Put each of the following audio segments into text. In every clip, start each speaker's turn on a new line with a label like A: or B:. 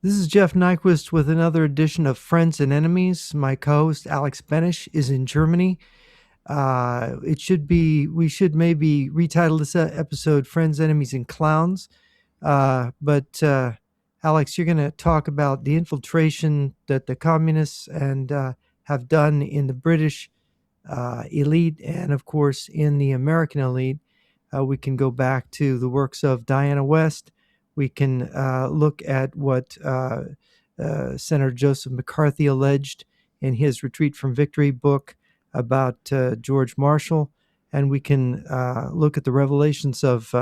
A: This is Jeff Nyquist with another edition of Friends and Enemies. My co-host Alex Benesch is in Germany. We should maybe retitle this episode "Friends, Enemies, and Clowns." But Alex, you're going to talk about the infiltration that the communists and have done in the British elite, and of course in the American elite. We can go back to the works of Diana West. We can look at what Senator Joseph McCarthy alleged in his Retreat from Victory book about George Marshall. And we can look at the revelations of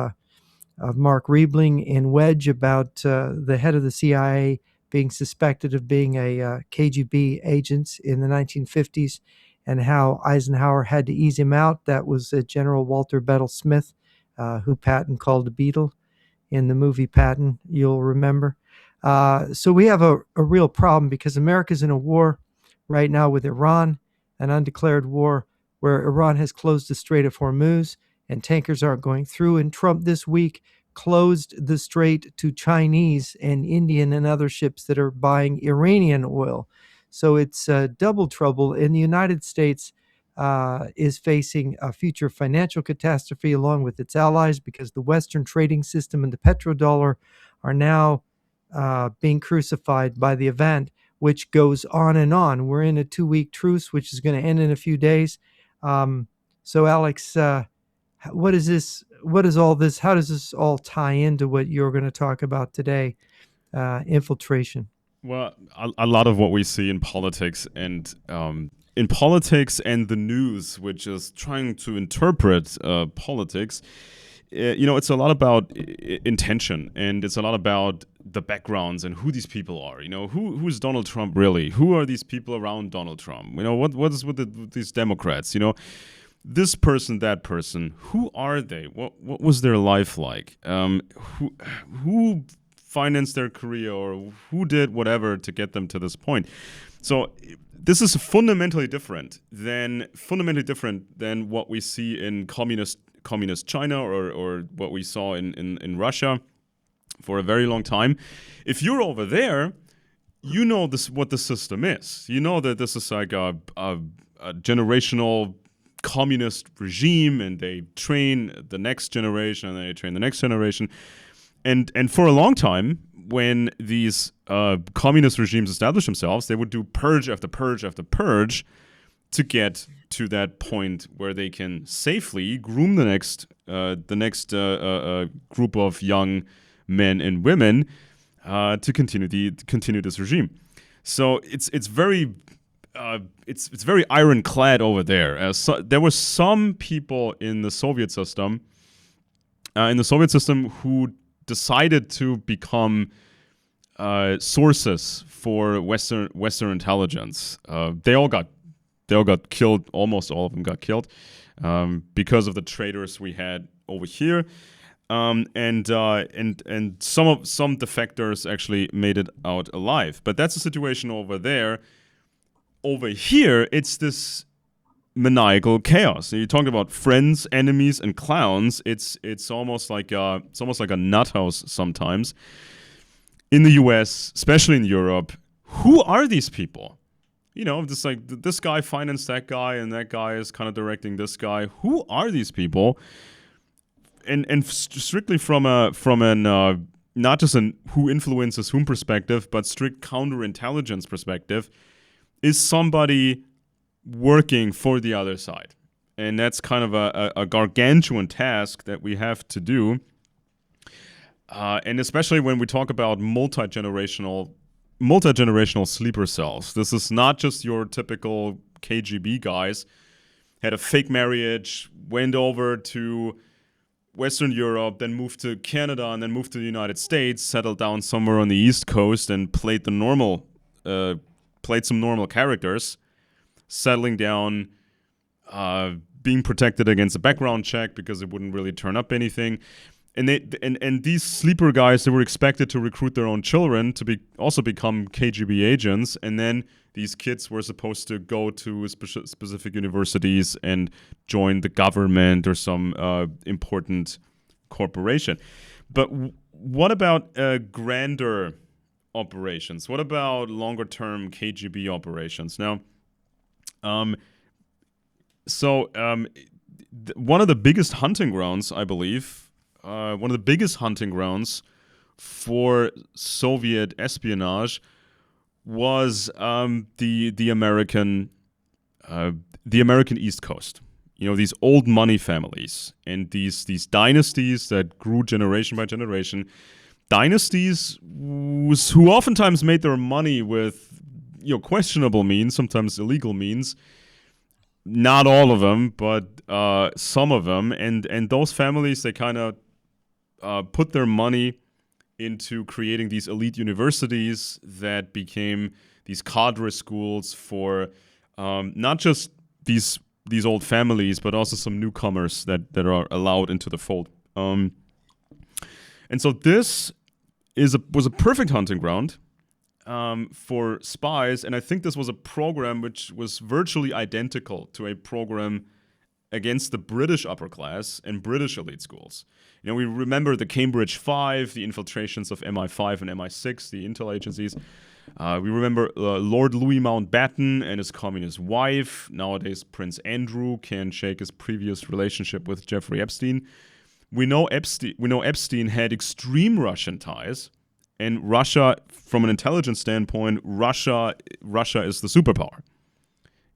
A: Mark Riebling in Wedge about the head of the CIA being suspected of being a KGB agent in the 1950s and how Eisenhower had to ease him out. That was General Walter Bedell Smith, who Patton called a beetle in the movie Patton, you'll remember. So we have a real problem because America's in a war right now with Iran, an undeclared war where Iran has closed the Strait of Hormuz and tankers aren't going through. And Trump this week closed the strait to Chinese and Indian and other ships that are buying Iranian oil. So it's double trouble. In the United States is facing a future financial catastrophe along with its allies because the Western trading system and the petrodollar are now being crucified by the event, which goes on and on. We're in a 2-week truce, which is going to end in a few days. So, Alex, what is this? What is all this? How does this all tie into what you're going to talk about today? Infiltration.
B: Well, a lot of what we see in politics and the news, which is trying to interpret politics, it's a lot about intention, and it's a lot about the backgrounds and who these people are. Who's Donald Trump really? Who are these people around Donald Trump? What is with these Democrats? This person, that person. Who are they? What was their life like? Who financed their career, or who did whatever to get them to this point? So this is fundamentally different than what we see in communist China or what we saw in Russia for a very long time. If you're over there, you know what the system is. You know that this is like a generational communist regime, and they train the next generation, and they train the next generation. And for a long time, when these communist regimes established themselves, they would do purge after purge after purge to get to that point where they can safely groom the next group of young men and women to continue this regime. So it's very ironclad over there. There were some people in the Soviet system who decided to become sources for Western intelligence. They all got killed. Almost all of them got killed because of the traitors we had over here. And some defectors actually made it out alive. But that's the situation over there. Over here, it's this maniacal chaos. You're talking about friends, enemies, and clowns. It's almost like a nut house sometimes. In the U.S., especially in Europe, who are these people? Just like this guy financed that guy, and that guy is kind of directing this guy. Who are these people? And strictly from an not just an who influences whom perspective, but strict counterintelligence perspective, is somebody working for the other side. And that's kind of a gargantuan task that we have to do. And especially when we talk about multi-generational sleeper cells. This is not just your typical KGB guys. Had a fake marriage, went over to Western Europe, then moved to Canada, and then moved to the United States, settled down somewhere on the East Coast, and played some normal characters, settling down, being protected against a background check because it wouldn't really turn up anything. And these sleeper guys, they were expected to recruit their own children to also become KGB agents, and then these kids were supposed to go to specific universities and join the government or some important corporation. But what about a grander operations? What about longer term KGB operations? Now, um, one of the biggest hunting grounds, I believe, one of the biggest hunting grounds for Soviet espionage was the American East Coast. You know, these old money families and these dynasties that grew generation by generation. Dynasties who oftentimes made their money with, you know, questionable means, sometimes illegal means. Not all of them, but some of them, and those families, they kind of put their money into creating these elite universities that became these cadre schools for not just these old families, but also some newcomers that are allowed into the fold. And so this was a perfect hunting ground for spies, and I think this was a program which was virtually identical to a program against the British upper class and British elite schools. You know, we remember the Cambridge Five, the infiltrations of MI5 and MI6, the intel agencies. We remember Lord Louis Mountbatten and his communist wife. Nowadays, Prince Andrew can shake his previous relationship with Jeffrey Epstein. We know Epstein had extreme Russian ties. And Russia, from an intelligence standpoint, Russia is the superpower.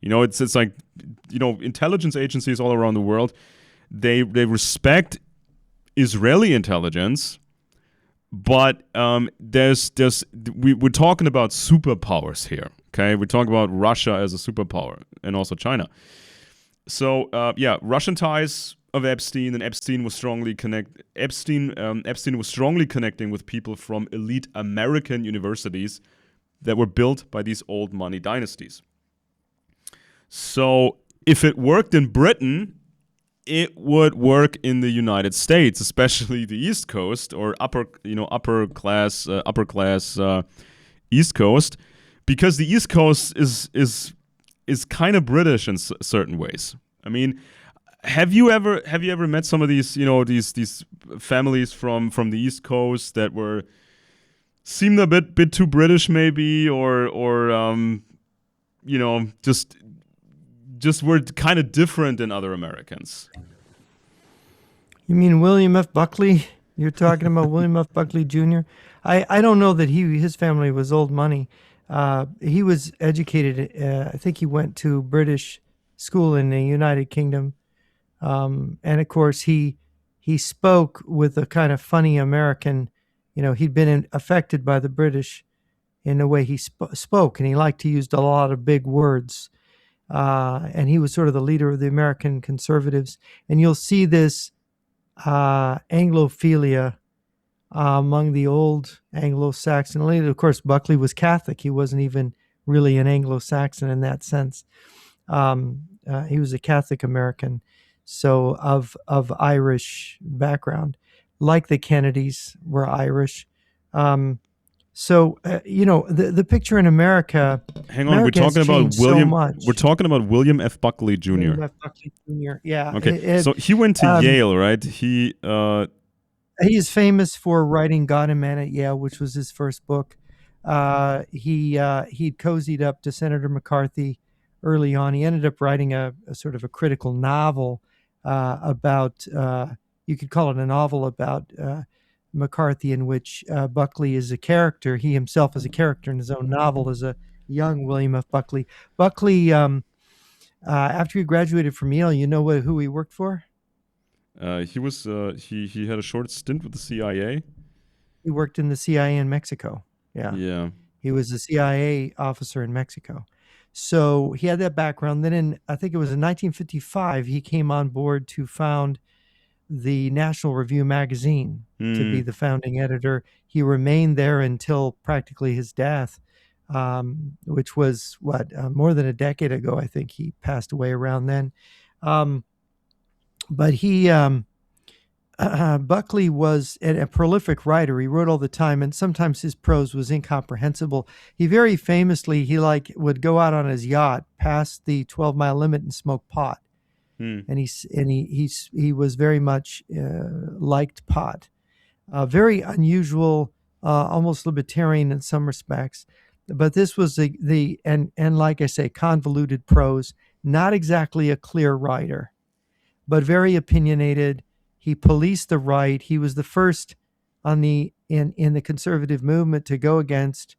B: You know, it's like, you know, intelligence agencies all around the world, they respect Israeli intelligence, but we're talking about superpowers here. Okay, we're talking about Russia as a superpower, and also China. So Russian ties of Epstein, and Epstein was strongly connecting with people from elite American universities that were built by these old money dynasties. So if it worked in Britain, it would work in the United States, especially the East Coast or upper class East Coast, because the East Coast is kind of British in certain ways. I mean, have you ever met some of these, you know, these families from the East Coast that seemed a bit too British maybe, or you know, just were kind of different than other Americans?
A: You mean William F. Buckley? You're talking about William F. Buckley Jr.? I don't know that his family was old money. He was educated. I think he went to British school in the United Kingdom. And of course, he spoke with a kind of funny American, you know, he'd been affected by the British in the way he spoke, and he liked to use a lot of big words. And he was sort of the leader of the American conservatives. And you'll see this Anglophilia among the old Anglo-Saxon elite. Of course, Buckley was Catholic. He wasn't even really an Anglo-Saxon in that sense. He was a Catholic American, so of Irish background, like the Kennedys were Irish. So you know, the picture in America.
B: Hang on,
A: America
B: we're talking about William.
A: So
B: we're talking about William F. Buckley Jr.
A: William F. Buckley Jr. Yeah.
B: Okay, so he went to Yale, right? He
A: is famous for writing God and Man at Yale, which was his first book. He cozied up to Senator McCarthy early on. He ended up writing a sort of a critical novel about, you could call it a novel about McCarthy, in which Buckley is a character. He himself is a character in his own novel as a young William F. Buckley. Buckley, after he graduated from Yale, you know who he worked for?
B: He was he had a short stint with the CIA.
A: He worked in the CIA in Mexico. Yeah. He was a CIA officer in Mexico. So he had that background. Then I think it was in 1955, he came on board to found the National Review magazine, to be the founding editor. He remained there until practically his death, which was more than a decade ago. I think he passed away around then. But he, Buckley was a prolific writer. He wrote all the time, and sometimes his prose was incomprehensible. He very famously, would go out on his yacht past the 12-mile limit and smoke pot. And he was very much liked pot. Very unusual almost libertarian in some respects. But this was and like I say, convoluted prose, not exactly a clear writer, but very opinionated. He policed the right. He was the first in the conservative movement to go against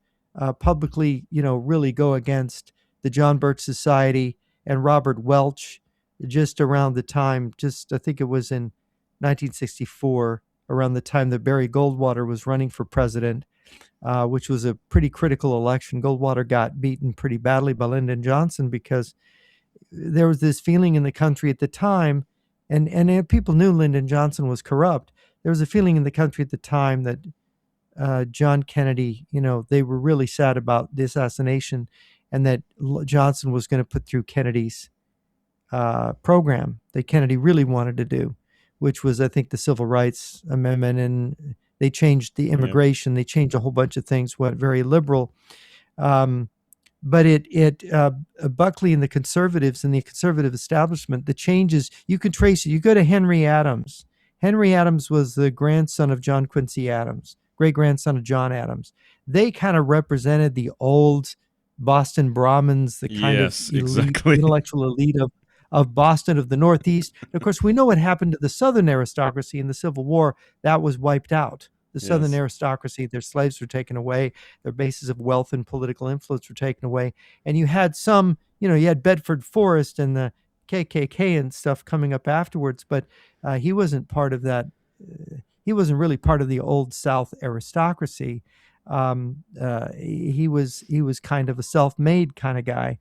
A: publicly, really go against the John Birch Society and Robert Welch. Just around the time, I think it was in 1964, around the time that Barry Goldwater was running for president, which was a pretty critical election. Goldwater got beaten pretty badly by Lyndon Johnson because there was this feeling in the country at the time, and people knew Lyndon Johnson was corrupt. There was a feeling in the country at the time that John Kennedy, they were really sad about the assassination, and that Johnson was going to put through Kennedy's program that Kennedy really wanted to do, which was, I think, the Civil Rights Amendment, and they changed the immigration. They changed a whole bunch of things, went very liberal. But Buckley and the conservatives and the conservative establishment, the changes, you can trace it. You go to Henry Adams. Henry Adams was the grandson of John Quincy Adams, great-grandson of John Adams. They kind of represented the old Boston Brahmins, the kind of intellectual elite of Boston, of the Northeast. And of course, we know what happened to the Southern aristocracy in the Civil War. That was wiped out. The Southern aristocracy, their slaves were taken away, their bases of wealth and political influence were taken away. And you had you had Bedford Forrest and the KKK and stuff coming up afterwards, but he wasn't part of that. He wasn't really part of the old South aristocracy. He was kind of a self-made kind of guy.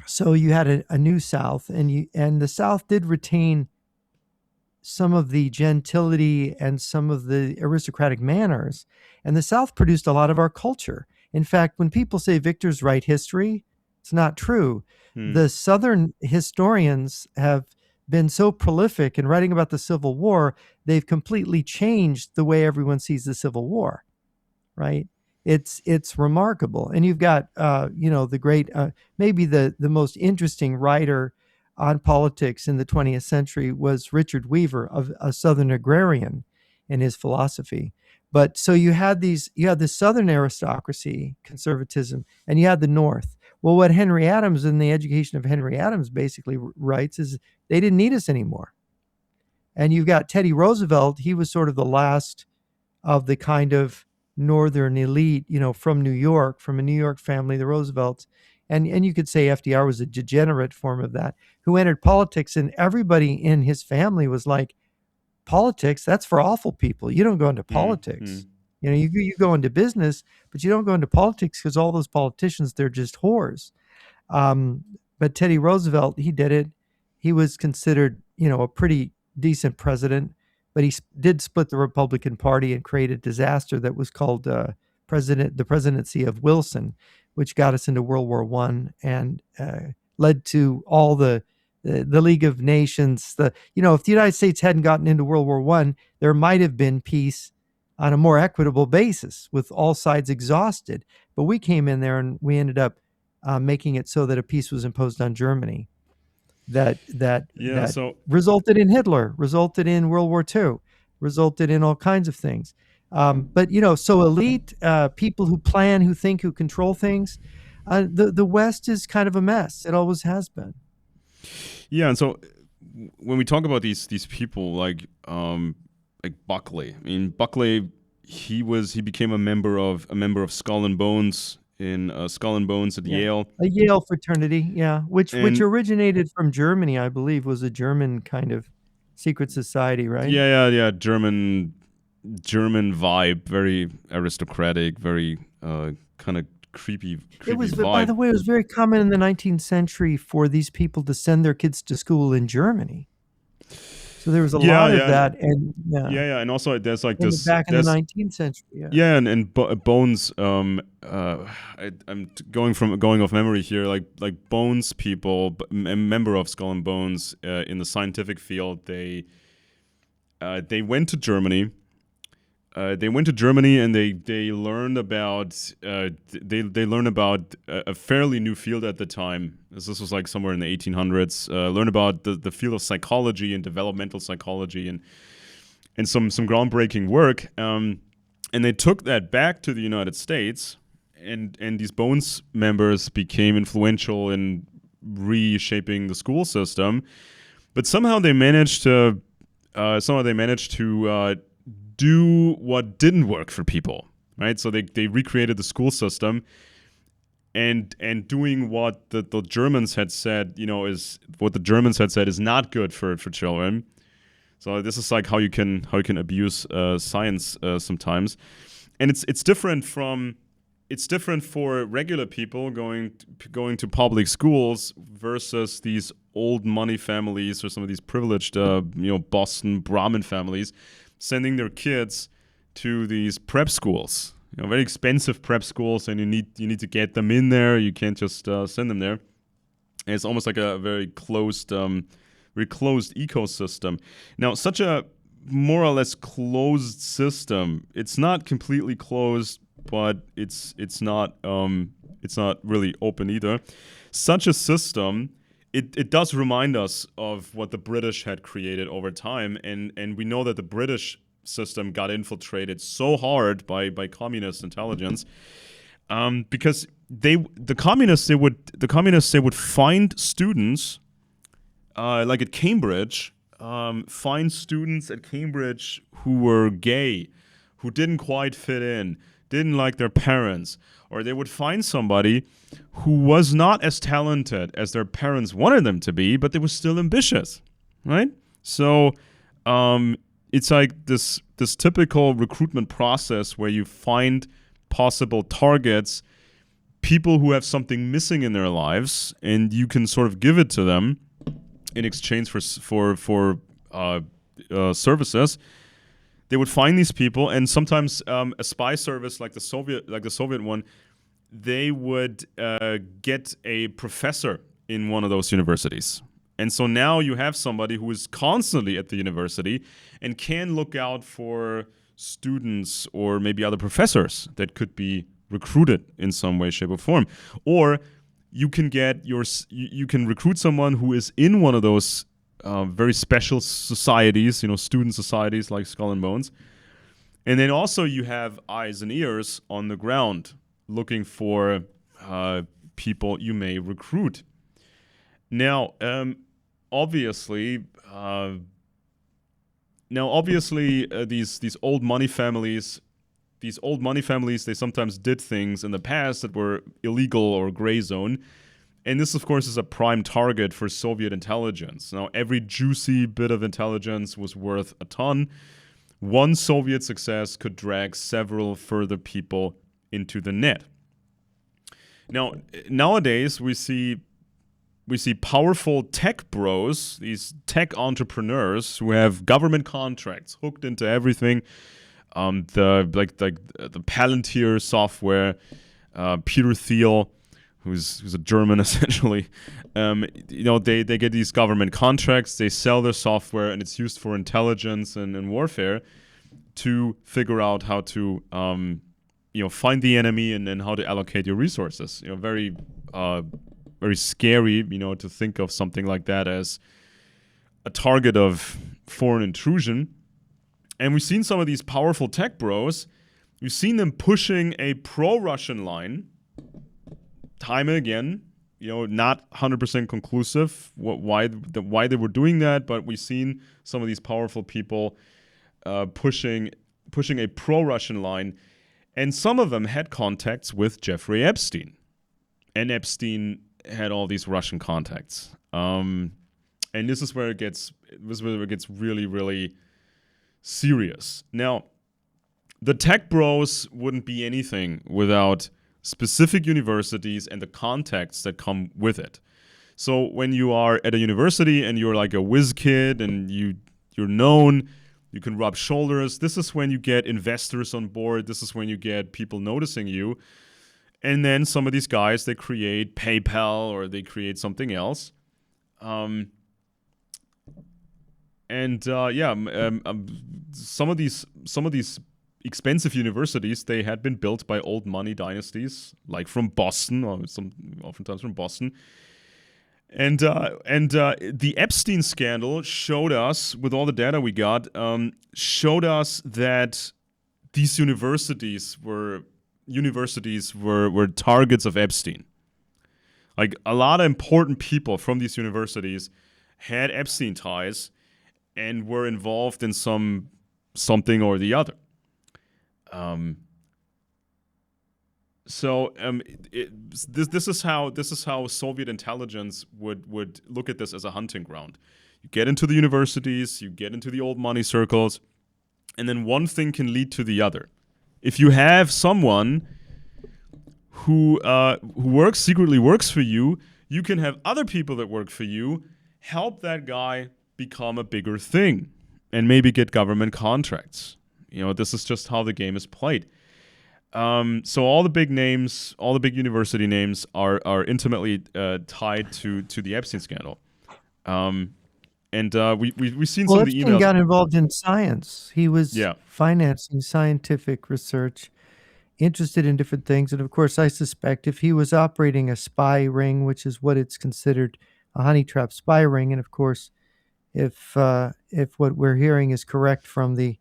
A: So you had a new South, and the South did retain some of the gentility and some of the aristocratic manners, and the South produced a lot of our culture. In fact, when people say victors write history, it's not true. The Southern historians have been so prolific in writing about the Civil War, they've completely changed the way everyone sees the Civil War, right? It's remarkable. And you've got, the great, maybe the most interesting writer on politics in the 20th century was Richard Weaver, a Southern agrarian, in his philosophy. But so you had the Southern aristocracy, conservatism, and you had the North. Well, what Henry Adams and the education of Henry Adams basically writes is they didn't need us anymore. And you've got Teddy Roosevelt. He was sort of the last of the kind of Northern elite, from New York, from a New York family, the Roosevelts. And you could say FDR was a degenerate form of that, who entered politics, and everybody in his family was like, politics, that's for awful people. You don't go into politics. You go into business, but you don't go into politics because all those politicians, they're just whores. But Teddy Roosevelt, he did it. He was considered, a pretty decent president, but he did split the Republican Party and create a disaster that was called the presidency of Wilson, which got us into World War I and led to all the League of Nations. If the United States hadn't gotten into World War I, there might have been peace on a more equitable basis with all sides exhausted. But we came in there and we ended up making it so that a peace was imposed on Germany that resulted in Hitler, resulted in World War II, resulted in all kinds of things. But so elite people who plan, who think, who control things, the West is kind of a mess. It always has been.
B: Yeah, and so when we talk about these people like Buckley, I mean Buckley, he became a member of Skull and Bones at Yale.
A: A Yale fraternity, which originated from Germany, I believe, was a German kind of secret society, right?
B: Yeah. German vibe, very aristocratic, very kind of creepy vibe.
A: By the way, it was very common in the 19th century for these people to send their kids to school in Germany. So there was a lot of that, and
B: and also there's like this
A: back in the 19th century.
B: And Bones. I'm going off memory here. Like Bones people, a member of Skull and Bones in the scientific field. They went to Germany. And they learned about a fairly new field at the time. This was like somewhere in the 1800s. Learn about the field of psychology and developmental psychology and some groundbreaking work. And they took that back to the United States, and these Bones members became influential in reshaping the school system. But somehow they managed to do what didn't work for people, right? So they recreated the school system, and doing what the Germans had said, is what the Germans had said is not good for children. So this is like how you can abuse science sometimes, and it's different for regular people going to public schools versus these old money families or some of these privileged Boston Brahmin families sending their kids to these prep schools, very expensive prep schools, and you need to get them in there. You can't just send them there. And it's almost like a very closed ecosystem. Now, such a more or less closed system, it's not completely closed, but it's not really open either. Such a system, it does remind us of what the British had created over time, and we know that the British system got infiltrated so hard by communist intelligence, because the communists would find students like at Cambridge, find students at Cambridge who were gay, who didn't quite fit in, didn't like their parents, or they would find somebody who was not as talented as their parents wanted them to be, but they were still ambitious, right? So it's like this typical recruitment process where you find possible targets, people who have something missing in their lives, and you can sort of give it to them in exchange for services. They would find these people, and sometimes a spy service like the Soviet one, they would get a professor in one of those universities. And so now you have somebody who is constantly at the university and can look out for students or maybe other professors that could be recruited in some way, shape, or form. Or you can recruit someone who is in one of those very special societies, student societies like Skull and Bones. And then also you have eyes and ears on the ground looking for people you may recruit. Now, obviously, these old money families, they sometimes did things in the past that were illegal or gray zone. And this, of course, is a prime target for Soviet intelligence. Now, every juicy bit of intelligence was worth a ton. One Soviet success could drag several further people into the net. Now, nowadays, we see powerful tech bros, these tech entrepreneurs who have government contracts hooked into everything. The Palantir software, Peter Thiel, who's a German essentially, they get these government contracts, they sell their software, and it's used for intelligence and warfare to figure out how to find the enemy and then how to allocate your resources. Very scary, to think of something like that as a target of foreign intrusion. And we've seen some of these powerful tech bros, we've seen them pushing a pro-Russian line time and again, not 100% conclusive why they were doing that, but we've seen some of these powerful people pushing a pro-Russian line, and some of them had contacts with Jeffrey Epstein, and Epstein had all these Russian contacts, and this is where it gets really, really serious. Now, the tech bros wouldn't be anything without specific universities and the contacts that come with it. So when you are at a university and you're like a whiz kid and you're known, you can rub shoulders, this is when you get investors on board, this is when you get people noticing you. And then some of these guys, they create PayPal or they create something else. Some of these expensive universities, they had been built by old money dynasties, like from Boston, or oftentimes from Boston. And the Epstein scandal showed us, with all the data we got, showed us that these universities were targets of Epstein. Like a lot of important people from these universities had Epstein ties and were involved in something or the other. This is how Soviet intelligence would look at this as a hunting ground. You get into the universities, you get into the old money circles, and then one thing can lead to the other. If you have someone who secretly works for you, you can have other people that work for you help that guy become a bigger thing and maybe get government contracts. This is just how the game is played. So all the big names, all the big university names are intimately tied to the Epstein scandal. We've seen some of the
A: Epstein
B: emails.
A: got involved in science. He was
B: Yeah.
A: financing scientific research, interested in different things. And of course, I suspect if he was operating a spy ring, which is what it's considered, a honey trap spy ring, and of course, if what we're hearing is correct from the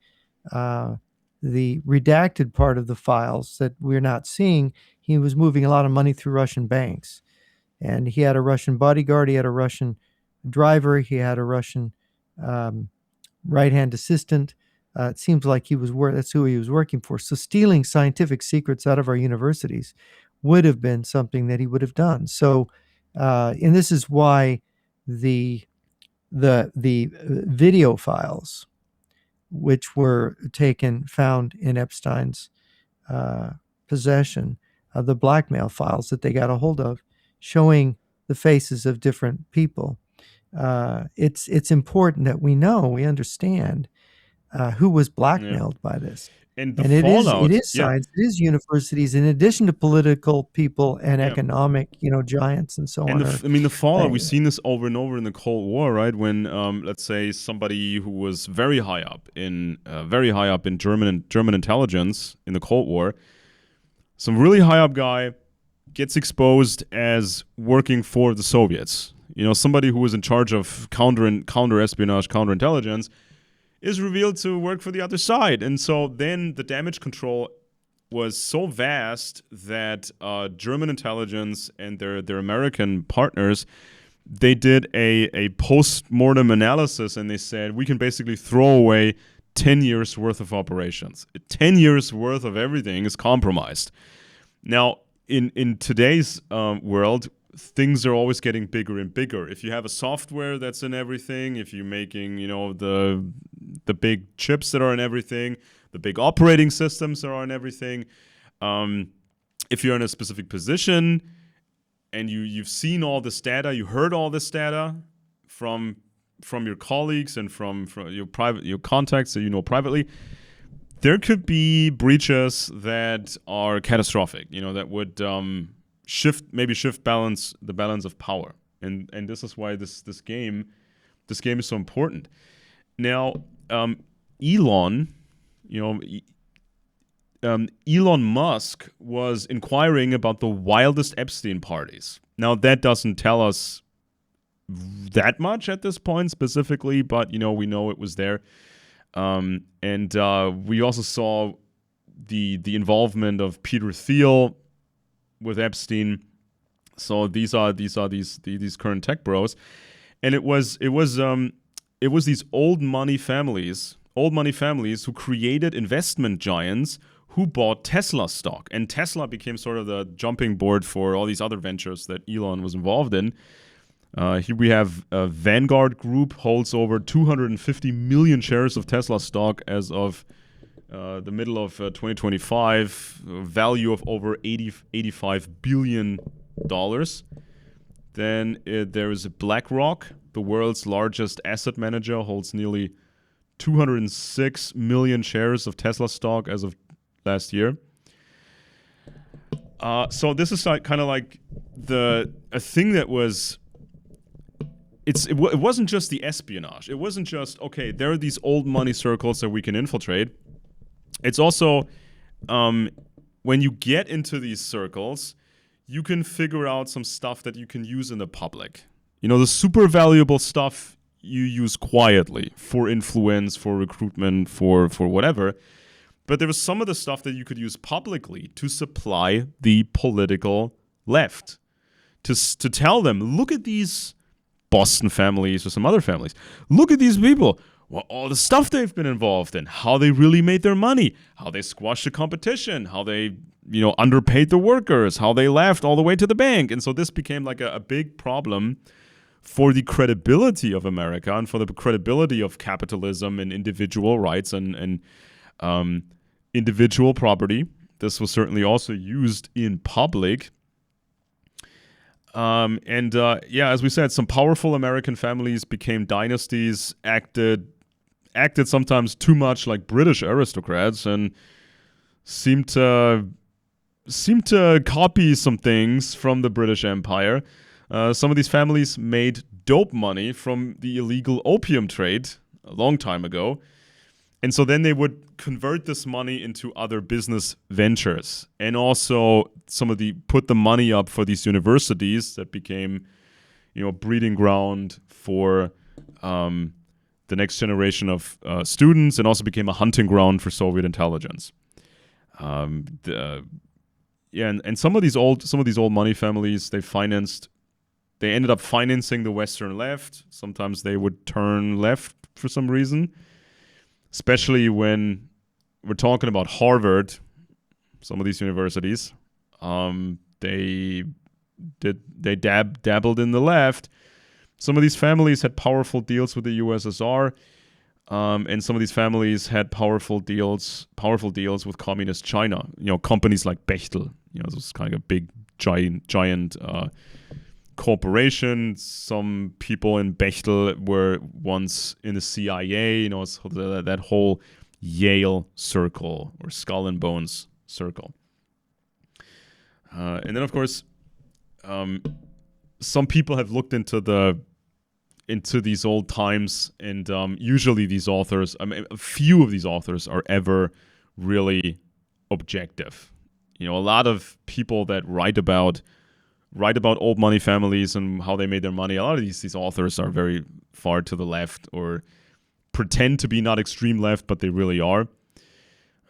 A: redacted part of the files that we're not seeing, he was moving a lot of money through Russian banks. And he had a Russian bodyguard, he had a Russian driver, he had a Russian right-hand assistant. It seems like that's who he was working for. So stealing scientific secrets out of our universities would have been something that he would have done. So, and this is why the video files, which were found in Epstein's possession, the blackmail files that they got a hold of, showing the faces of different people. It's important that we understand who was blackmailed by this.
B: And the
A: And
B: fallout.
A: it is science, it is universities, in addition to political people and
B: Yeah.
A: economic, giants and so
B: And
A: on.
B: the fallout, we've seen this over and over in the Cold War, right? When let's say somebody who was very high up in German intelligence in the Cold War, some really high up guy gets exposed as working for the Soviets. Somebody who was in charge of counter espionage, counterintelligence, is revealed to work for the other side. And so then the damage control was so vast that German intelligence and their American partners, they did a post-mortem analysis, and they said, we can basically throw away 10 years worth of operations. 10 years worth of everything is compromised. Now, in today's world, things are always getting bigger and bigger. If you have a software that's in everything, if you're making, the big chips that are in everything, the big operating systems that are in everything, if you're in a specific position and you've seen all this data, you heard all this data from your colleagues and from your contacts that you know privately, there could be breaches that are catastrophic. That would shift the balance of power, and this is why this game is so important. Now, Elon Musk was inquiring about the wildest Epstein parties. Now, that doesn't tell us that much at this point specifically, but we know it was there. And we also saw the involvement of Peter Thiel with Epstein. So these are these current tech bros, and it was these old money families who created investment giants who bought Tesla stock, and Tesla became sort of the jumping board for all these other ventures that Elon was involved in. Here we have Vanguard Group holds over 250 million shares of Tesla stock as of the middle of 2025, value of over $85 billion. Then there is BlackRock, the world's largest asset manager, holds nearly 206 million shares of Tesla stock as of last year. So this is kind of like a thing that was. It wasn't just the espionage. It wasn't just, okay, there are these old money circles that we can infiltrate. It's also, when you get into these circles, you can figure out some stuff that you can use in the public. The super valuable stuff you use quietly for influence, for recruitment, for whatever. But there was some of the stuff that you could use publicly to supply the political left, to tell them, look at these Boston families or some other families. Look at these people. Well, all the stuff they've been involved in, how they really made their money, how they squashed the competition, how they, underpaid the workers, how they left all the way to the bank. And so this became like a big problem for the credibility of America and for the credibility of capitalism and individual rights and individual property. This was certainly also used in public. As we said, some powerful American families became dynasties, acted sometimes too much like British aristocrats, and seemed to copy some things from the British Empire. Some of these families made dope money from the illegal opium trade a long time ago. And so then they would convert this money into other business ventures, and also put the money up for these universities that became, breeding ground for the next generation of students, and also became a hunting ground for Soviet intelligence. And some of these old money families, they ended up financing the Western left. Sometimes they would turn left for some reason. Especially when we're talking about Harvard, some of these universities, they dabbled in the left. Some of these families had powerful deals with the USSR, and some of these families had powerful deals with communist China. Companies like Bechtel. This was kind of a big giant corporation. Some people in Bechtel were once in the CIA, that whole Yale circle or skull and bones circle. And then, of course, some people have looked into these old times, and usually these authors, a few of these authors are ever really objective. A lot of people that write about old money families and how they made their money, a lot of these authors are very far to the left, or pretend to be not extreme left, but they really are.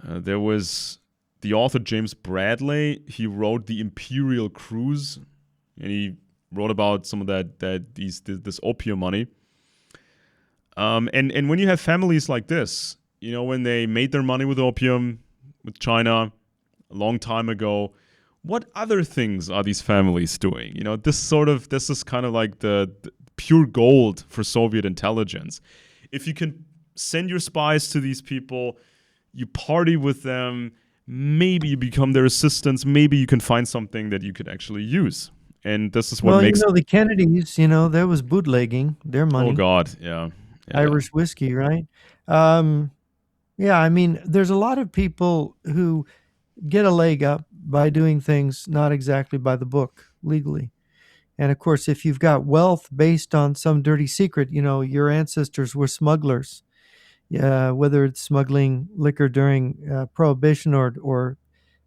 B: There was the author James Bradley. He wrote The Imperial Cruise, and he wrote about some of this opium money. And when you have families like this, when they made their money with opium, with China, a long time ago, what other things are these families doing? This is kind of like the pure gold for Soviet intelligence. If you can send your spies to these people, you party with them, maybe you become their assistants, maybe you can find something that you could actually use. And this is what makes...
A: the Kennedys, there was bootlegging their money.
B: Oh, God, yeah.
A: Irish whiskey, right? There's a lot of people who get a leg up by doing things not exactly by the book legally. And of course, if you've got wealth based on some dirty secret, your ancestors were smugglers, whether it's smuggling liquor during Prohibition or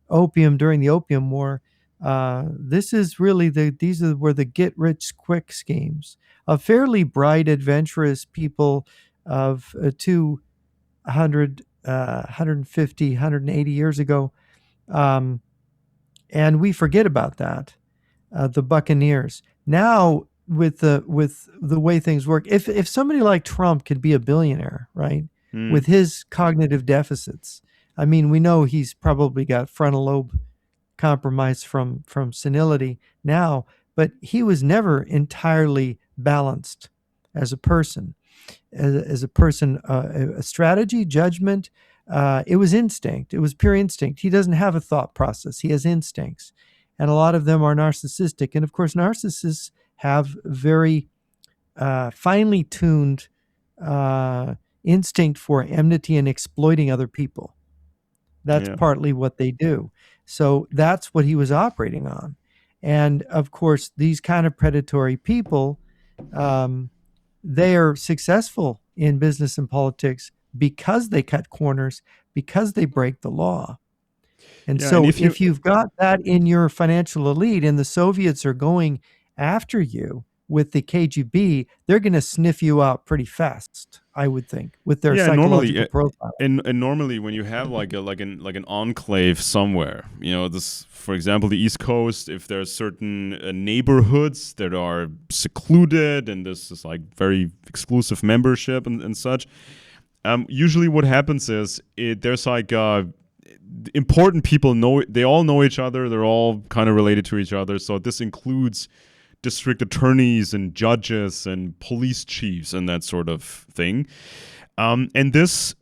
A: opium during the Opium War. This is really were the get rich quick schemes of fairly bright, adventurous people of 200, 150, 180 years ago. And we forget about that. The Buccaneers. Now, with the way things work, if somebody like Trump could be a billionaire, right, with his cognitive deficits, we know he's probably got frontal lobe compromise from senility now, but he was never entirely balanced as a person. A strategy, judgment. It was instinct. It was pure instinct. He doesn't have a thought process. He has instincts. And a lot of them are narcissistic. And of course, narcissists have very finely tuned instinct for enmity and exploiting other people. That's partly what they do. So that's what he was operating on. And of course, these kind of predatory people, they are successful in business and politics because they cut corners, because they break the law. And so if you've got that in your financial elite and the Soviets are going after you with the KGB, they're going to sniff you out pretty fast. I would think, with their
B: Yeah, normally,
A: psychological profile.
B: and normally when you have like an enclave somewhere, this, for example, the East Coast, if there's certain neighborhoods that are secluded and this is like very exclusive membership and such, usually what happens is there's like important people they all know each other, they're all kind of related to each other, so this includes district attorneys and judges and police chiefs and that sort of thing. And this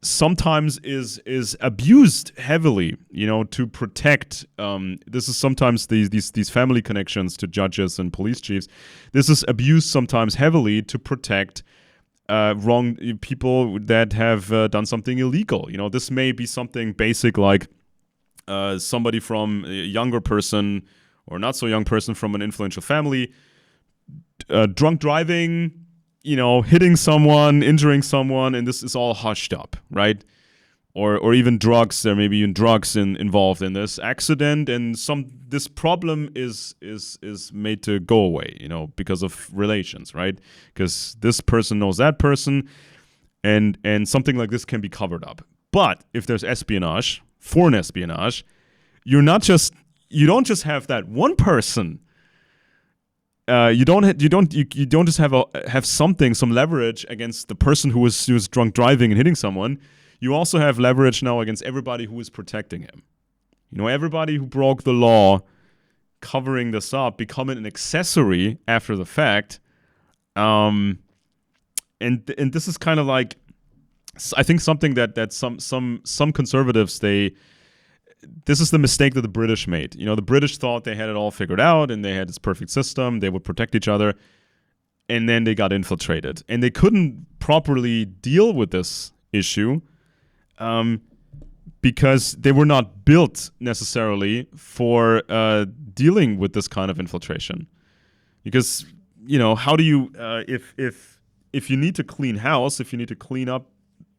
B: sometimes is abused heavily, to protect. This is sometimes these family connections to judges and police chiefs. This is abused sometimes heavily to protect wrong people that have done something illegal. This may be something basic like somebody from a younger person or not so young person from an influential family, drunk driving, hitting someone, injuring someone, and this is all hushed up, right? Or even drugs. There may be even drugs involved in this accident, and this problem is made to go away, because of relations, right? Because this person knows that person, and something like this can be covered up. But if there's espionage, foreign espionage, you don't just have that one person. You don't just have some leverage against the person who was drunk driving and hitting someone. You also have leverage now against everybody who is protecting him. Everybody who broke the law, covering this up, becoming an accessory after the fact. And this is kind of like, I think, something that some conservatives this is the mistake that the British made. The British thought they had it all figured out and they had this perfect system. They would protect each other. And then they got infiltrated. And they couldn't properly deal with this issue because they were not built necessarily for dealing with this kind of infiltration. Because, how do you, if you need to clean house, if you need to clean up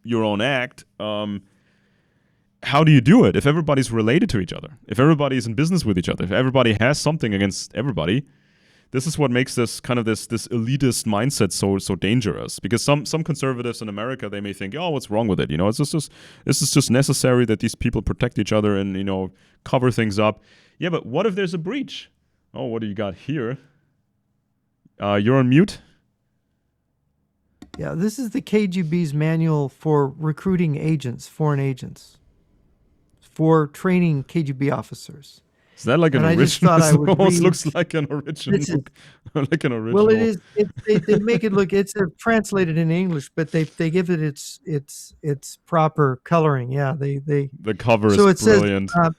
B: your own act, how do you do it if everybody's related to each other? If everybody's in business with each other? If everybody has something against everybody? This is what makes this kind of this elitist mindset so dangerous. Because some conservatives in America, they may think, oh, what's wrong with it? This is just necessary that these people protect each other and cover things up. Yeah, but what if there's a breach? Oh, what do you got here? You're on mute.
A: Yeah, this is the KGB's manual for recruiting agents, foreign agents, for training KGB officers.
B: Is that like an original? It almost looks like an original.
A: Well, it is. They make it look. It's translated in English, but they give it its proper coloring. Yeah, the
B: cover is brilliant.
A: Says,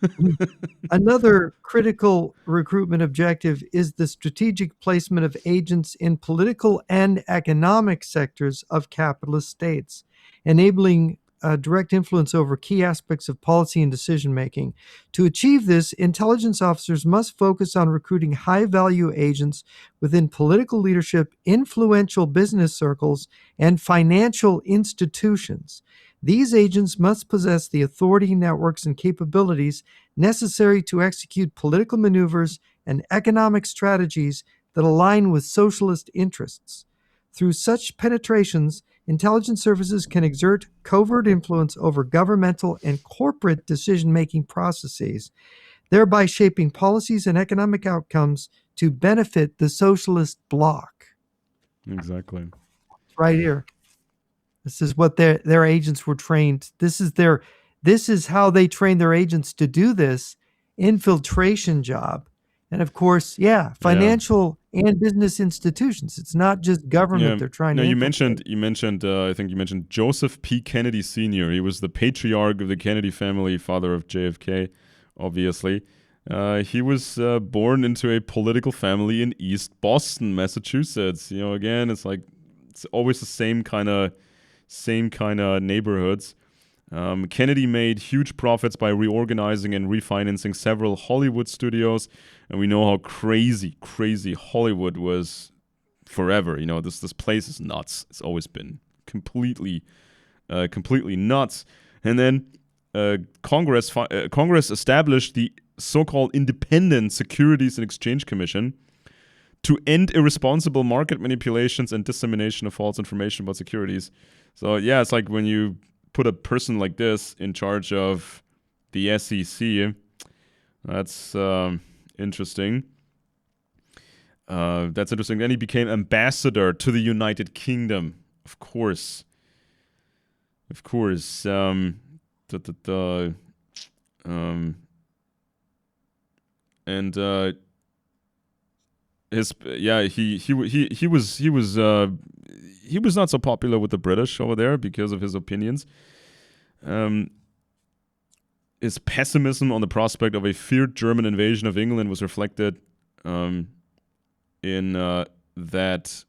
A: another critical recruitment objective is the strategic placement of agents in political and economic sectors of capitalist states, enabling direct influence over key aspects of policy and decision-making. To achieve this, intelligence officers must focus on recruiting high-value agents within political leadership, influential business circles, and financial institutions. These agents must possess the authority, networks, and capabilities necessary to execute political maneuvers and economic strategies that align with socialist interests. Through such penetrations, intelligence services can exert covert influence over governmental and corporate decision-making processes, thereby shaping policies and economic outcomes to benefit the socialist bloc.
B: Exactly.
A: Right here. This is what their agents were trained. This is how they train their agents to do this infiltration job. And of course, financial and business institutions. It's not just government they're trying to infiltrate.
B: You mentioned I think you mentioned Joseph P. Kennedy Sr. He was the patriarch of the Kennedy family, father of JFK, obviously. He was born into a political family in East Boston, Massachusetts. Again, it's always the same kind of neighborhoods. Kennedy made huge profits by reorganizing and refinancing several Hollywood studios, and we know how crazy Hollywood was forever. This place is nuts. It's always been completely nuts. And then Congress established the so-called Independent Securities and Exchange Commission to end irresponsible market manipulations and dissemination of false information about securities. So yeah, it's like when you put a person like this in charge of the SEC, that's interesting. Then he became ambassador to the United Kingdom, of course. And he was not so popular with the British over there because of his opinions. His pessimism on the prospect of a feared German invasion of England was reflected in that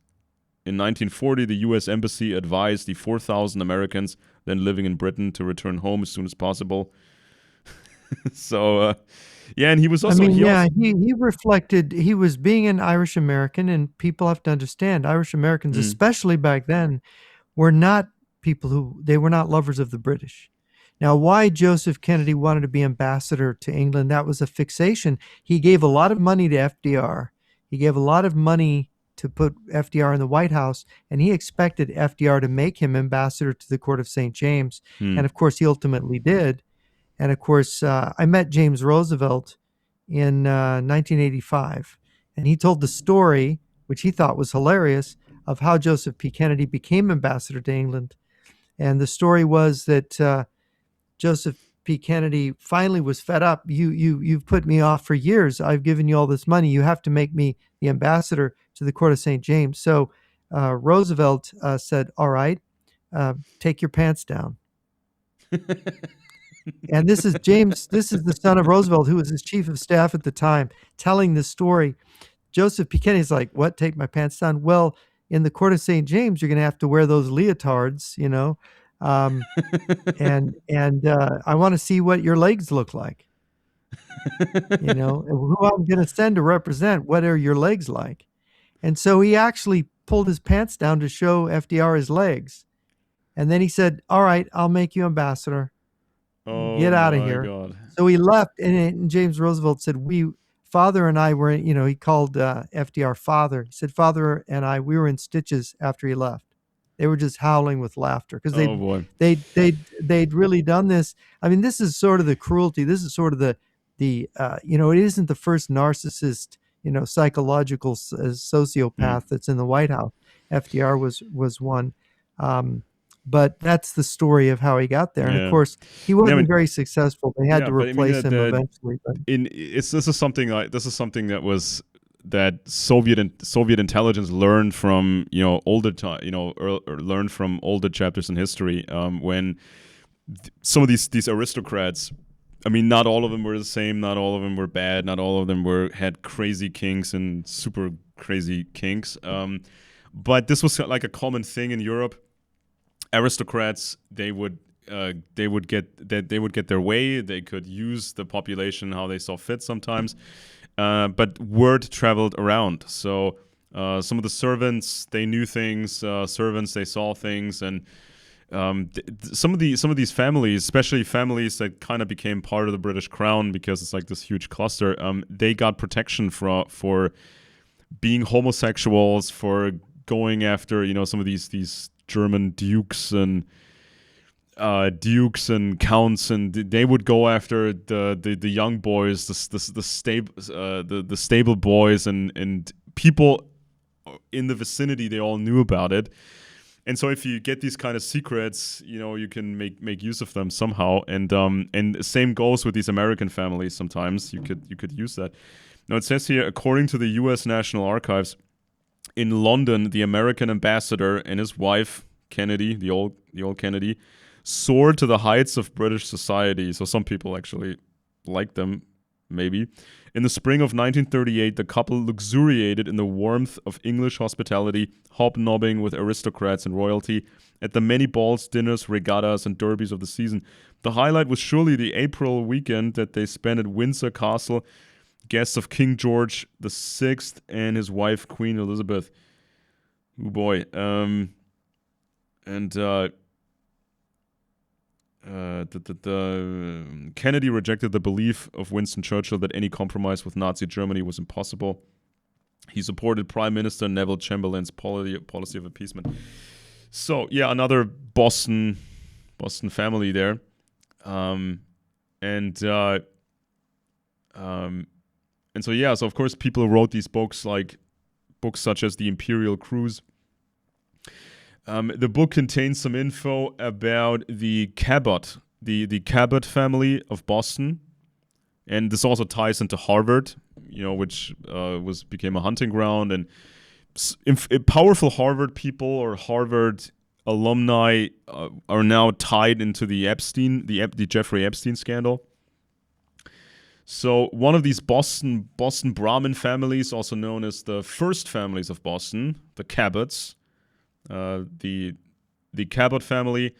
B: in 1940 the U.S. Embassy advised the 4,000 Americans then living in Britain to return home as soon as possible. So, and he was also...
A: he reflected, he was being an Irish American, and people have to understand, Irish Americans, especially back then, were not they were not lovers of the British. Now, why Joseph Kennedy wanted to be ambassador to England, that was a fixation. He gave a lot of money to FDR. He gave a lot of money to put FDR in the White House, and he expected FDR to make him ambassador to the court of St. James. And of course, he ultimately did. And of course, I met James Roosevelt in 1985, and he told the story, which he thought was hilarious, of how Joseph P. Kennedy became ambassador to England. And the story was that Joseph P. Kennedy finally was fed up. You've put me off for years. I've given you all this money. You have to make me the ambassador to the court of St. James. So Roosevelt said, all right, take your pants down. And this is the son of Roosevelt, who was his chief of staff at the time, telling this story. Joseph P. Kennedy's like, what, take my pants down? Well, in the court of St. James, you're going to have to wear those leotards, and I want to see what your legs look like, and who I'm going to send to represent, what are your legs like? And so he actually pulled his pants down to show FDR his legs. And then he said, all right, I'll make you ambassador. Get out of here.
B: God.
A: So he left, and James Roosevelt said, Father and I were, he called FDR father. He said, Father and I, we were in stitches after he left. They were just howling with laughter because they'd really done this. I mean, this is sort of the cruelty. This is sort of the it isn't the first narcissist, psychological sociopath that's in the White House. FDR was one. But that's the story of how he got there. And of course, he wasn't very successful. They had to replace him eventually. But
B: this is something that Soviet intelligence learned from older time, or learned from older chapters in history. When some of these aristocrats, I mean, not all of them were the same. Not all of them were bad. Not all of them had crazy kinks and super crazy kinks. But this was like a common thing in Europe. Aristocrats, they would get their way. They could use the population how they saw fit sometimes, but word traveled around. So some of the servants, they knew things. Servants, they saw things, and some of these families, especially families that kind of became part of the British Crown because it's like this huge cluster. They got protection for being homosexuals, for going after some of these German dukes and counts, and they would go after the young boys, the stable boys, and people in the vicinity. They all knew about it, and so if you get these kind of secrets, you can make use of them somehow. And the same goes with these American families. Sometimes you could use that. Now it says here, according to the U.S. National Archives, in London, the American ambassador and his wife, Kennedy, the old Kennedy, soared to the heights of British society. So some people actually liked them, maybe. In the spring of 1938, the couple luxuriated in the warmth of English hospitality, hobnobbing with aristocrats and royalty at the many balls, dinners, regattas, and derbies of the season. The highlight was surely the April weekend that they spent at Windsor Castle, guests of King George VI and his wife, Queen Elizabeth. Oh boy. Kennedy rejected the belief of Winston Churchill that any compromise with Nazi Germany was impossible. He supported Prime Minister Neville Chamberlain's policy of appeasement. So yeah, another Boston family there, and so yeah, so of course people wrote these books, like books such as The Imperial Cruise. The book contains some info about the Cabot, the Cabot family of Boston, and this also ties into Harvard, which became a hunting ground, and powerful Harvard people or Harvard alumni are now tied into the Jeffrey Epstein scandal. So one of these Boston Brahmin families, also known as the first families of Boston, the Cabots, the Cabot family,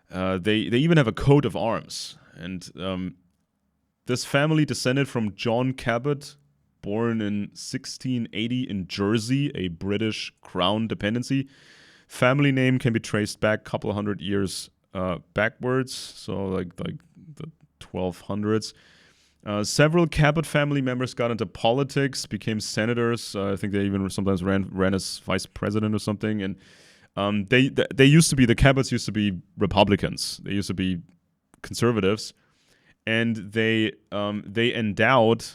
B: they even have a coat of arms, and this family descended from John Cabot, born in 1680 in Jersey, a British Crown dependency. Family name can be traced back a couple of hundred years backwards, so like the 1200s. Several Cabot family members got into politics, became senators. I think they even sometimes ran as vice president or something. And they used to be, the Cabots used to be Republicans. They used to be conservatives, and they endowed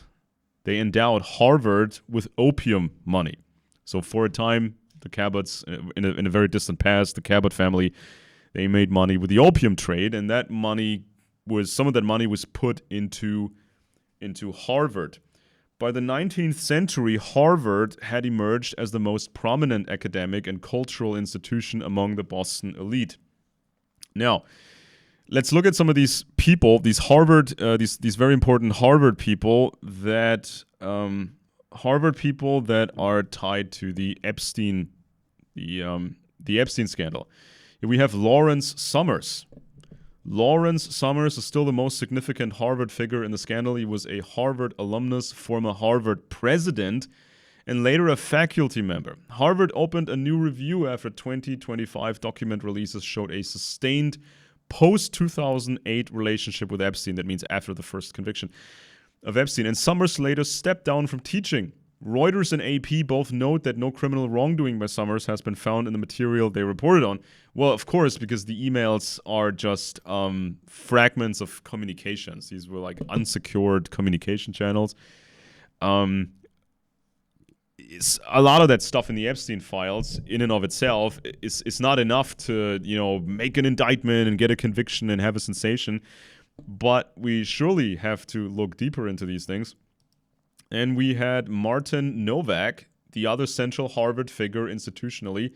B: Harvard with opium money. So for a time, the Cabots, in a very distant past, the Cabot family, they made money with the opium trade, and some of that money was put into Harvard. By the 19th century, Harvard had emerged as the most prominent academic and cultural institution among the Boston elite. Now, let's look at some of these people, these these very important Harvard people that are tied to the Epstein, the Epstein scandal. Here we have Lawrence Summers. Lawrence Summers is still the most significant Harvard figure in the scandal. He was a Harvard alumnus, former Harvard president, and later a faculty member. Harvard opened a new review after 2025 document releases showed a sustained post-2008 relationship with Epstein. That means after the first conviction of Epstein. And Summers later stepped down from teaching. Reuters and AP both note that no criminal wrongdoing by Summers has been found in the material they reported on. Well, of course, because the emails are just fragments of communications. These were like unsecured communication channels. A lot of that stuff in the Epstein files, in and of itself, is not enough to make an indictment and get a conviction and have a sensation. But we surely have to look deeper into these things. And we had Martin Novak, the other central Harvard figure institutionally.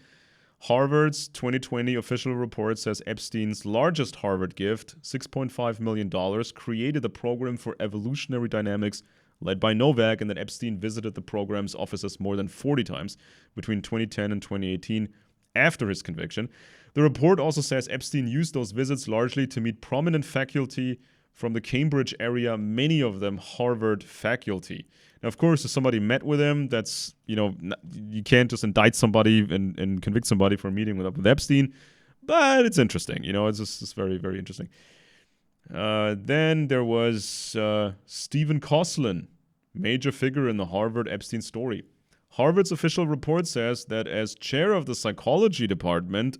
B: Harvard's 2020 official report says Epstein's largest Harvard gift, $6.5 million, created the program for evolutionary dynamics led by Novak, and that Epstein visited the program's offices more than 40 times between 2010 and 2018 after his conviction. The report also says Epstein used those visits largely to meet prominent faculty from the Cambridge area, many of them Harvard faculty. Now, of course, if somebody met with him, that's, you can't just indict somebody and convict somebody for meeting with Epstein, but it's interesting. It's just very, very interesting. Then there was Stephen Koslin, major figure in the Harvard Epstein story. Harvard's official report says that as chair of the psychology department,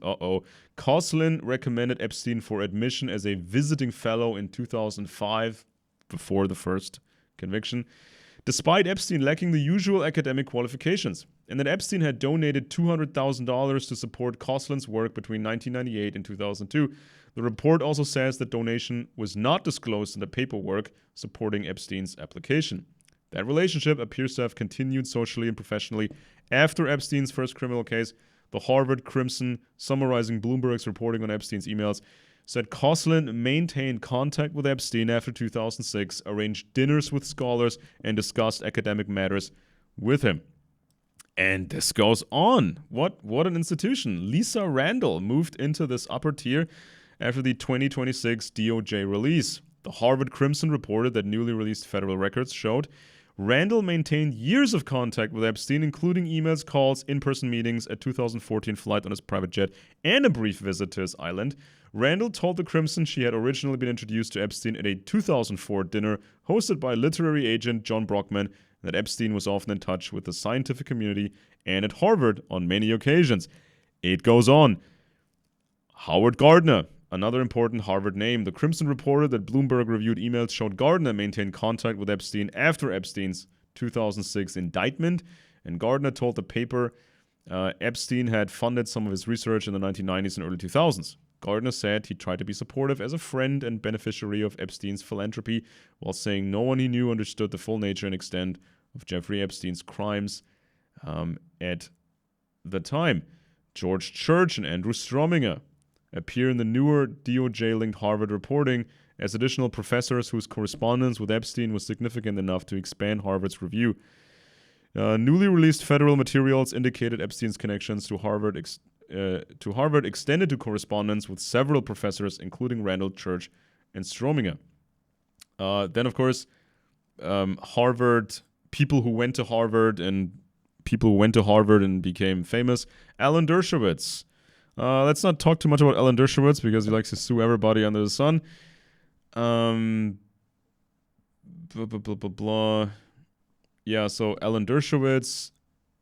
B: Koslin recommended Epstein for admission as a visiting fellow in 2005, before the first conviction, despite Epstein lacking the usual academic qualifications, and that Epstein had donated $200,000 to support Koslin's work between 1998 and 2002. The report also says that donation was not disclosed in the paperwork supporting Epstein's application. That relationship appears to have continued socially and professionally after Epstein's first criminal case. The Harvard Crimson, summarizing Bloomberg's reporting on Epstein's emails, said Koslin maintained contact with Epstein after 2006, arranged dinners with scholars, and discussed academic matters with him. And this goes on. What an institution. Lisa Randall moved into this upper tier after the 2026 DOJ release. The Harvard Crimson reported that newly released federal records showed Randall maintained years of contact with Epstein, including emails, calls, in-person meetings, a 2014 flight on his private jet, and a brief visit to his island. Randall told the Crimson she had originally been introduced to Epstein at a 2004 dinner hosted by literary agent John Brockman that Epstein was often in touch with the scientific community and at Harvard on many occasions. It goes on. Howard Gardner, another important Harvard name. The Crimson reported that Bloomberg reviewed emails showed Gardner maintained contact with Epstein after Epstein's 2006 indictment, and Gardner told the paper Epstein had funded some of his research in the 1990s and early 2000s. Gardner said he tried to be supportive as a friend and beneficiary of Epstein's philanthropy, while saying no one he knew understood the full nature and extent of Jeffrey Epstein's crimes at the time. George Church and Andrew Strominger appear in the newer DOJ-linked Harvard reporting as additional professors whose correspondence with Epstein was significant enough to expand Harvard's review. Newly released federal materials indicated Epstein's connections to Harvard extended to correspondence with several professors, including Randall Church and Strominger. Then, of course, Harvard, people who went to Harvard and became famous. Alan Dershowitz. Let's not talk too much about Alan Dershowitz because he likes to sue everybody under the sun. Yeah, so Alan Dershowitz,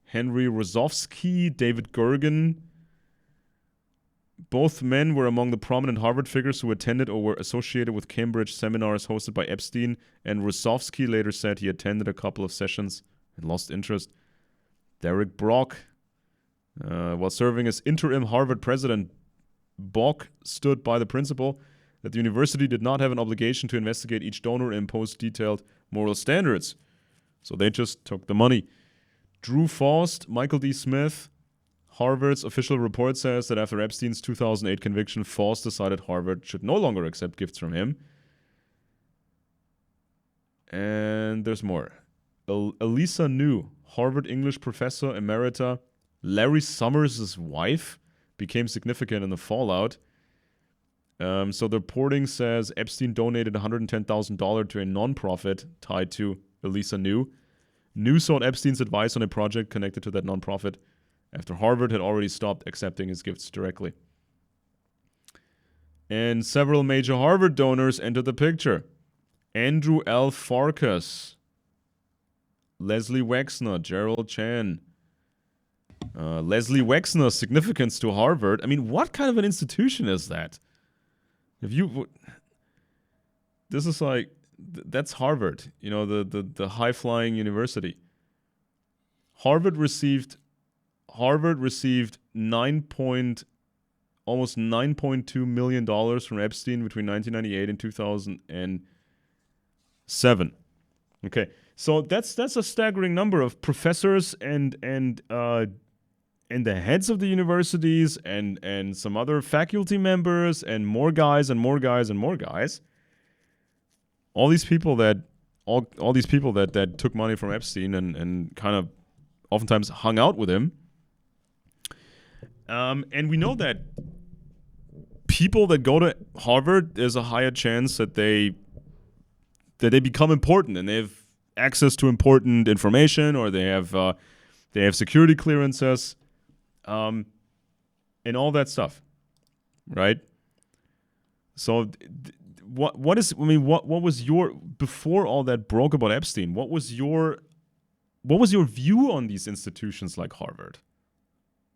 B: Henry Rozovsky, David Gergen. Both men were among the prominent Harvard figures who attended or were associated with Cambridge seminars hosted by Epstein, and Rozovsky later said he attended a couple of sessions and lost interest. Derek Brock, while serving as interim Harvard president, Brock stood by the principle that the university did not have an obligation to investigate each donor and impose detailed moral standards. So they just took the money. Drew Faust, Michael D. Smith. Harvard's official report says that after Epstein's 2008 conviction, Faust decided Harvard should no longer accept gifts from him. And there's more. Elisa New, Harvard English professor emerita, Larry Summers' wife, became significant in the fallout. So the reporting says Epstein donated $110,000 to a nonprofit tied to Elisa New. New sought Epstein's advice on a project connected to that nonprofit after Harvard had already stopped accepting his gifts directly. And several major Harvard donors entered the picture. Andrew L. Farkas, Leslie Wexner, Gerald Chan. Leslie Wexner's significance to Harvard. I mean, what kind of an institution is that? This is like, that's Harvard, you know, the high-flying university. Harvard received almost $9.2 million from Epstein between 1998 and 2007. Okay, so that's a staggering number of professors and the heads of the universities and some other faculty members and more guys and more guys and more guys. All these people that took money from Epstein and kind of oftentimes hung out with him. And we know that people that go to Harvard, there's a higher chance that they become important and they have access to important information, or they have security clearances, and all that stuff, right? So what was your, before all that broke about Epstein, what was your view on these institutions like Harvard?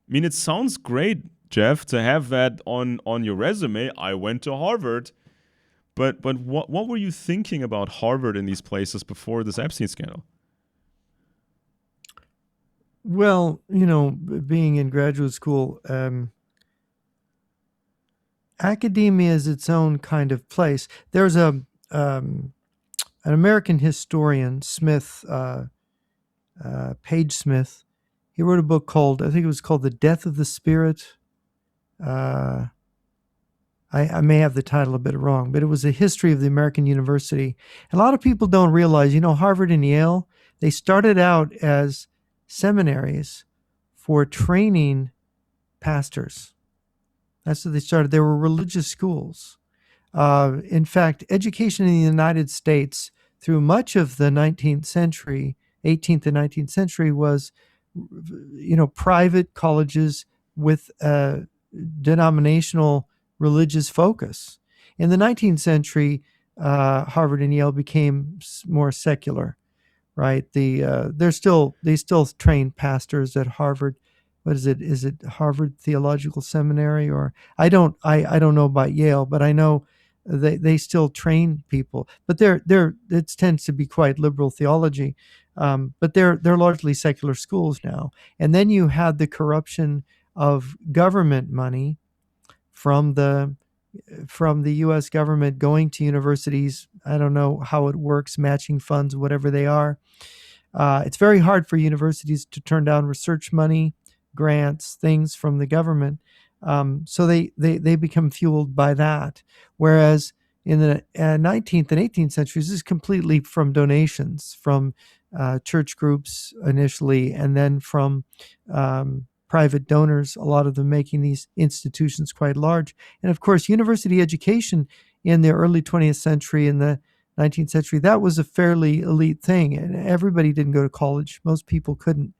B: I mean, it sounds great, Jeff, to have that on your resume. I went to Harvard, but what were you thinking about Harvard in these places before this Epstein scandal?
A: Well, you know, being in graduate school, academia is its own kind of place. There's an American historian, Smith, Page Smith. He wrote a book called, I think it was called The Death of the Spirit. I may have the title a bit wrong, but it was a history of the American university. A lot of people don't realize, you know, Harvard and Yale, they started out as seminaries for training pastors. That's what they started. They were religious schools. In fact, education in the United States through much of the 19th century, 18th and 19th century, was, you know, private colleges with a denominational religious focus. In the 19th century, Harvard and Yale became more secular, right? They still train pastors at Harvard. What is it? Is it Harvard Theological Seminary? Or I don't know about Yale, but I know they still train people. But they're it tends to be quite liberal theology. But they're largely secular schools now. And then you had the corruption of government money from the U.S. government going to universities. I don't know how it works, matching funds, whatever they are. It's very hard for universities to turn down research money, grants, things from the government. So they become fueled by that. Whereas in the 19th and 18th centuries, this is completely from donations from church groups initially, and then from private donors, a lot of them making these institutions quite large. And of course, university education in the early 20th century, in the 19th century, that was a fairly elite thing. And everybody didn't go to college. Most people couldn't.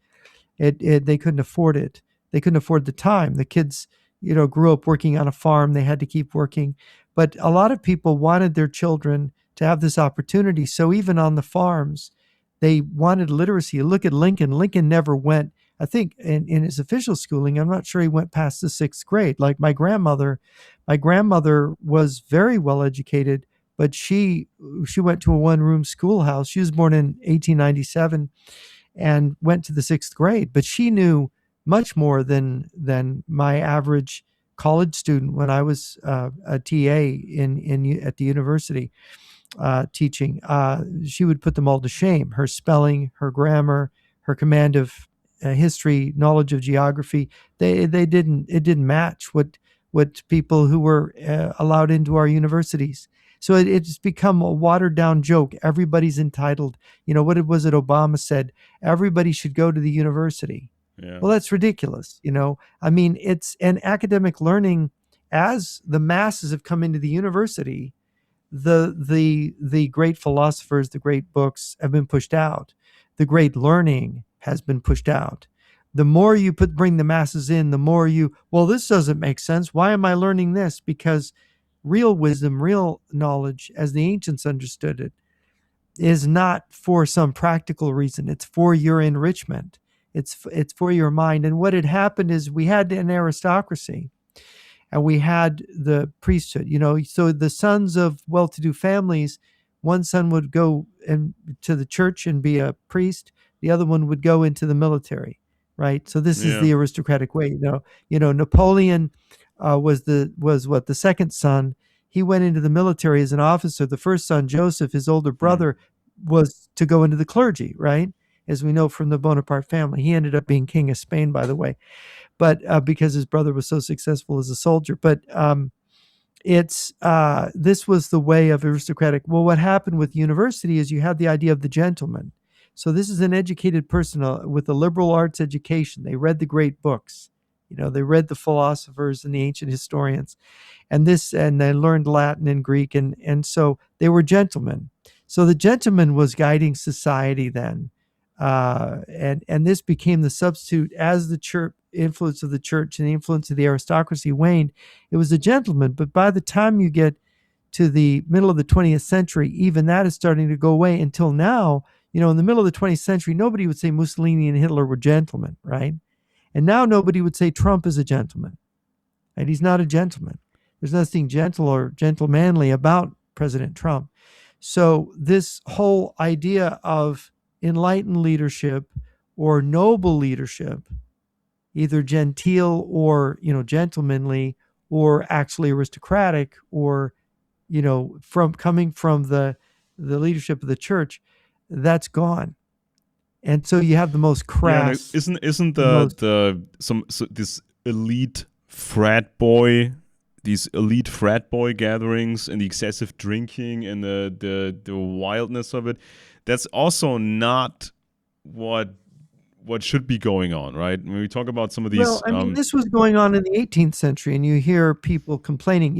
A: They couldn't afford it. They couldn't afford the time. The kids, grew up working on a farm. They had to keep working. But a lot of people wanted their children to have this opportunity. So even on the farms, they wanted literacy. Look at Lincoln. Lincoln never went, I think, in his official schooling, I'm not sure he went past the sixth grade. Like my grandmother was very well educated, but she went to a one-room schoolhouse. She was born in 1897 and went to the sixth grade, but she knew much more than my average college student when I was a TA at the university teaching. She would put them all to shame. Her spelling, her grammar, her command of history, knowledge of geography, it didn't match what people who were allowed into our universities. So it's become a watered down joke. Everybody's entitled. What was it Obama said? Everybody should go to the university.
B: Yeah.
A: Well, that's ridiculous. I mean, it's an academic learning. As the masses have come into the university, the great philosophers, the great books have been pushed out. The great learning has been pushed out. The more you bring the masses in, the more this doesn't make sense. Why am I learning this? Because real wisdom, real knowledge, as the ancients understood it, is not for some practical reason. It's for your enrichment. It's for your mind. And what had happened is we had an aristocracy and we had the priesthood. So the sons of well-to-do families, one son would go to the church and be a priest. The other one would go into the military, right? So this is
B: Yeah.
A: the aristocratic way. Napoleon was the second son. He went into the military as an officer. The first son, Joseph, his older brother, was to go into the clergy, right? As we know from the Bonaparte family. He ended up being king of Spain, by the way, but because his brother was so successful as a soldier. But this was the way of aristocratic. Well, what happened with university is you had the idea of the gentleman. So this is an educated person with a liberal arts education. They read the great books. They read the philosophers and the ancient historians, and they learned Latin and Greek, and so they were gentlemen. So the gentleman was guiding society then, and this became the substitute as the church influence of the church and the influence of the aristocracy waned. It was the gentleman, but by the time you get to the middle of the 20th century, even that is starting to go away. Until now, in the middle of the 20th century, nobody would say Mussolini and Hitler were gentlemen, right? And now nobody would say Trump is a gentleman, and he's not a gentleman. There's nothing gentle or gentlemanly about President Trump. So this whole idea of enlightened leadership or noble leadership, either genteel or gentlemanly, or actually aristocratic, or from coming from the leadership of the church, that's gone. And so you have the most crass.
B: Yeah, isn't this elite frat boy, these elite frat boy gatherings and the excessive drinking and the wildness of it? That's also not what should be going on, right? When we talk about some of these,
A: Well, I mean, this was going on in the 18th century, and you hear people complaining.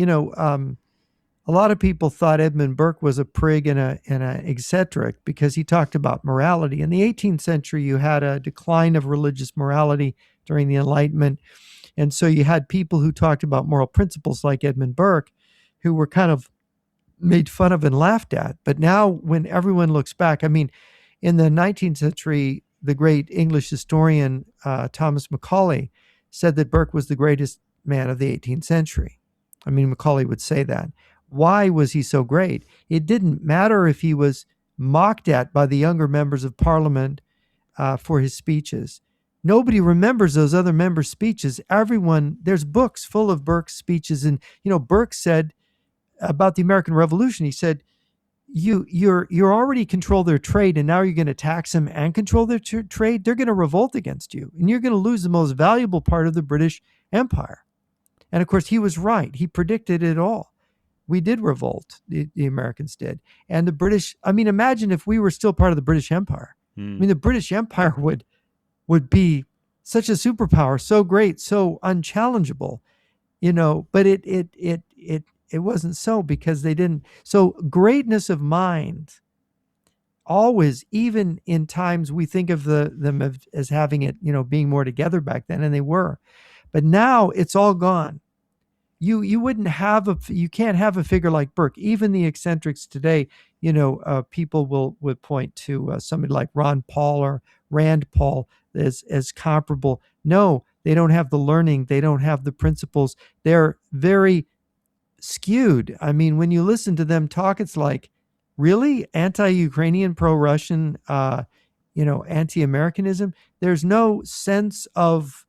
A: A lot of people thought Edmund Burke was a prig and an eccentric because he talked about morality. In the 18th century, you had a decline of religious morality during the Enlightenment. And so you had people who talked about moral principles like Edmund Burke, who were kind of made fun of and laughed at. But now when everyone looks back, I mean, In the 19th century, the great English historian Thomas Macaulay said that Burke was the greatest man of the 18th century. I mean, Macaulay would say that. Why was he so great? It didn't matter if he was mocked at by the younger members of Parliament for his speeches. Nobody remembers those other members' speeches. Everyone, there's books full of Burke's speeches. And, Burke said about the American Revolution, he said, you're already control their trade, and now you're going to tax them and control their trade. They're going to revolt against you, and you're going to lose the most valuable part of the British Empire. And of course, he was right. He predicted it all. We did revolt. The Americans did, and the British. I mean, imagine if we were still part of the British Empire. I mean, the British Empire would be such a superpower, so great, so unchallengeable, But it wasn't so, because they didn't. So greatness of mind, always, even in times we think of them as having it, being more together back then, and they were, but now it's all gone. You can't have a figure like Burke. Even the eccentrics today, people would point to somebody like Ron Paul or Rand Paul as comparable. No, they don't have the learning. They don't have the principles. They're very skewed. I mean, when you listen to them talk, it's like, really? Anti-Ukrainian, pro-Russian, anti-Americanism. There's no sense of,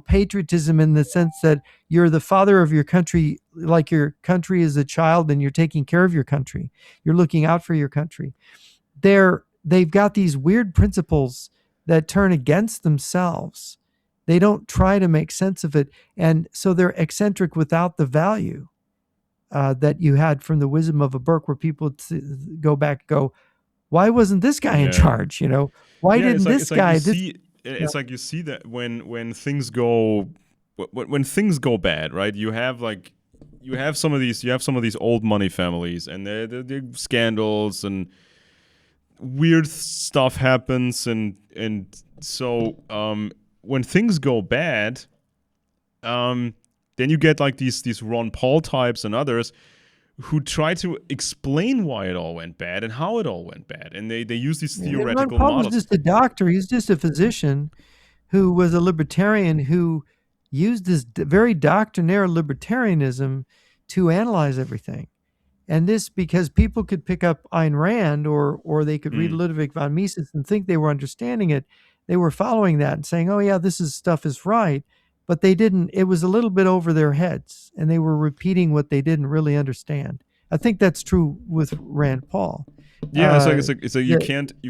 A: patriotism in the sense that you're the father of your country, like your country is a child and you're taking care of your country. You're looking out for your country. They've got these weird principles that turn against themselves. They don't try to make sense of it. And so they're eccentric without the value that you had from the wisdom of a Burke, where people go back and go, why wasn't this guy in charge? Why didn't this guy?
B: It's like you see that when things go bad, right? You have some of these old money families, and they're scandals and weird stuff happens, and so when things go bad, then you get like these Ron Paul types and others who try to explain why it all went bad and how it all went bad, and they use these theoretical
A: Ron Paul
B: models.
A: was just a doctor. He's just a physician who was a libertarian who used this very doctrinaire libertarianism to analyze everything. And this because people could pick up Ayn Rand or they could read Ludwig von Mises and think they were understanding it. They were following that and saying, oh yeah, stuff is right. But they didn't. It was a little bit over their heads, and they were repeating what they didn't really understand. I think that's true with Rand Paul.
B: Yeah, it's like you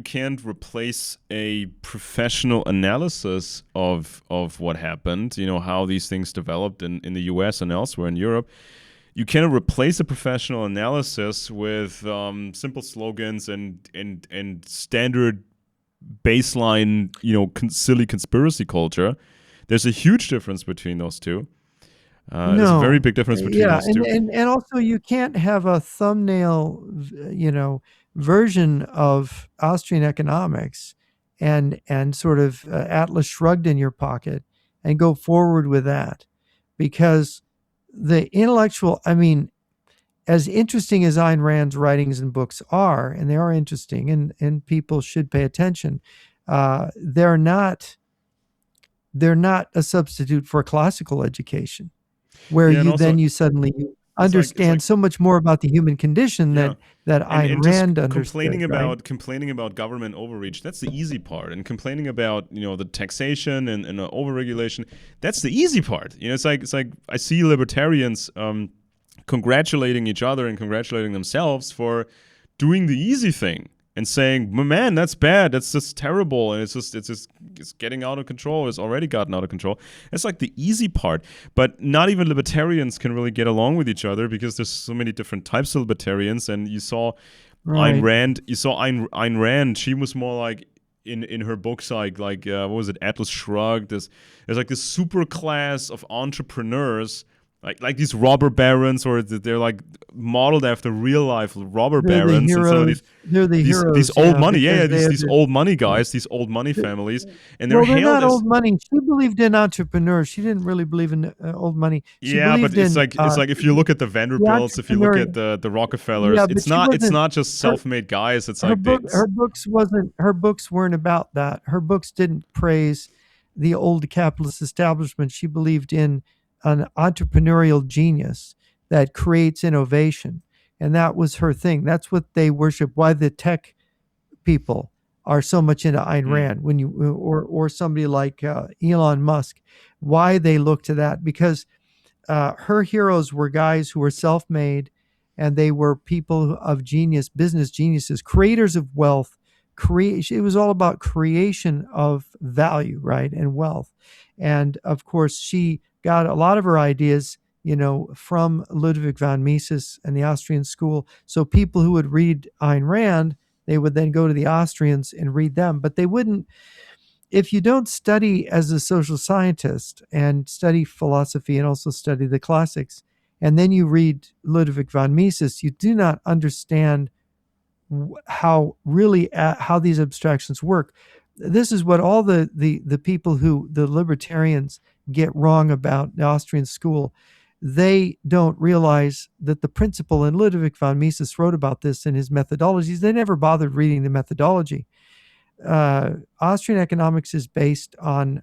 B: can't replace a professional analysis of what happened. How these things developed in the U.S. and elsewhere in Europe. You cannot replace a professional analysis with simple slogans and standard baseline, silly conspiracy culture. There's a huge difference between those two. There's a very big difference between those two.
A: And also you can't have a thumbnail, version of Austrian economics and sort of Atlas Shrugged in your pocket and go forward with that, because the intellectual, as interesting as Ayn Rand's writings and books are, and they are interesting, and people should pay attention, they're not a substitute for classical education, where you suddenly understand so much more about the human condition that Ayn Rand understood.
B: Complaining about government overreach, that's the easy part, and complaining about the taxation and overregulation, that's the easy part. It's like I see libertarians congratulating each other and congratulating themselves for doing the easy thing and saying, man, that's bad, that's just terrible, and it's getting out of control, it's already gotten out of control. It's like the easy part, but not even libertarians can really get along with each other, because there's so many different types of libertarians, and you saw Ayn Rand, she was more like, in her books, like what was it, Atlas Shrugged, there's like this super class of entrepreneurs like these robber barons, or they're like modeled after real life robber
A: They're the
B: barons, and some of
A: heroes. They're the
B: these
A: heroes,
B: old money,
A: because they have
B: these old money guys, these old money families, and they're
A: well, they're
B: hailed
A: not
B: as.
A: old money. She believed in entrepreneurs. She didn't really believe in old money. She
B: Yeah, but
A: believed in
B: it's like if you look at the
A: the
B: Vanderbilts, if you look
A: entrepreneur.
B: at the Rockefellers,
A: Yeah, but she
B: it's
A: wasn't.
B: not just
A: Her
B: self-made guys. It's
A: her
B: like they,
A: book her books wasn't her books weren't about that. Her books didn't praise the old capitalist establishment. She believed in an entrepreneurial genius that creates innovation, and that was her thing. That's what they worship. Why the tech people are so much into Ayn
B: mm,
A: Rand, when you or somebody like Elon Musk, why they look to that, because her heroes were guys who were self-made, and they were people of genius, business geniuses, creators of wealth. Creation. It was all about creation of value, right, and wealth. And of course, she got a lot of her ideas, from Ludwig von Mises and the Austrian school. So people who would read Ayn Rand, they would then go to the Austrians and read them, but they wouldn't. If you don't study as a social scientist and study philosophy and also study the classics, and then you read Ludwig von Mises, you do not understand how these abstractions work. This is what all the people who the libertarians get wrong about the Austrian school. They don't realize that the principle, and Ludwig von Mises wrote about this in his methodologies. They never bothered reading the methodology. Austrian economics is based on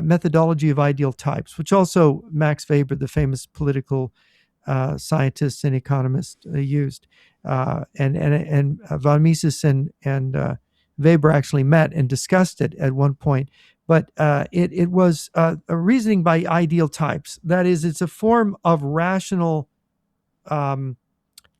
A: methodology of ideal types, which also Max Weber, the famous political scientist and economist, used. And von Mises and Weber actually met and discussed it at one point. But it was a reasoning by ideal types. That is, it's a form of rational,
B: it's a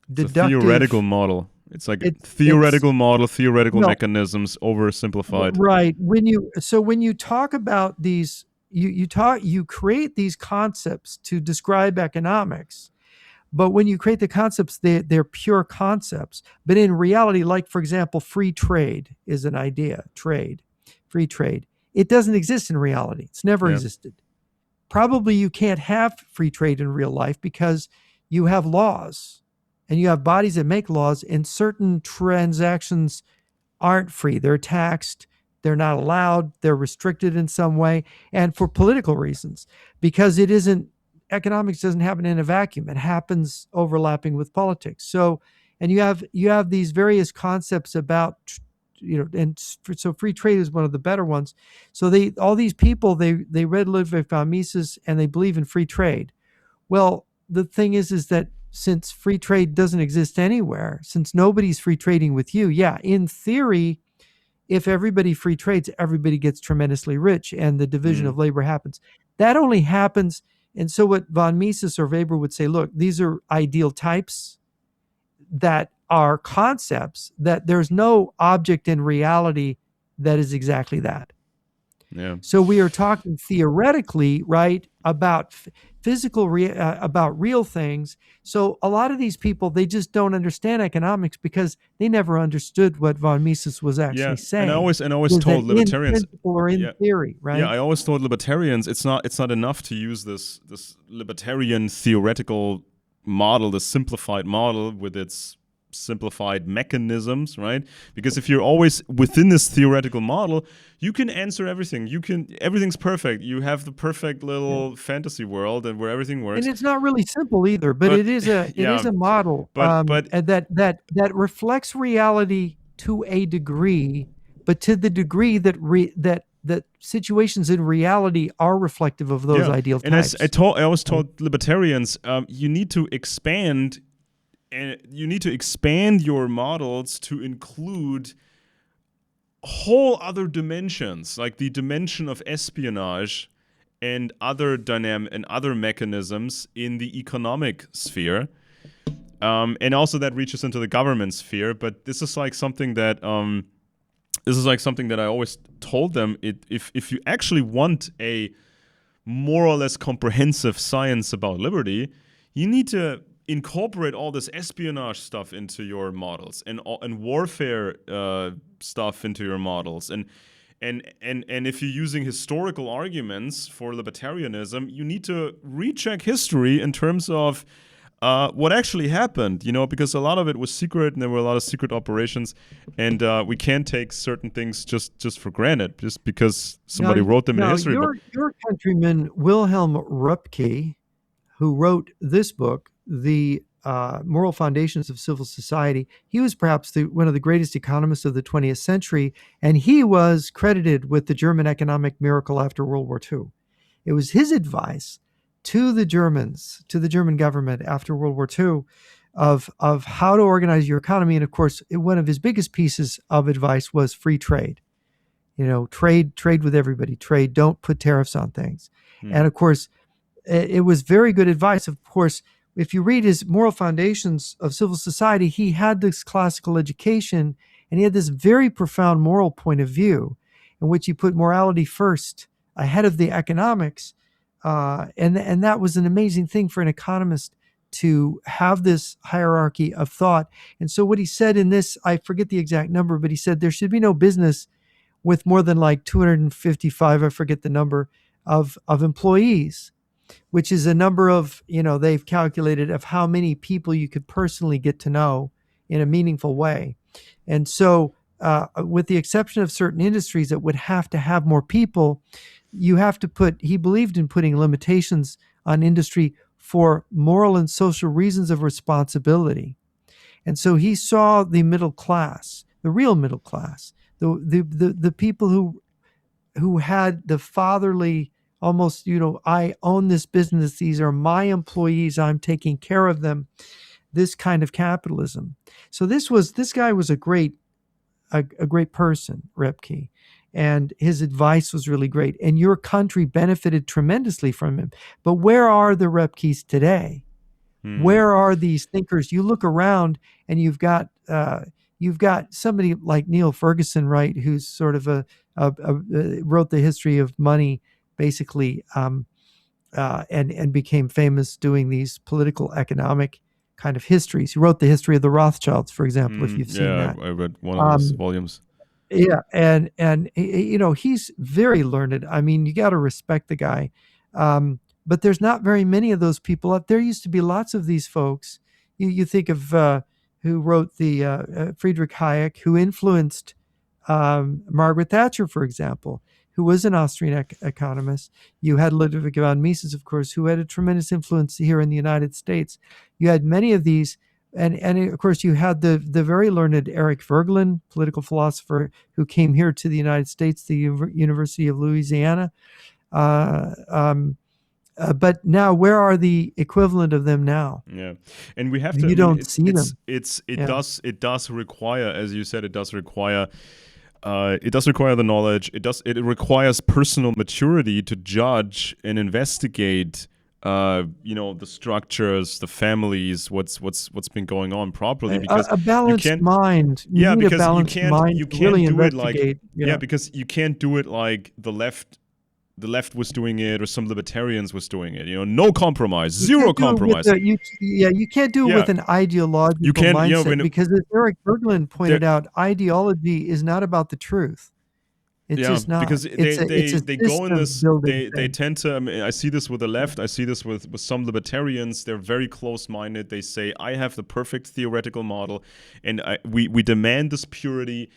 B: theoretical
A: deductive.
B: model. It's like a
A: It's
B: theoretical model, theoretical
A: well,
B: mechanisms oversimplified.
A: right. When you talk about these, you create these concepts to describe economics. But when you create the concepts, they're pure concepts. But in reality, like for example, free trade is an idea. Free trade. It doesn't exist in reality. It's never
B: Yeah,
A: existed. Probably you can't have free trade in real life because you have laws, and you have bodies that make laws, and certain transactions aren't free. They're taxed, they're not allowed, they're restricted in some way, and for political reasons, because it isn't economics doesn't happen in a vacuum. It happens overlapping with politics. So, and you have these various concepts about, and so free trade is one of the better ones. So all these people, they read Ludwig von Mises and they believe in free trade. Well, the thing is that since free trade doesn't exist anywhere, since nobody's free trading with you, yeah, in theory, if everybody free trades, everybody gets tremendously rich and the division
B: mm,
A: of labor happens. That only happens. And so what von Mises or Weber would say, look, these are ideal types that are concepts, that there's no object in reality that is exactly that.
B: yeah.
A: So we are talking theoretically, right, about about real things. So a lot of these people, they just don't understand economics because they never understood what von Mises was
B: Yeah,
A: actually saying.
B: and I always
A: Was that
B: told
A: in
B: libertarians,
A: principle or in
B: yeah,
A: theory,
B: yeah,
A: right?
B: I always told libertarians it's not enough to use this libertarian theoretical model, the simplified model with its simplified mechanisms, right? Because if you're always within this theoretical model, you can answer everything. Everything's perfect. You have the perfect
A: Yeah.
B: little fantasy world and where everything
A: And
B: works.
A: it's not really simple either, but
B: But
A: it is
B: yeah,
A: a model,
B: but
A: and that reflects reality to a degree, but to the degree that situations in reality are reflective of those
B: yeah,
A: ideal
B: and
A: types.
B: I always told libertarians, you need to expand, and you need to expand your models to include whole other dimensions, like the dimension of espionage and other mechanisms in the economic sphere. And also that reaches into the government sphere. But this is like something that I always told them. If you actually want a more or less comprehensive science about liberty, you need to incorporate all this espionage stuff into your models and warfare stuff into your models, and And if you're using historical arguments for libertarianism, you need to recheck history in terms of what actually happened, because a lot of it was secret, and there were a lot of secret operations, and we can't take certain things just for granted, just because somebody wrote them in a history book.
A: Your countryman Wilhelm Röpke, who wrote this book, The Moral Foundations of Civil Society, he was perhaps one of the greatest economists of the 20th century, and he was credited with the German economic miracle after World War II. It was his advice to the Germans, to the German government after World War II, of how to organize your economy. And of course, one of his biggest pieces of advice was free trade. Trade with everybody. Don't put tariffs on things. And of course, it was very good advice. Of course, if you read his Moral Foundations of Civil Society, he had this classical education, and he had this very profound moral point of view in which he put morality first ahead of the economics. And that was an amazing thing for an economist to have this hierarchy of thought. And so what he said in this, I forget the exact number, but he said there should be no business with more than like 255, I forget the number, of employees, which is a number of, they've calculated of how many people you could personally get to know in a meaningful way. And so with the exception of certain industries that would have to have more people, he believed in putting limitations on industry for moral and social reasons of responsibility. And so he saw the middle class, the real middle class, the people who had the fatherly, almost, I own this business, these are my employees, I'm taking care of them, this kind of capitalism. So this guy was a great person, Röpke, and his advice was really great. And your country benefited tremendously from him. But where are the Röpkes today? Where are these thinkers? You look around, and you've got somebody like Neil Ferguson, right, who's sort of wrote the history of money, basically, and became famous doing these political economic kind of histories. He wrote the history of the Rothschilds, for example, if you've seen that.
B: Yeah, I read one of those volumes.
A: Yeah, and he's very learned. I mean, you got to respect the guy. But there's not very many of those people. There used to be lots of these folks. You think of who wrote the Friedrich Hayek, who influenced Margaret Thatcher, for example, who was an Austrian economist. You had Ludwig von Mises, of course, who had a tremendous influence here in the United States. You had many of these. And of course, you had the very learned Eric Voegelin, political philosopher, who came here to the United States, the University of Louisiana. But now, where are the equivalent of them now?
B: Yeah, and we have to.
A: You don't see them.
B: It does require, as you said, it does require the knowledge. It requires personal maturity to judge and investigate. The structures, the families, what's been going on properly, because
A: a balanced mind.
B: Yeah, because
A: you can't really
B: do it like
A: because
B: you can't do it like the left was doing it, or some libertarians was doing it. No compromise, zero compromise.
A: You can't do it with an ideological mindset, because as Eric Voegelin pointed out, ideology is not about the truth. It's just not,
B: because they go in this. They tend to. I mean, I see this with the left. I see this with some libertarians. They're very close-minded. They say, "I have the perfect theoretical model, and we demand this purity."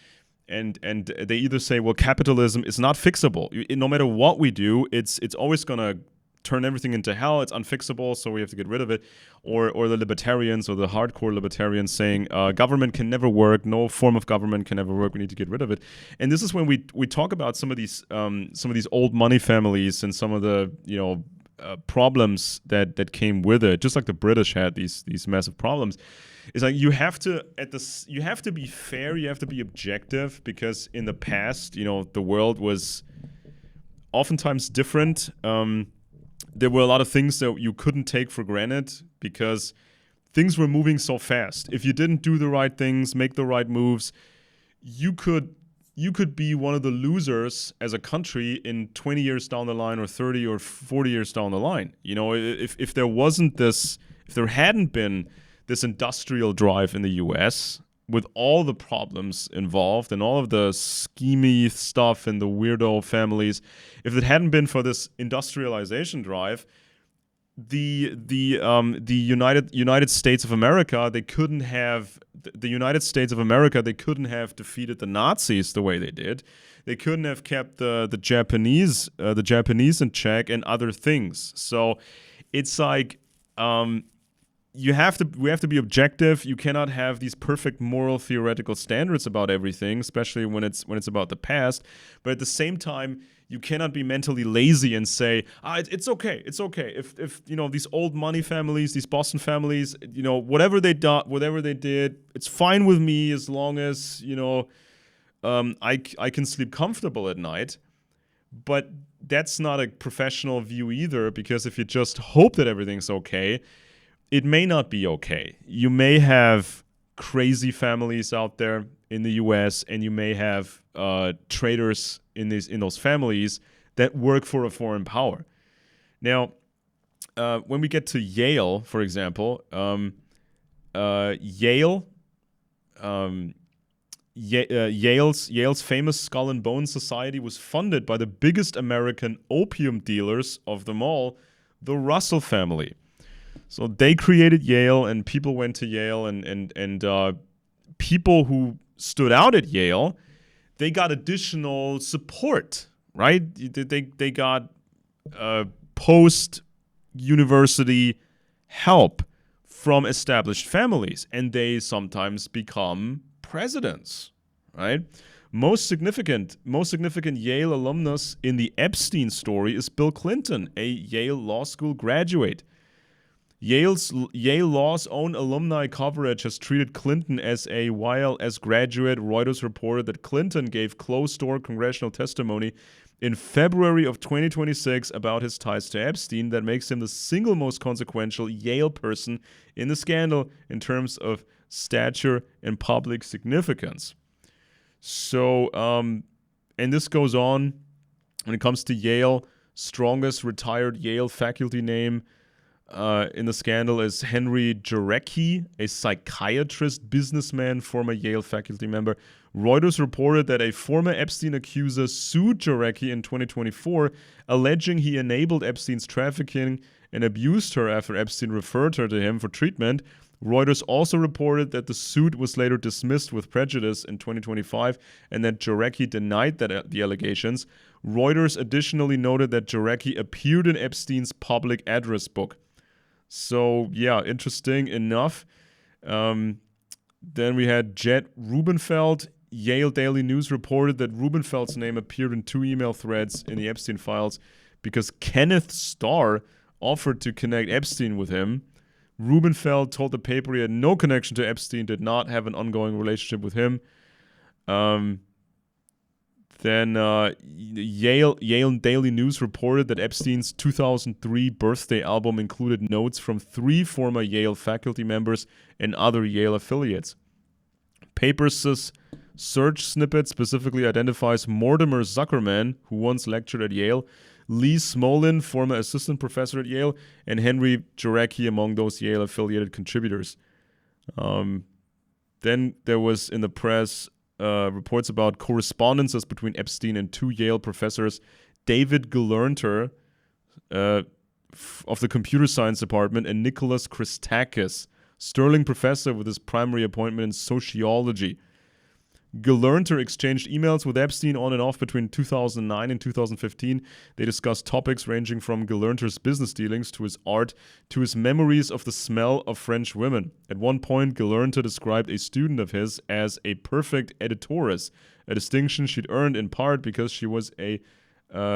B: And they either say, "Well, capitalism is not fixable. No matter what we do, it's always gonna turn everything into hell. It's unfixable, so we have to get rid of it." Or the libertarians, or the hardcore libertarians, saying government can never work. No form of government can ever work. We need to get rid of it. And this is when we talk about some of these old money families and some of the problems that came with it. Just like the British had these massive problems. It's like you have to be fair. You have to be objective, because in the past, the world was oftentimes different. There were a lot of things that you couldn't take for granted, because things were moving so fast. If you didn't do the right things, make the right moves, you could be one of the losers as a country in 20 years down the line, or 30 or 40 years down the line. If there hadn't been this industrial drive in the US, with all the problems involved and all of the schemy stuff and the weirdo families, if it hadn't been for this industrialization drive, the United States of America, they couldn't have defeated the Nazis the way they did. They couldn't have kept the Japanese in check and other things. So it's like we have to be objective. You cannot have these perfect moral theoretical standards about everything, especially when it's about the past. But at the same time, you cannot be mentally lazy and say, it's okay. If these old money families, these Boston families, whatever they did, it's fine with me as long as I can sleep comfortable at night. But that's not a professional view either, because if you just hope that everything's okay, it may not be okay. You may have crazy families out there in the U.S., and you may have traitors in those families that work for a foreign power. Now, when we get to Yale, for example, Yale's famous Skull and Bones Society was funded by the biggest American opium dealers of them all, the Russell family. So they created Yale, and people went to Yale, and people who stood out at Yale, they got additional support, right? They got post-university help from established families, and they sometimes become presidents, right? Most significant Yale alumnus in the Epstein story is Bill Clinton, a Yale Law School graduate. Yale Law's own alumni coverage has treated Clinton while as graduate, Reuters reported that Clinton gave closed-door congressional testimony in February of 2026 about his ties to Epstein that makes him the single most consequential Yale person in the scandal in terms of stature and public significance. So, and this goes on when it comes to Yale. Strongest retired Yale faculty name in the scandal is Henry Jarecki, a psychiatrist, businessman, former Yale faculty member. Reuters reported that a former Epstein accuser sued Jarecki in 2024, alleging he enabled Epstein's trafficking and abused her after Epstein referred her to him for treatment. Reuters also reported that the suit was later dismissed with prejudice in 2025 and that Jarecki denied the allegations. Reuters additionally noted that Jarecki appeared in Epstein's public address book. So, yeah, interesting enough. Then we had Jet Rubenfeld. Yale Daily News reported that Rubenfeld's name appeared in 2 email threads in the Epstein files because Kenneth Starr offered to connect Epstein with him. Rubenfeld told the paper he had no connection to Epstein, did not have an ongoing relationship with him. Then Yale Daily News reported that Epstein's 2003 birthday album included notes from 3 former Yale faculty members and other Yale affiliates. Paper's search snippet specifically identifies Mortimer Zuckerman, who once lectured at Yale, Lee Smolin, former assistant professor at Yale, and Henry Jarecki among those Yale-affiliated contributors. Then there was in the press reports about correspondences between Epstein and 2 Yale professors, David Gelernter of the computer science department and Nicholas Christakis, Sterling professor with his primary appointment in sociology. Gelernter exchanged emails with Epstein on and off between 2009 and 2015. They discussed topics ranging from Gelernter's business dealings to his art to his memories of the smell of French women. At one point, Gelernter described a student of his as a perfect editoress, a distinction she'd earned in part because she was a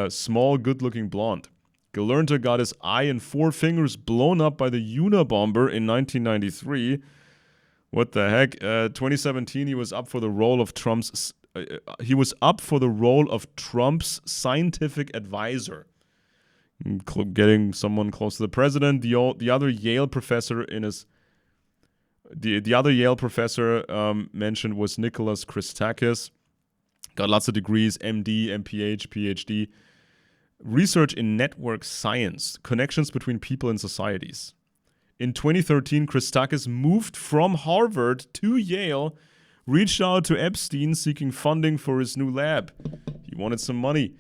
B: small, good-looking blonde. Gelernter got his eye and 4 fingers blown up by the Unabomber in 1993. What the heck? 2017, he was up for the role of Trump's scientific advisor, getting someone close to the president. The other Yale professor mentioned was Nicholas Christakis. Got lots of degrees: MD, MPH, PhD. Research in network science, connections between people and societies. In 2013, Christakis moved from Harvard to Yale, reached out to Epstein seeking funding for his new lab. He wanted some money.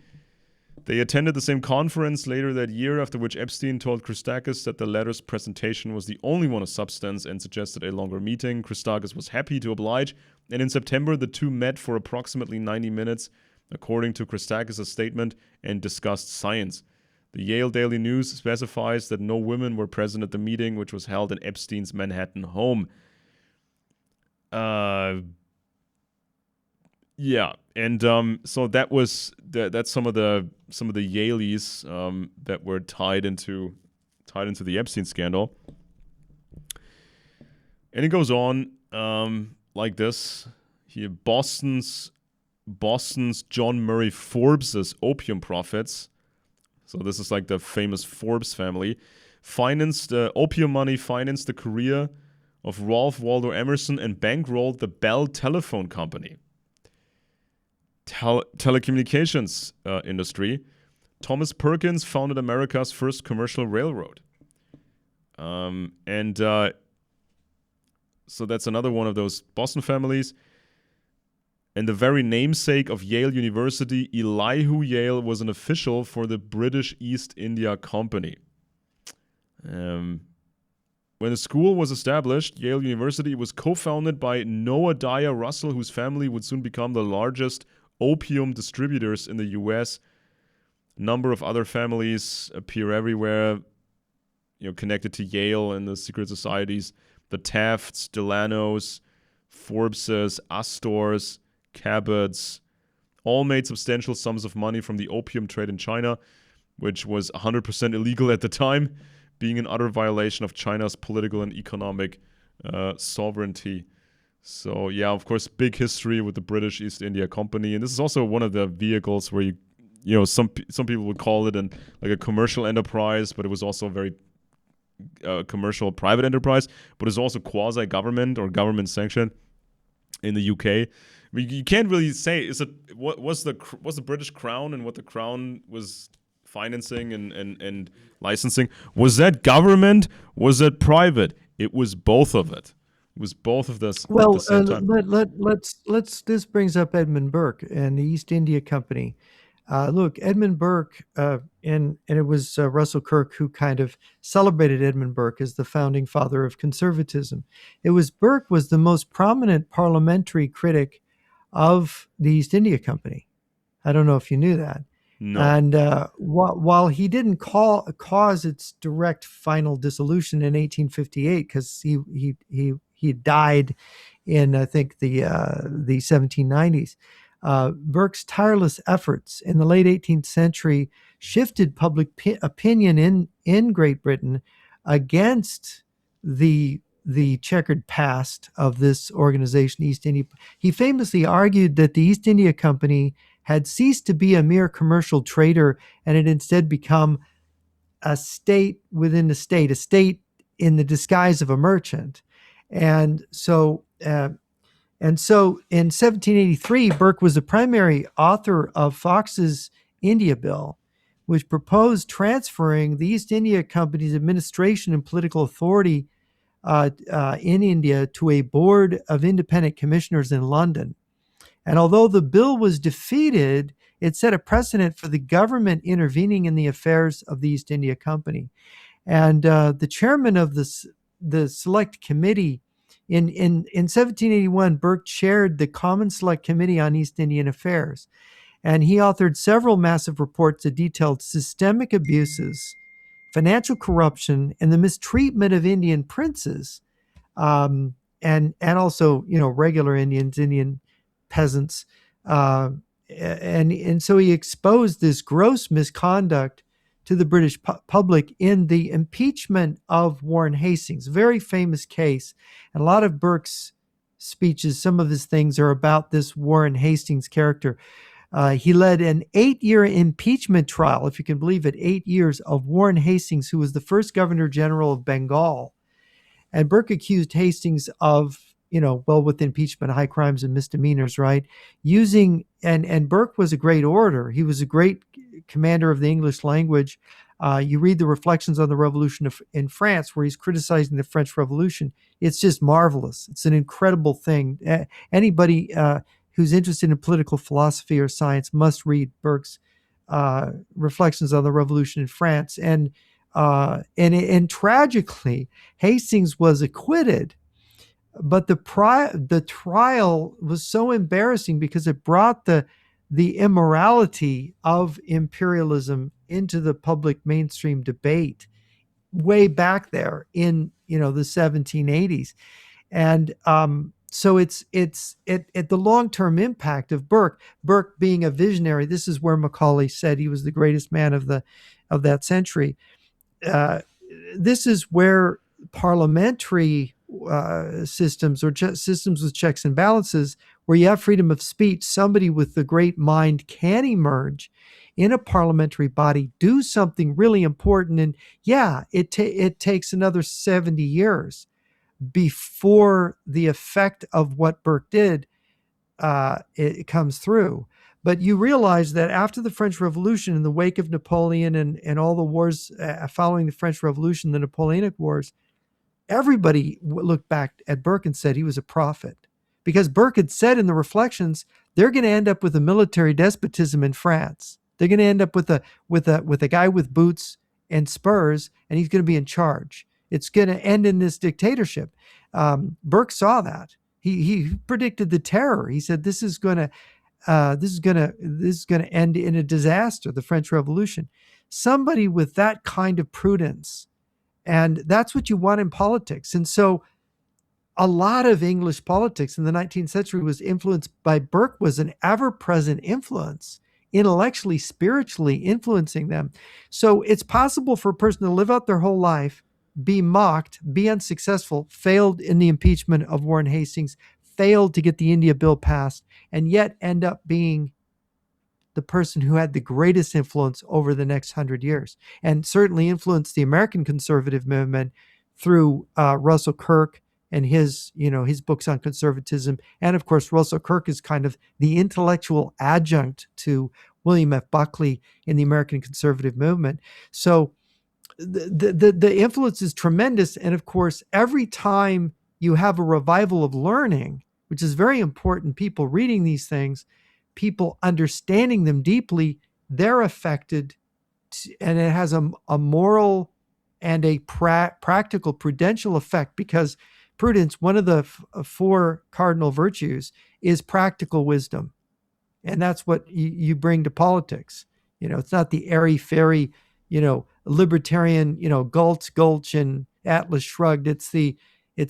B: They attended the same conference later that year, after which Epstein told Christakis that the latter's presentation was the only one of substance and suggested a longer meeting. Christakis was happy to oblige, and in September the two met for approximately 90 minutes, according to Christakis' statement, and discussed science. The Yale Daily News specifies that no women were present at the meeting, which was held in Epstein's Manhattan home. Yeah, and so that's some of the Yaleys that were tied into the Epstein scandal, and it goes on like this. Here, Boston's John Murray Forbes's opium profits. So this is like the famous Forbes family. Opium money financed the career of Ralph Waldo Emerson and bankrolled the Bell Telephone Company. Telecommunications industry. Thomas Perkins founded America's first commercial railroad. So that's another one of those Boston families. And the very namesake of Yale University, Elihu Yale, was an official for the British East India Company. When the school was established, Yale University was co-founded by Noadiah Russell, whose family would soon become the largest opium distributors in the U.S. A number of other families appear everywhere, connected to Yale and the secret societies. The Tafts, Delanos, Forbeses, Astors, Cabots, all made substantial sums of money from the opium trade in China, which was 100% illegal at the time, being an utter violation of China's political and economic sovereignty. So, yeah, of course, big history with the British East India Company. And this is also one of the vehicles where some people would call it a commercial enterprise, but it was also a very commercial private enterprise, but it's also quasi-government or government sanctioned in the UK. I mean, you can't really say what was the British Crown and what the Crown was financing and licensing. Was that government? Was that private? It was both of it. It was both of this at the same time.
A: Let's. This brings up Edmund Burke and the East India Company. Look, Edmund Burke, and it was Russell Kirk who kind of celebrated Edmund Burke as the founding father of conservatism. Burke was the most prominent parliamentary critic of the East India Company. I don't know if you knew that.
B: No.
A: And while he didn't cause its direct final dissolution in 1858, because he died in, I think, the 1790s. Burke's tireless efforts in the late 18th century shifted public opinion in Great Britain against the checkered past of this organization, East India. He famously argued that the East India Company had ceased to be a mere commercial trader and had instead become a state within a state in the disguise of a merchant. And so in 1783, Burke was the primary author of Fox's India Bill, which proposed transferring the East India Company's administration and political authority in India to a board of independent commissioners in London. And although the bill was defeated, it set a precedent for the government intervening in the affairs of the East India Company. And the chairman of the Select Committee in 1781, Burke chaired the Common Select Committee on East Indian Affairs. And he authored several massive reports that detailed systemic abuses, financial corruption, and the mistreatment of Indian princes, and also regular Indian peasants, and so he exposed this gross misconduct to the British public in the impeachment of Warren Hastings, very famous case. And a lot of Burke's speeches, some of his things are about this Warren Hastings character. He led an 8-year impeachment trial, if you can believe it, 8 years, of Warren Hastings, who was the first Governor General of Bengal. And Burke accused Hastings of, with impeachment, high crimes and misdemeanors, right? And Burke was a great orator. He was a great commander of the English language. You read the Reflections on the Revolution in France, where he's criticizing the French Revolution. It's just marvelous. It's an incredible thing. Anybody who's interested in political philosophy or science must read Burke's Reflections on the Revolution in France. And tragically, Hastings was acquitted, but the trial was so embarrassing because it brought the immorality of imperialism into the public mainstream debate way back there in the 1780s. And so it's the long-term impact of Burke being a visionary. This is where Macaulay said he was the greatest man of that century. uh, this is where parliamentary systems, or systems with checks and balances, where you have freedom of speech, somebody with the great mind can emerge in a parliamentary body, do something really important. And yeah, it takes another 70 years before the effect of what Burke did it comes through. But you realize that after the French Revolution, in the wake of Napoleon and all the wars following the French Revolution, the Napoleonic Wars, everybody looked back at Burke and said he was a prophet, because Burke had said in the Reflections, they're going to end up with a military despotism in France. They're going to end up with a guy with boots and spurs, and he's going to be in charge. It's going to end in this dictatorship. Burke saw that. He predicted the terror. He said this is going to end in a disaster, the French Revolution. Somebody with that kind of prudence, and that's what you want in politics. And so a lot of English politics in the 19th century was influenced by Burke, was an ever-present influence, intellectually, spiritually influencing them. So it's possible for a person to live out their whole life, be mocked, be unsuccessful, failed in the impeachment of Warren Hastings, failed to get the India Bill passed, and yet end up being the person who had the greatest influence over the next 100 years, and certainly influenced the American conservative movement through Russell Kirk and his books on conservatism. And of course, Russell Kirk is kind of the intellectual adjunct to William F. Buckley in the American conservative movement. So the influence is tremendous. And of course, every time you have a revival of learning, which is very important, people reading these things, people understanding them deeply, they're affected, and it has a moral and a practical prudential effect, because prudence, one of the four cardinal virtues, is practical wisdom. And that's what you bring to politics. It's not the airy-fairy, libertarian, Gulch and Atlas Shrugged. It's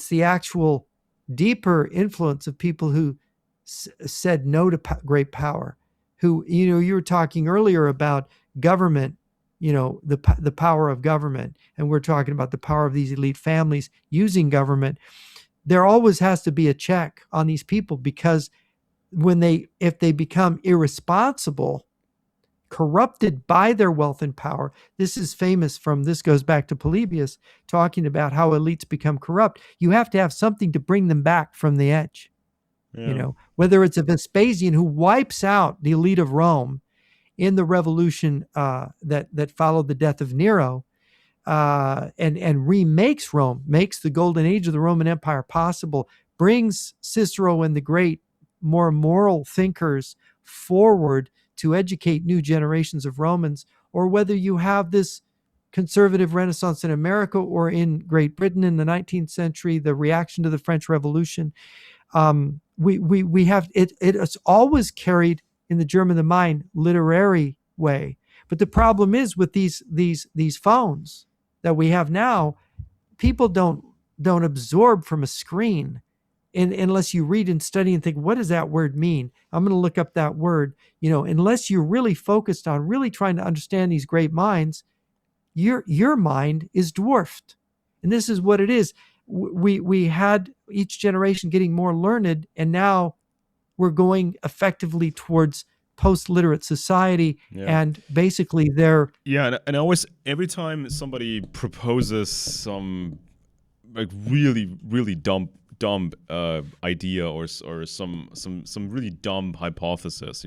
A: the actual deeper influence of people who said no to great power, who, you were talking earlier about government, the power of government, and we're talking about the power of these elite families using government. There always has to be a check on these people, because if they become irresponsible, corrupted by their wealth and power. This goes back to Polybius, talking about how elites become corrupt. You have to have something to bring them back from the edge.
B: Yeah.
A: Whether it's a Vespasian who wipes out the elite of Rome in the revolution that followed the death of Nero, and remakes Rome, makes the golden age of the Roman Empire possible, brings Cicero and the great, more moral thinkers forward to educate new generations of Romans, or whether you have this conservative Renaissance in America or in Great Britain in the 19th century, the reaction to the French Revolution. We have it. It's always carried in the germ of the mind, literary way. But the problem is with these phones that we have now, people don't absorb from a screen unless you read and study and think, what does that word mean? I'm going to look up that word. Unless you're really focused on really trying to understand these great minds, your mind is dwarfed. And this is what it is. We had each generation getting more learned, and now we're going effectively towards post-literate society.
B: Yeah.
A: And basically they're
B: and always, every time somebody proposes some like really really dumb idea or some really dumb hypothesis,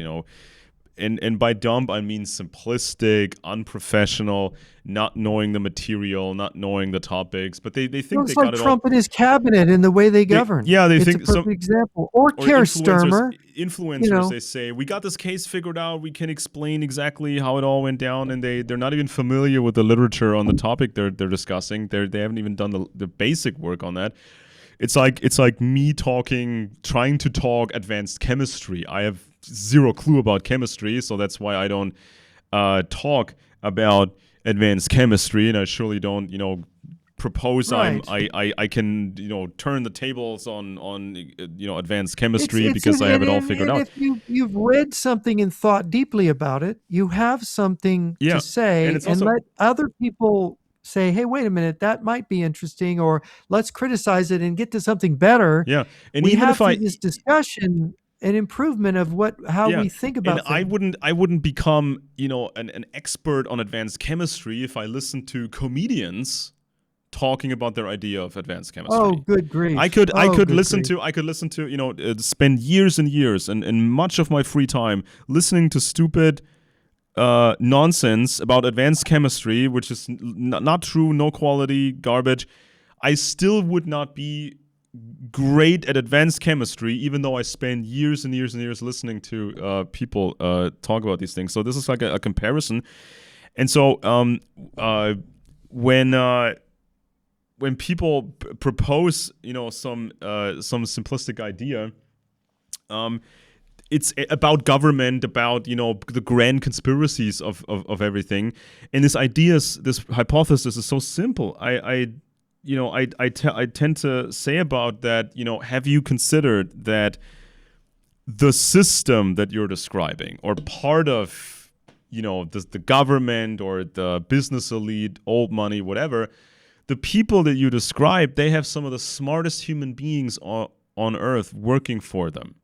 B: and by dumb I mean simplistic, unprofessional, not knowing the material, not knowing the topics, but they think
A: Looks
B: they got
A: like
B: it all.
A: Trump and his cabinet and the way they govern.
B: They
A: It's a
B: think
A: perfect example. Or
B: or
A: Keir Starmer.
B: influencers, they say we got this case figured out, we can explain exactly how it all went down, and they're not even familiar with the literature on the topic they're discussing. They haven't even done the basic work on that. It's like me trying to talk advanced chemistry. I have zero clue about chemistry, so that's why I don't talk about advanced chemistry, and I surely don't propose
A: Right.
B: I can turn the tables on advanced chemistry because I have it all figured out.
A: If you've read something and thought deeply about it, you have something
B: Yeah,
A: to say,
B: and it's
A: and
B: also
A: let other people say, hey, wait a minute, that might be interesting, or let's criticize it and get to something better.
B: yeah, and
A: We
B: even
A: have
B: if I
A: through this discussion an improvement of how
B: yeah,
A: we think
B: and
A: about things.
B: I wouldn't become an expert on advanced chemistry if I listened to comedians talking about their idea of advanced chemistry.
A: Oh, good grief!
B: I could listen to spend years and years and much of my free time listening to stupid nonsense about advanced chemistry, which is not true, no quality, garbage. I still would not be great at advanced chemistry, even though I spend years and years and years listening to people talk about these things. So this is like a comparison. And so when people propose, some simplistic idea, it's about government, about the grand conspiracies of everything, and this hypothesis is so simple. I tend to say about that. Have you considered that the system that you're describing, or part of the government or the business elite, old money, whatever, the people that you describe, they have some of the smartest human beings on earth working for them.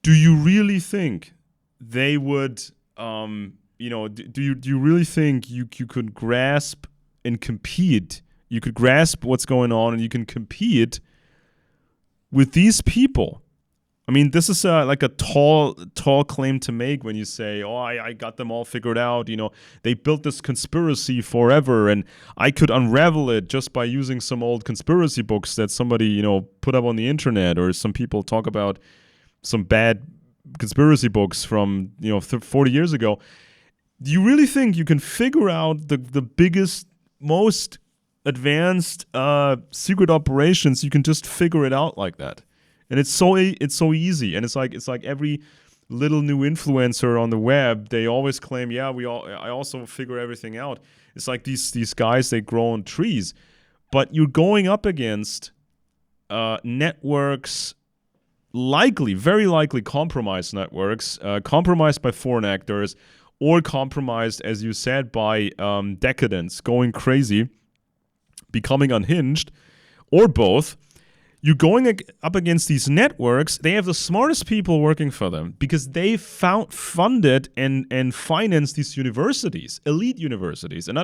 B: Do you really think they would, do you really think you could grasp and compete? You could grasp what's going on and you can compete with these people? I mean, this is like a tall claim to make when you say, oh, I got them all figured out. They built this conspiracy forever and I could unravel it just by using some old conspiracy books that somebody, put up on the internet, or some people talk about some bad conspiracy books from 40 years ago. Do you really think you can figure out the biggest, most advanced secret operations? You can just figure it out like that, and it's so easy. And it's like every little new influencer on the web, they always claim, I also figure everything out. It's like these guys, they grow on trees, but you're going up against networks, very likely compromised networks, compromised by foreign actors, or compromised, as you said, by decadence, going crazy, becoming unhinged, or both. You're going up against these networks. They have the smartest people working for them because they funded and financed these universities, elite universities. And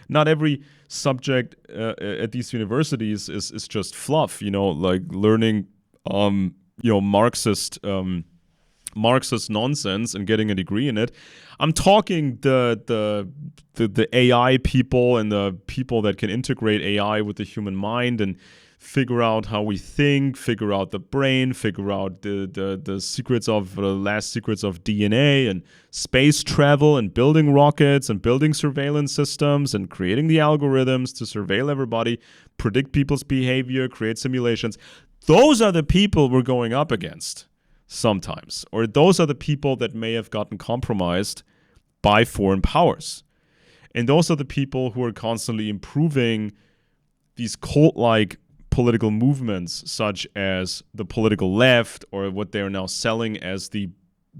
B: not every subject at these universities is just fluff. Like learning Marxist nonsense and getting a degree in it. I'm talking the AI people and the people that can integrate AI with the human mind and figure out how we think, figure out the brain, figure out the secrets of the last secrets of DNA and space travel and building rockets and building surveillance systems and creating the algorithms to surveil everybody, predict people's behavior, create simulations. Those are the people we're going up against sometimes, or those are the people that may have gotten compromised by foreign powers. And those are the people who are constantly improving these cult-like political movements, such as the political left, or what they are now selling as the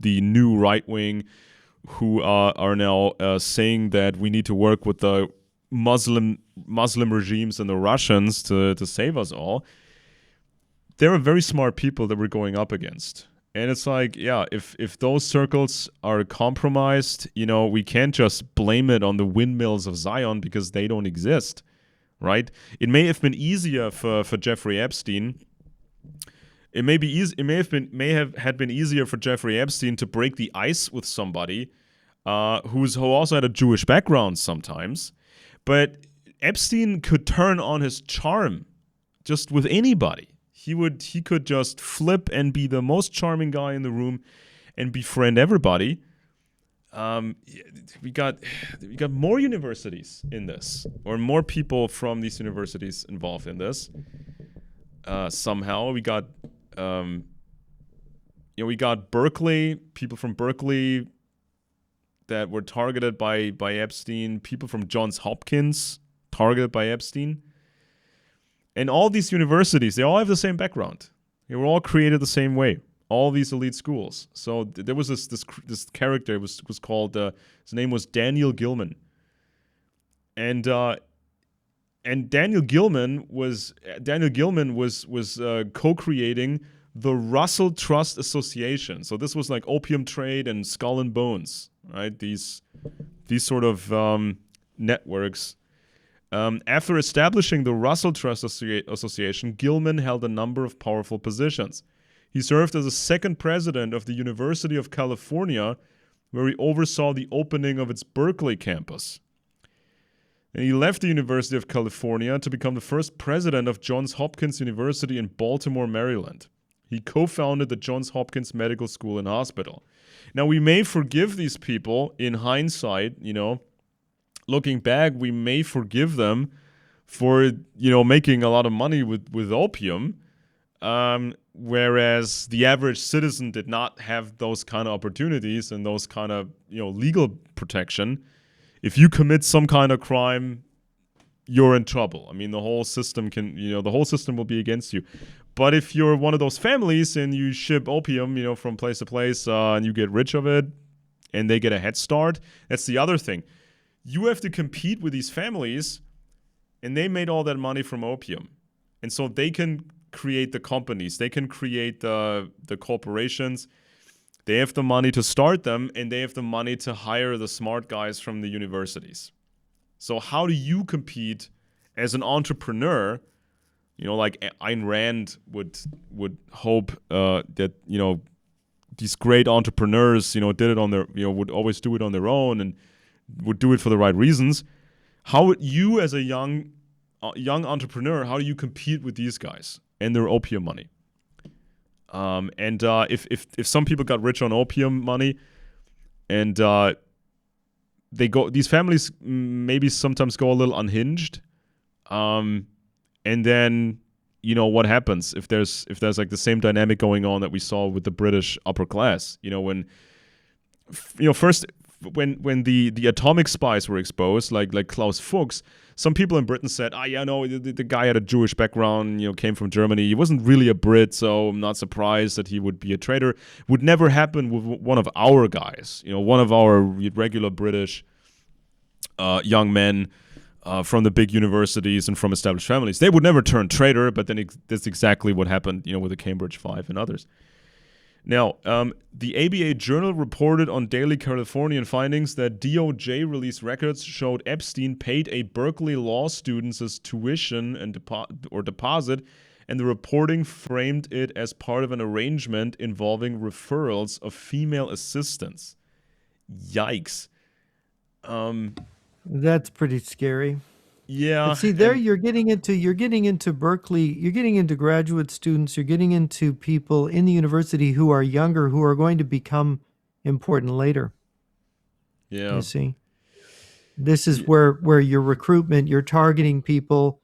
B: new right wing, who are now saying that we need to work with the Muslim regimes and the Russians to save us all. There are very smart people that we're going up against. And it's like, if those circles are compromised, we can't just blame it on the windmills of Zion because they don't exist, right? It may have been easier for Jeffrey Epstein It may be easy. It may have had been easier for Jeffrey Epstein to break the ice with somebody who also had a Jewish background sometimes, but Epstein could turn on his charm just with anybody. He could just flip and be the most charming guy in the room and befriend everybody. We got more universities in this, or more people from these universities involved in this. Somehow we got we got Berkeley, people from Berkeley that were targeted by Epstein, people from Johns Hopkins targeted by Epstein. And all these universities, they all have the same background. They were all created the same way. All these elite schools. So there was this character was called his name was Daniel Gilman. And Daniel Gilman was co-creating the Russell Trust Association. So this was like opium trade and Skull and Bones, right? These sort of networks. After establishing the Russell Trust Association, Gilman held a number of powerful positions. He served as a second president of the University of California, where he oversaw the opening of its Berkeley campus. And he left the University of California to become the first president of Johns Hopkins University in Baltimore, Maryland. He co-founded the Johns Hopkins Medical School and Hospital. Now, we may forgive these people in hindsight, looking back, we may forgive them for, making a lot of money with opium, whereas the average citizen did not have those kind of opportunities and those kind of, legal protection. If you commit some kind of crime, you're in trouble. I mean, the whole system will be against you. But if you're one of those families and you ship opium, from place to place, and you get rich of it, and they get a head start, that's the other thing. You have to compete with these families, and they made all that money from opium. And so they can create the companies. They can create the corporations. They have the money to start them, and they have the money to hire the smart guys from the universities. So how do you compete as an entrepreneur? Like Ayn Rand would hope that, these great entrepreneurs, did it on their, would always do it on their own and would do it for the right reasons. How would you, as a young entrepreneur, how do you compete with these guys and their opium money? If some people got rich on opium money, and these families maybe sometimes go a little unhinged, and then what happens if there's like the same dynamic going on that we saw with the British upper class? First. When the atomic spies were exposed, like Klaus Fuchs, some people in Britain said, the guy had a Jewish background, came from Germany. He wasn't really a Brit, so I'm not surprised that he would be a traitor. Would never happen with one of our guys, one of our regular British young men from the big universities and from established families. They would never turn traitor, but then that's exactly what happened, with the Cambridge Five and others. Now, the ABA Journal reported on Daily Californian findings that DOJ released records showed Epstein paid a Berkeley law student's tuition and deposit, and the reporting framed it as part of an arrangement involving referrals of female assistants. Yikes.
A: That's pretty scary.
B: Yeah.
A: But see, there you're getting into Berkeley, you're getting into graduate students, you're getting into people in the university who are younger, who are going to become important later.
B: Yeah.
A: You see, this is where your recruitment, you're targeting people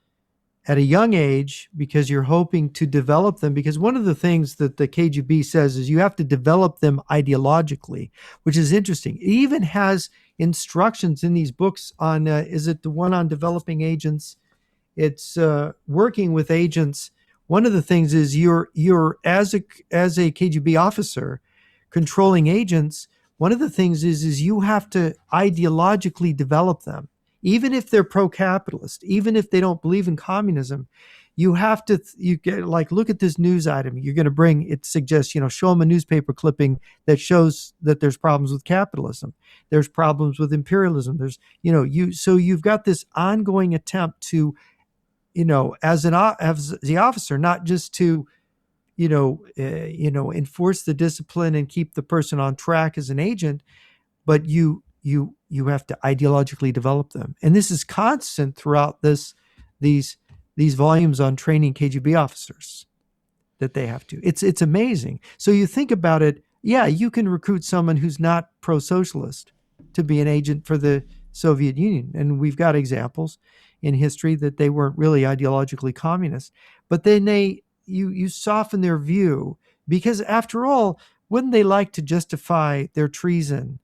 A: at a young age because you're hoping to develop them. Because one of the things that the KGB says is you have to develop them ideologically, which is interesting. It even has instructions in these books on, is it the one on developing agents? It's working with agents. One of the things is you're as a KGB officer controlling agents. One of the things is you have to ideologically develop them. Even if they're pro-capitalist, even if they don't believe in communism, you have to, look at this news item you're going to bring. It suggests, show them a newspaper clipping that shows that there's problems with capitalism. There's problems with imperialism. There's, so you've got this ongoing attempt to, as the officer, not just to, enforce the discipline and keep the person on track as an agent, but you have to ideologically develop them. And this is constant throughout these volumes on training KGB officers that they have to. It's amazing. So you think about it, yeah, you can recruit someone who's not pro-socialist to be an agent for the Soviet Union. And we've got examples in history that they weren't really ideologically communist. But then you soften their view, because after all, wouldn't they like to justify their treason,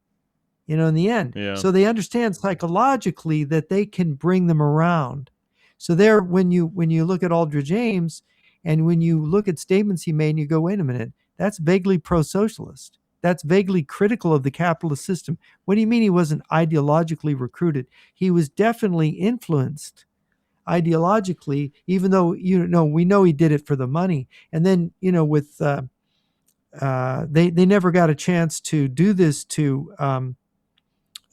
A: in the end?
B: Yeah.
A: So they understand psychologically that they can bring them around. So there, when you look at Aldrich Ames, and when you look at statements he made, and you go, wait a minute, that's vaguely pro-socialist. That's vaguely critical of the capitalist system. What do you mean he wasn't ideologically recruited? He was definitely influenced ideologically, even though, we know he did it for the money. And then, with they never got a chance to do this to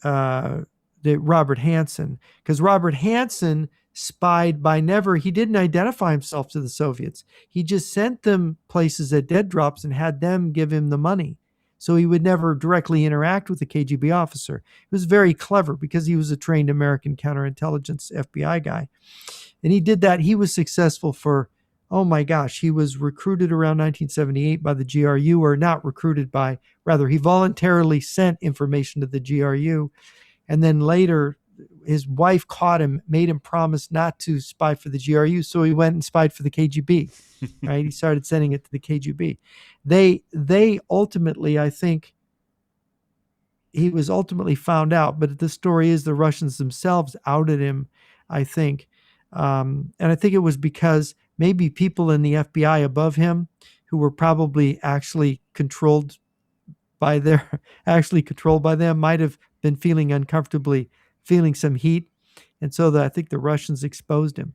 A: the Robert Hansen, because Robert Hansen spied he didn't identify himself to the Soviets. He just sent them places at dead drops and had them give him the money. So he would never directly interact with the KGB officer. It was very clever because he was a trained American counterintelligence FBI guy. And he did that. He was successful for, oh my gosh, he was recruited around 1978 by the GRU, or not recruited by, rather, he voluntarily sent information to the GRU. And then later, his wife caught him, made him promise not to spy for the GRU, so he went and spied for the KGB. Right? He started sending it to the KGB. They ultimately, I think, he was ultimately found out, but the story is the Russians themselves outed him, I think. And I think it was because maybe people in the FBI above him, who were probably actually controlled by them, might have been feeling some heat. And so I think the Russians exposed him.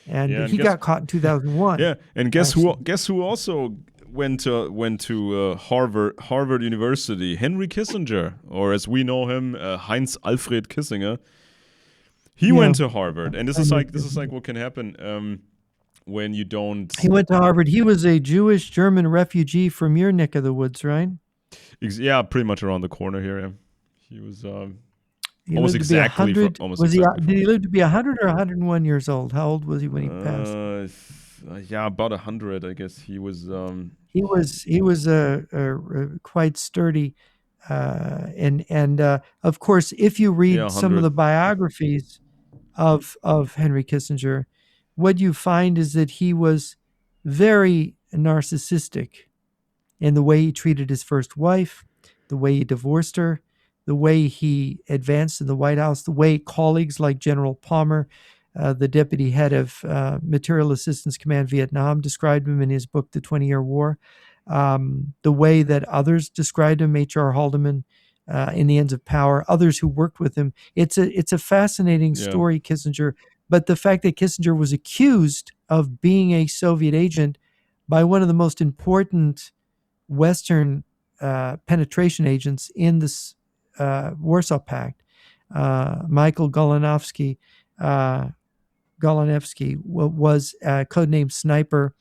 A: And he got caught in 2001.
B: Yeah, and guess who also went to Harvard University? Henry Kissinger, or as we know him, Heinz Alfred Kissinger. He went to Harvard, and this is like what can happen when you don't.
A: He went to Harvard. He was a Jewish German refugee from your neck of the woods, right?
B: Yeah, pretty much around the corner here. Yeah. He was
A: He
B: almost
A: lived to be
B: exactly.
A: 100.
B: Almost
A: Was
B: exactly.
A: Did he live to be 100 or 101 years old? How old was he when he passed?
B: Yeah, about 100, I guess. He was.
A: He was quite sturdy, and of course, if you read some of the biographies of Henry Kissinger, what you find is that he was very narcissistic in the way he treated his first wife, the way he divorced her, the way he advanced in the White House, the way colleagues like General Palmer, the deputy head of Material Assistance Command Vietnam, described him in his book, The 20-Year War, the way that others described him, H.R. Haldeman, in The Ends of Power, others who worked with him. It's a fascinating story, Kissinger. But the fact that Kissinger was accused of being a Soviet agent by one of the most important Western penetration agents in this Warsaw Pact, Michael Golanowski, was codenamed Sniper,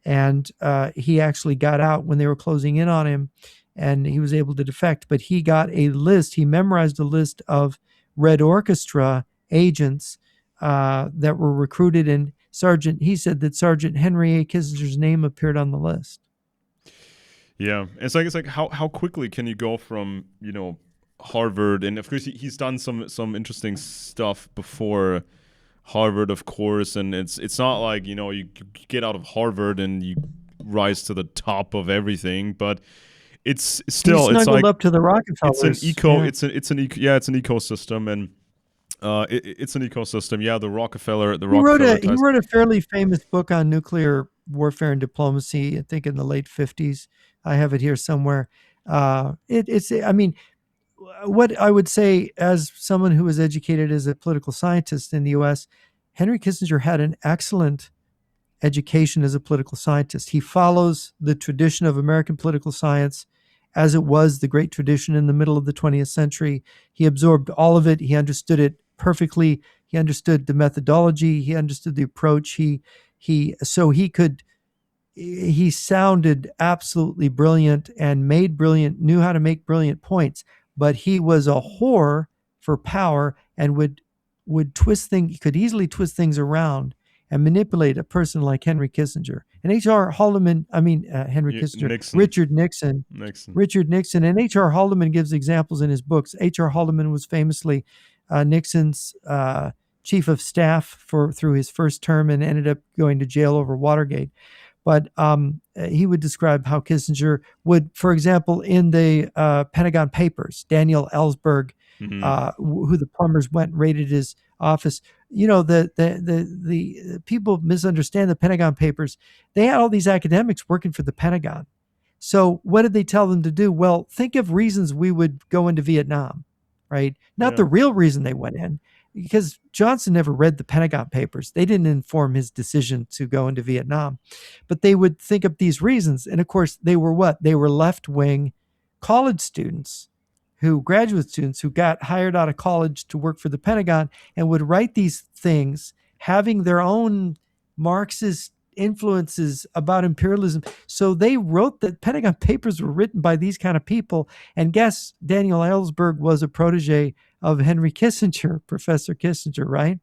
A: and he actually got out when they were closing in on him, and he was able to defect. But he got a list. He memorized a list of Red Orchestra agents that were recruited, and he said that Sergeant Henry A. Kissinger's name appeared on the list.
B: Yeah, it's like how quickly can you go from Harvard, and of course he's done some interesting stuff before Harvard, of course, and it's not like you get out of Harvard and you rise to the top of everything, but it's still
A: it's like up to the Rockefellers.
B: It's an ecosystem, and it's an ecosystem. Yeah, the Rockefeller. He
A: wrote a fairly famous book on nuclear warfare and diplomacy, I think in the late 50s. I have it here somewhere. What I would say, as someone who was educated as a political scientist in the U.S., Henry Kissinger had an excellent education as a political scientist. He follows the tradition of American political science as it was the great tradition in the middle of the 20th century. He absorbed all of it. He understood it perfectly. He understood the methodology. He understood the approach. So he could he sounded absolutely brilliant and knew how to make brilliant points, but he was a whore for power and would could easily twist things around and manipulate a person like Henry Kissinger. And H.R. Haldeman, Henry Kissinger,
B: Nixon.
A: Richard Nixon, and H.R. Haldeman gives examples in his books. H.R. Haldeman was famously Nixon's chief of staff through his first term and ended up going to jail over Watergate. But he would describe how Kissinger would, for example, in the Pentagon Papers, Daniel Ellsberg, who the plumbers went and raided his office. The people misunderstand the Pentagon Papers. They had all these academics working for the Pentagon. So what did they tell them to do? Well, think of reasons we would go into Vietnam, right? Not the real reason they went in, because Johnson never read the Pentagon Papers. They didn't inform his decision to go into Vietnam. But they would think of these reasons. And of course, they were what? They were left-wing college students, graduate students who got hired out of college to work for the Pentagon and would write these things, having their own Marxist influences about imperialism. So they wrote the Pentagon Papers were written by these kind of people. And guess Daniel Ellsberg was a protege of Henry Kissinger, Professor Kissinger, right?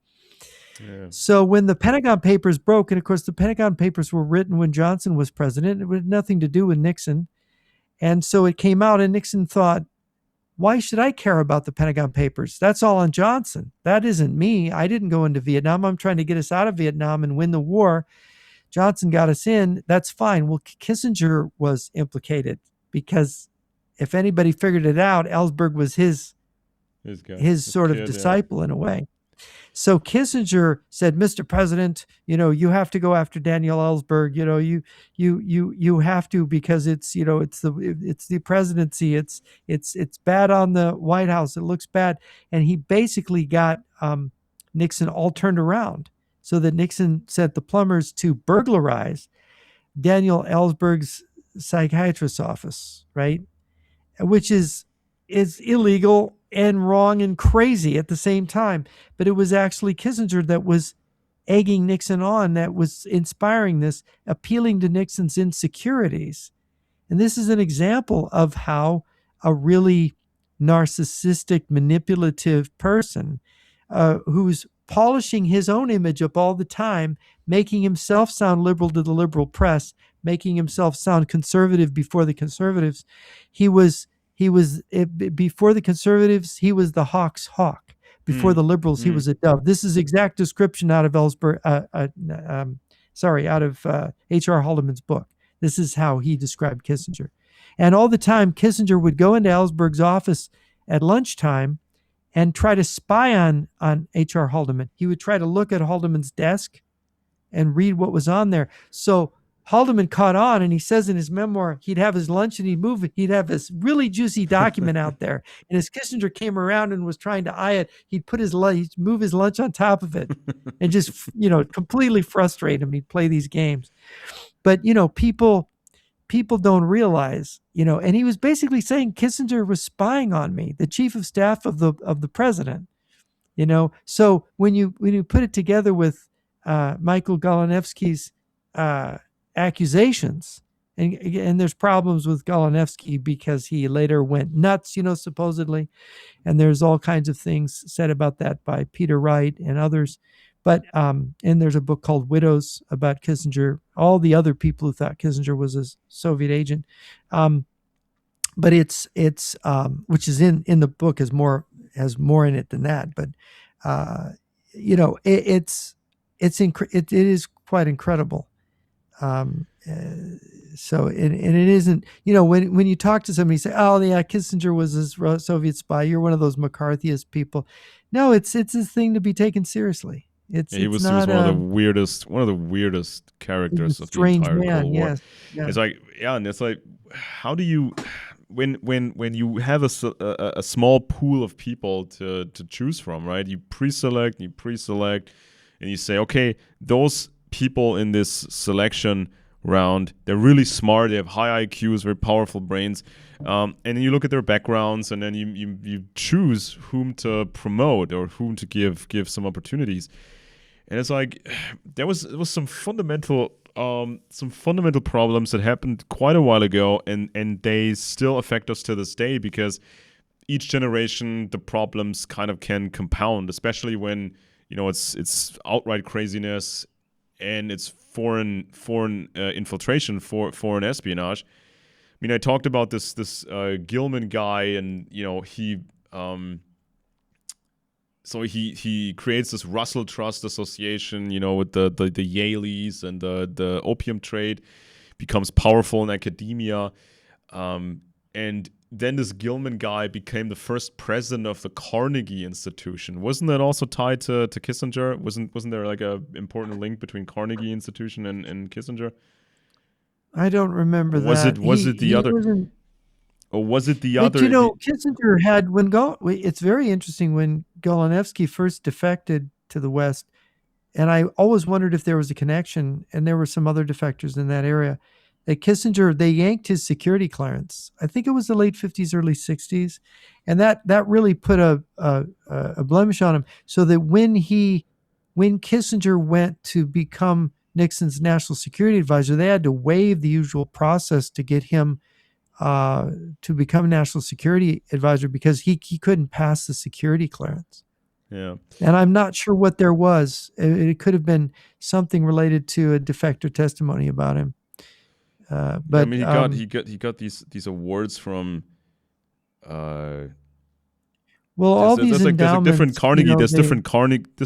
B: Yeah.
A: So when the Pentagon Papers broke, and of course the Pentagon Papers were written when Johnson was president, it had nothing to do with Nixon. And so it came out and Nixon thought, why should I care about the Pentagon Papers? That's all on Johnson. That isn't me. I didn't go into Vietnam. I'm trying to get us out of Vietnam and win the war. Johnson got us in. That's fine. Well, Kissinger was implicated because if anybody figured it out, Ellsberg was his sort of disciple in a way. So Kissinger said, Mr. President, you have to go after Daniel Ellsberg. You have to, because it's the presidency. It's bad on the White House. It looks bad. And he basically got Nixon all turned around so that Nixon sent the plumbers to burglarize Daniel Ellsberg's psychiatrist's office, right? Which is illegal and wrong and crazy at the same time. But it was actually Kissinger that was egging Nixon on, that was inspiring this, appealing to Nixon's insecurities. And this is an example of how a really narcissistic, manipulative person who's polishing his own image up all the time, making himself sound liberal to the liberal press, making himself sound conservative before the conservatives. He was before the conservatives, he was the hawk's hawk. Before the liberals, he was a dove. This is exact description out of H.R. Haldeman's book. This is how he described Kissinger. And all the time, Kissinger would go into Ellsberg's office at lunchtime and try to spy on H.R. Haldeman. He would try to look at Haldeman's desk and read what was on there. So Haldeman caught on, and he says in his memoir, he'd have his lunch and he'd have this really juicy document out there. And as Kissinger came around and was trying to eye it, he'd move his lunch on top of it and just, completely frustrate him. He'd play these games. But, people don't realize, and he was basically saying Kissinger was spying on me, the chief of staff of the president, So when you put it together with Michael Golanewski's accusations, and there's problems with Golanewski because he later went nuts, supposedly, and there's all kinds of things said about that by Peter Wright and others. But and there's a book called Widows about Kissinger, all the other people who thought Kissinger was a Soviet agent. But it's which is in the book has more in it than that. But it is quite incredible. So and it isn't, when you talk to somebody, you say, oh yeah, Kissinger was a Soviet spy. You're one of those McCarthyist people. No, it's a thing to be taken seriously.
B: He was one of the weirdest characters of the entire Cold War.
A: Yes.
B: It's like, and it's like, how do you, when you have a small pool of people to choose from, right? You pre-select, and you say, okay, those people in this selection round, they're really smart, they have high IQs, very powerful brains, and then you look at their backgrounds, and then you choose whom to promote or whom to give some opportunities. And it's like there was some fundamental some fundamental problems that happened quite a while ago, and they still affect us to this day, because each generation the problems kind of can compound, especially when it's outright craziness and it's foreign infiltration, foreign espionage. I mean, I talked about this Gilman guy, and he so he creates this Russell Trust Association, with the Yaleys and the opium trade, becomes powerful in academia, and then this Gilman guy became the first president of the Carnegie Institution. Wasn't that also tied to Kissinger? Wasn't there like a important link between Carnegie Institution and Kissinger?
A: I don't remember that.
B: Was it the
A: He
B: other?
A: wasn't.
B: Or was it the
A: But
B: other?
A: Kissinger had it's very interesting when Golanevsky first defected to the West, and I always wondered if there was a connection, and there were some other defectors in that area. That Kissinger, they yanked his security clearance. I think it was the late 50s, early 60s, and that really put a blemish on him. So that when Kissinger went to become Nixon's national security advisor, they had to waive the usual process to get him to become national security advisor, because he couldn't pass the security clearance.
B: Yeah.
A: And I'm not sure what there was. It could have been something related to a defector testimony about him. But
B: I mean, he got these awards from.
A: Well, all these endowments.
B: There's like different Carnegie. There's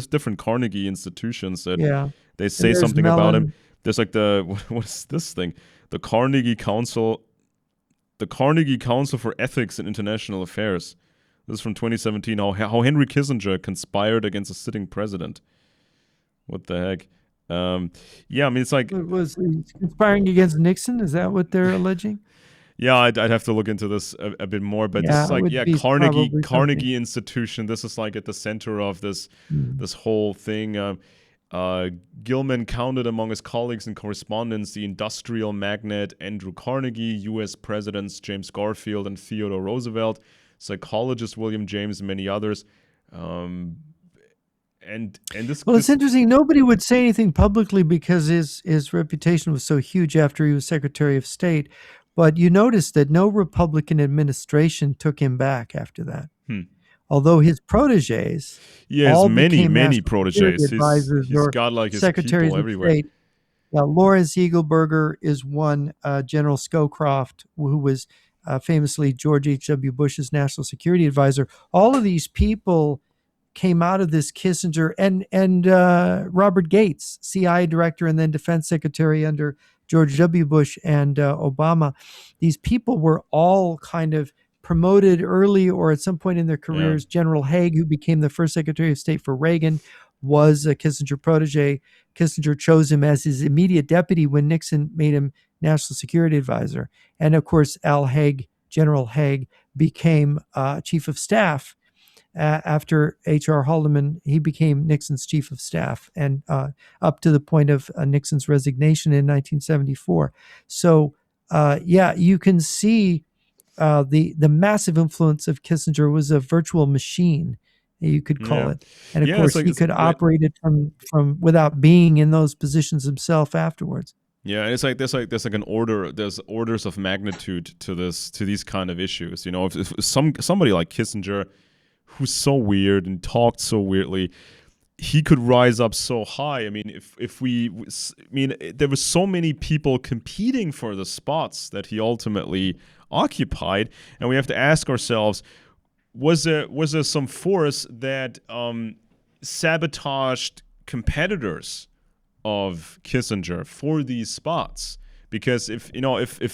B: different Carnegie institutions that they say something about him. There's like what is this thing? The Carnegie Council for Ethics and International Affairs. This is from 2017. How Henry Kissinger conspired against a sitting president. What the heck? Yeah, I mean, it's like,
A: was he conspiring against Nixon? Is that what they're alleging?
B: Yeah, I'd have to look into this a bit more, but this is like, Carnegie Institution. This is like at the center of this whole thing. Gilman counted among his colleagues and correspondents the industrial magnate Andrew Carnegie, U.S. presidents James Garfield and Theodore Roosevelt, psychologist William James, and many others.
A: It's interesting. Nobody would say anything publicly because his reputation was so huge after he was Secretary of State. But you notice that no Republican administration took him back after that. Although his protégés,
B: many protégés. He's got like his people everywhere. State.
A: Lawrence Eagleburger is one. General Scowcroft, who was famously George H.W. Bush's national security advisor. All of these people came out of this Kissinger and Robert Gates, CIA director and then defense secretary under George W. Bush and Obama. These people were all kind of promoted early or at some point in their careers. Yeah. General Haig, who became the first Secretary of State for Reagan, was a Kissinger protege. Kissinger chose him as his immediate deputy when Nixon made him national security advisor. And of course, General Haig, became chief of staff. After H.R. Haldeman, he became Nixon's chief of staff, and up to the point of Nixon's resignation in 1974. So, you can see the massive influence of Kissinger was a virtual machine, you could call it. And of course, he could operate it from without being in those positions himself afterwards.
B: Yeah, it's like there's an order. There's orders of magnitude to these kind of issues. If somebody like Kissinger, who's so weird and talked so weirdly, he could rise up so high. I mean, there were so many people competing for the spots that he ultimately occupied, and we have to ask ourselves: was there some force that sabotaged competitors of Kissinger for these spots? Because if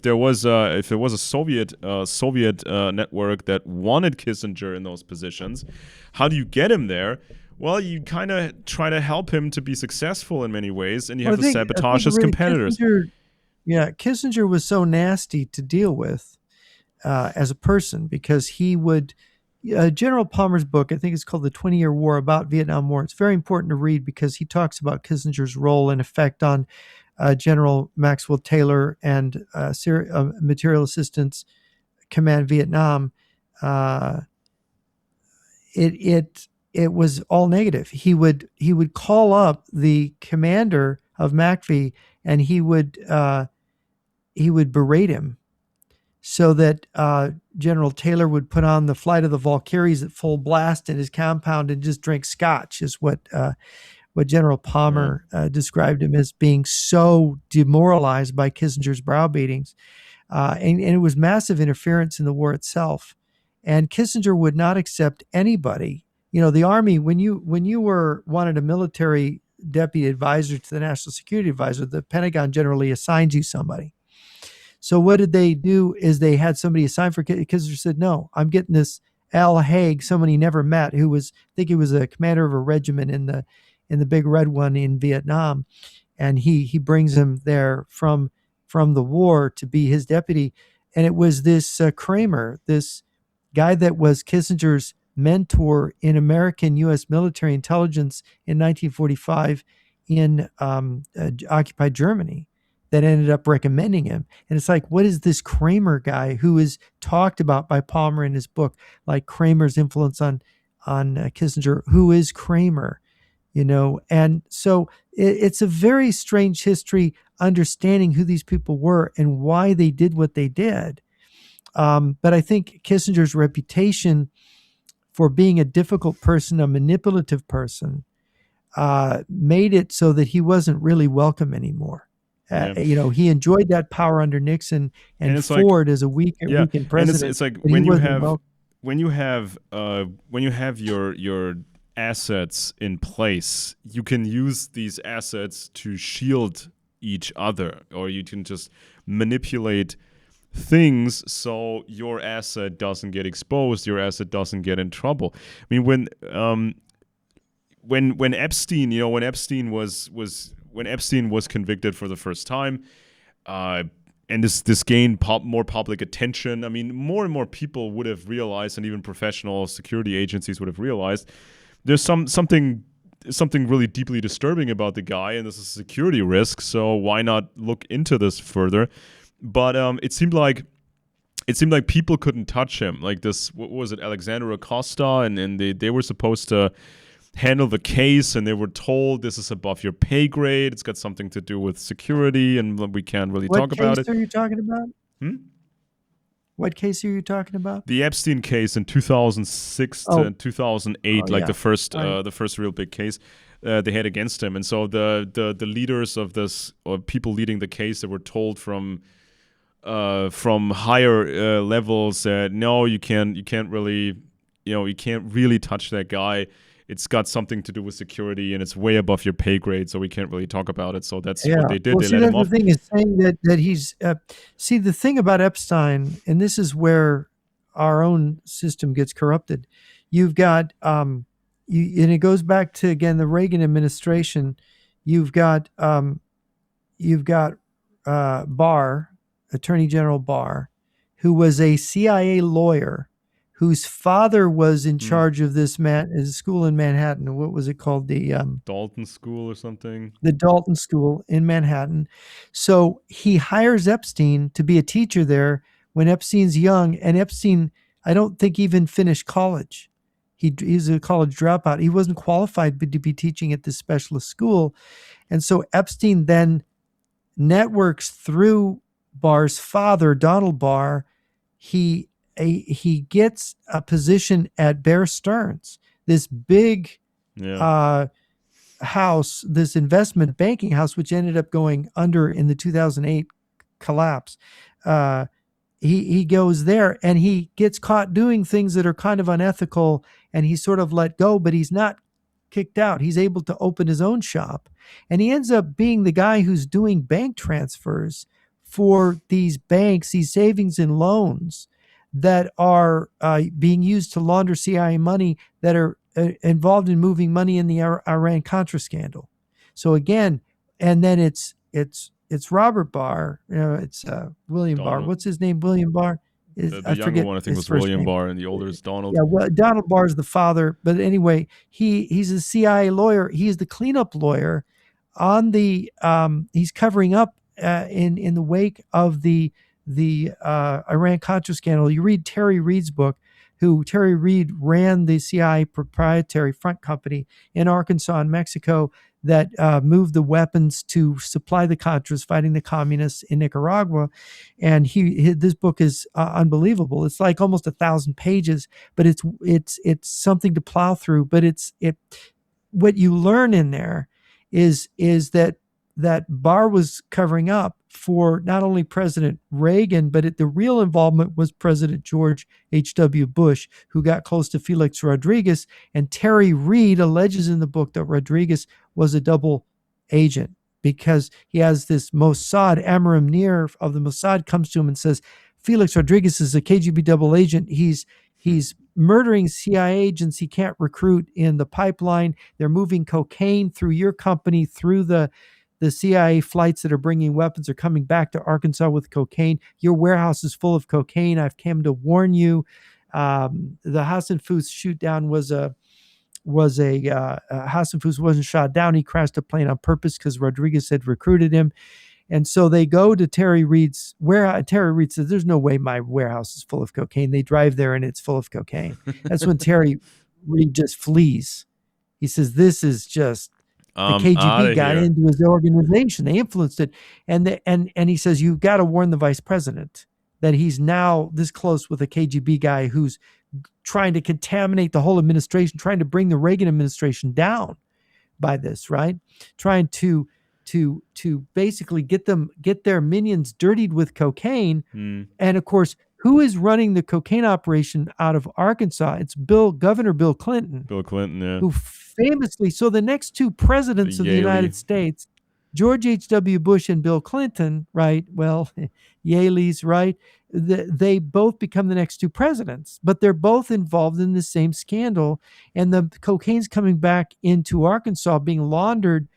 B: there was a Soviet network that wanted Kissinger in those positions, how do you get him there? Well, you kind of try to help him to be successful in many ways, and you have to sabotage his competitors.
A: Kissinger was so nasty to deal with as a person, because he would. General Palmer's book, I think it's called The 20-Year War, about Vietnam War. It's very important to read because he talks about Kissinger's role and effect on General Maxwell Taylor and Material Assistance Command Vietnam. It was all negative. He would call up the commander of MACV and he would berate him, so that General Taylor would put on the Flight of the Valkyries at full blast in his compound and just drink scotch, is what General Palmer described him as, being so demoralized by Kissinger's browbeatings. And it was massive interference in the war itself. And Kissinger would not accept anybody. The Army, when you wanted a military deputy advisor to the National Security Advisor, the Pentagon generally assigned you somebody. So what did they do is they had somebody assigned for Kissinger. Said, no, I'm getting this Al Haig, someone he never met, who was, I think he was a commander of a regiment in the Big Red One in Vietnam. And he brings him there from the war to be his deputy. And it was this Kramer, this guy that was Kissinger's mentor in American U.S. military intelligence in 1945 in occupied Germany, that ended up recommending him. And it's like, what is this Kramer guy who is talked about by Palmer in his book, like Kramer's influence on Kissinger? Who is Kramer? And so it's a very strange history, understanding who these people were and why they did what they did. But I think Kissinger's reputation for being a difficult person, a manipulative person, made it so that he wasn't really welcome anymore. He enjoyed that power under Nixon and Ford as a weakened president.
B: And it's like when you have your assets in place, you can use these assets to shield each other, or you can just manipulate things so your asset doesn't get exposed, your asset doesn't get in trouble. I mean, when Epstein, when Epstein was convicted for the first time, and this gained more public attention. I mean, more and more people would have realized, and even professional security agencies would have realized, there's something really deeply disturbing about the guy, and this is a security risk. So why not look into this further? But it seemed like people couldn't touch him. Like this, what was it, Alexander Acosta, and they were supposed to handle the case, and they were told this is above your pay grade. It's got something to do with security, and we can't really talk about it.
A: What case are you talking about? What case are you talking about?
B: The Epstein case in 2006 to 2008, the first real big case they had against him. And so the leaders of this, or people leading the case, they were told from higher levels that no, you can't really touch that guy. It's got something to do with security, and it's way above your pay grade, so we can't really talk about it. So that's what they did.
A: Well,
B: they let him off.
A: The thing is saying that he's see, the thing about Epstein, and this is where our own system gets corrupted. You've got and it goes back to, again, the Reagan administration. You've got Barr, Attorney General Barr, who was a CIA lawyer, whose father was in charge of this school in Manhattan. What was it called? The
B: Dalton School or something?
A: The Dalton School in Manhattan. So he hires Epstein to be a teacher there when Epstein's young, and Epstein, I don't think, even finished college. He's a college dropout. He wasn't qualified to be teaching at this specialist school. And so Epstein then networks through Barr's father, Donald Barr. He gets a position at Bear Stearns, this big house, this investment banking house, which ended up going under in the 2008 collapse. He goes there, and he gets caught doing things that are kind of unethical, and he's sort of let go, but he's not kicked out. He's able to open his own shop, and he ends up being the guy who's doing bank transfers for these banks, these savings and loans that are being used to launder CIA money, that are involved in moving money in the Iran-Contra scandal. So again, and then it's Robert Barr, it's William Barr. What's his name? William Barr.
B: The younger one, I think, was William Barr, and the older is Donald.
A: Yeah, well, Donald Barr is the father. But anyway, he's a CIA lawyer. He's the cleanup lawyer on the. He's covering up in the wake of the Iran-Contra scandal. You read Terry Reid's book. Terry Reid ran the CIA proprietary front company in Arkansas and Mexico that moved the weapons to supply the Contras fighting the communists in Nicaragua. And this book is unbelievable. It's like almost 1,000 pages, but it's something to plow through. But what you learn in there is that Barr was covering up for not only President Reagan, but the real involvement was President George H.W. Bush, who got close to Felix Rodriguez. And Terry Reid alleges in the book that Rodriguez was a double agent because he has this Mossad, Amram Nir of the Mossad comes to him and says, Felix Rodriguez is a KGB double agent. He's murdering CIA agents he can't recruit in the pipeline. They're moving cocaine through your company, through the CIA flights that are bringing weapons are coming back to Arkansas with cocaine. Your warehouse is full of cocaine. I've come to warn you. The Hassan Foos shoot down was a Hassan Foos wasn't shot down. He crashed a plane on purpose because Rodriguez had recruited him. And so they go to Terry Reid's warehouse. Terry Reid says, there's no way my warehouse is full of cocaine. They drive there and it's full of cocaine. That's when Terry Reid just flees. He says, this is just, the KGB got into his organization. They influenced it. And he says, you've got to warn the vice president that he's now this close with a KGB guy who's trying to contaminate the whole administration, trying to bring the Reagan administration down by this, right? Trying to basically get their minions dirtied with cocaine. And of course, who is running the cocaine operation out of Arkansas? It's Governor Bill Clinton.
B: Bill Clinton, yeah.
A: Who famously, so the next two presidents of the United States, George H.W. Bush and Bill Clinton, right? Well, Yale's, right? They both become the next two presidents, but they're both involved in the same scandal. And the cocaine's coming back into Arkansas, being laundered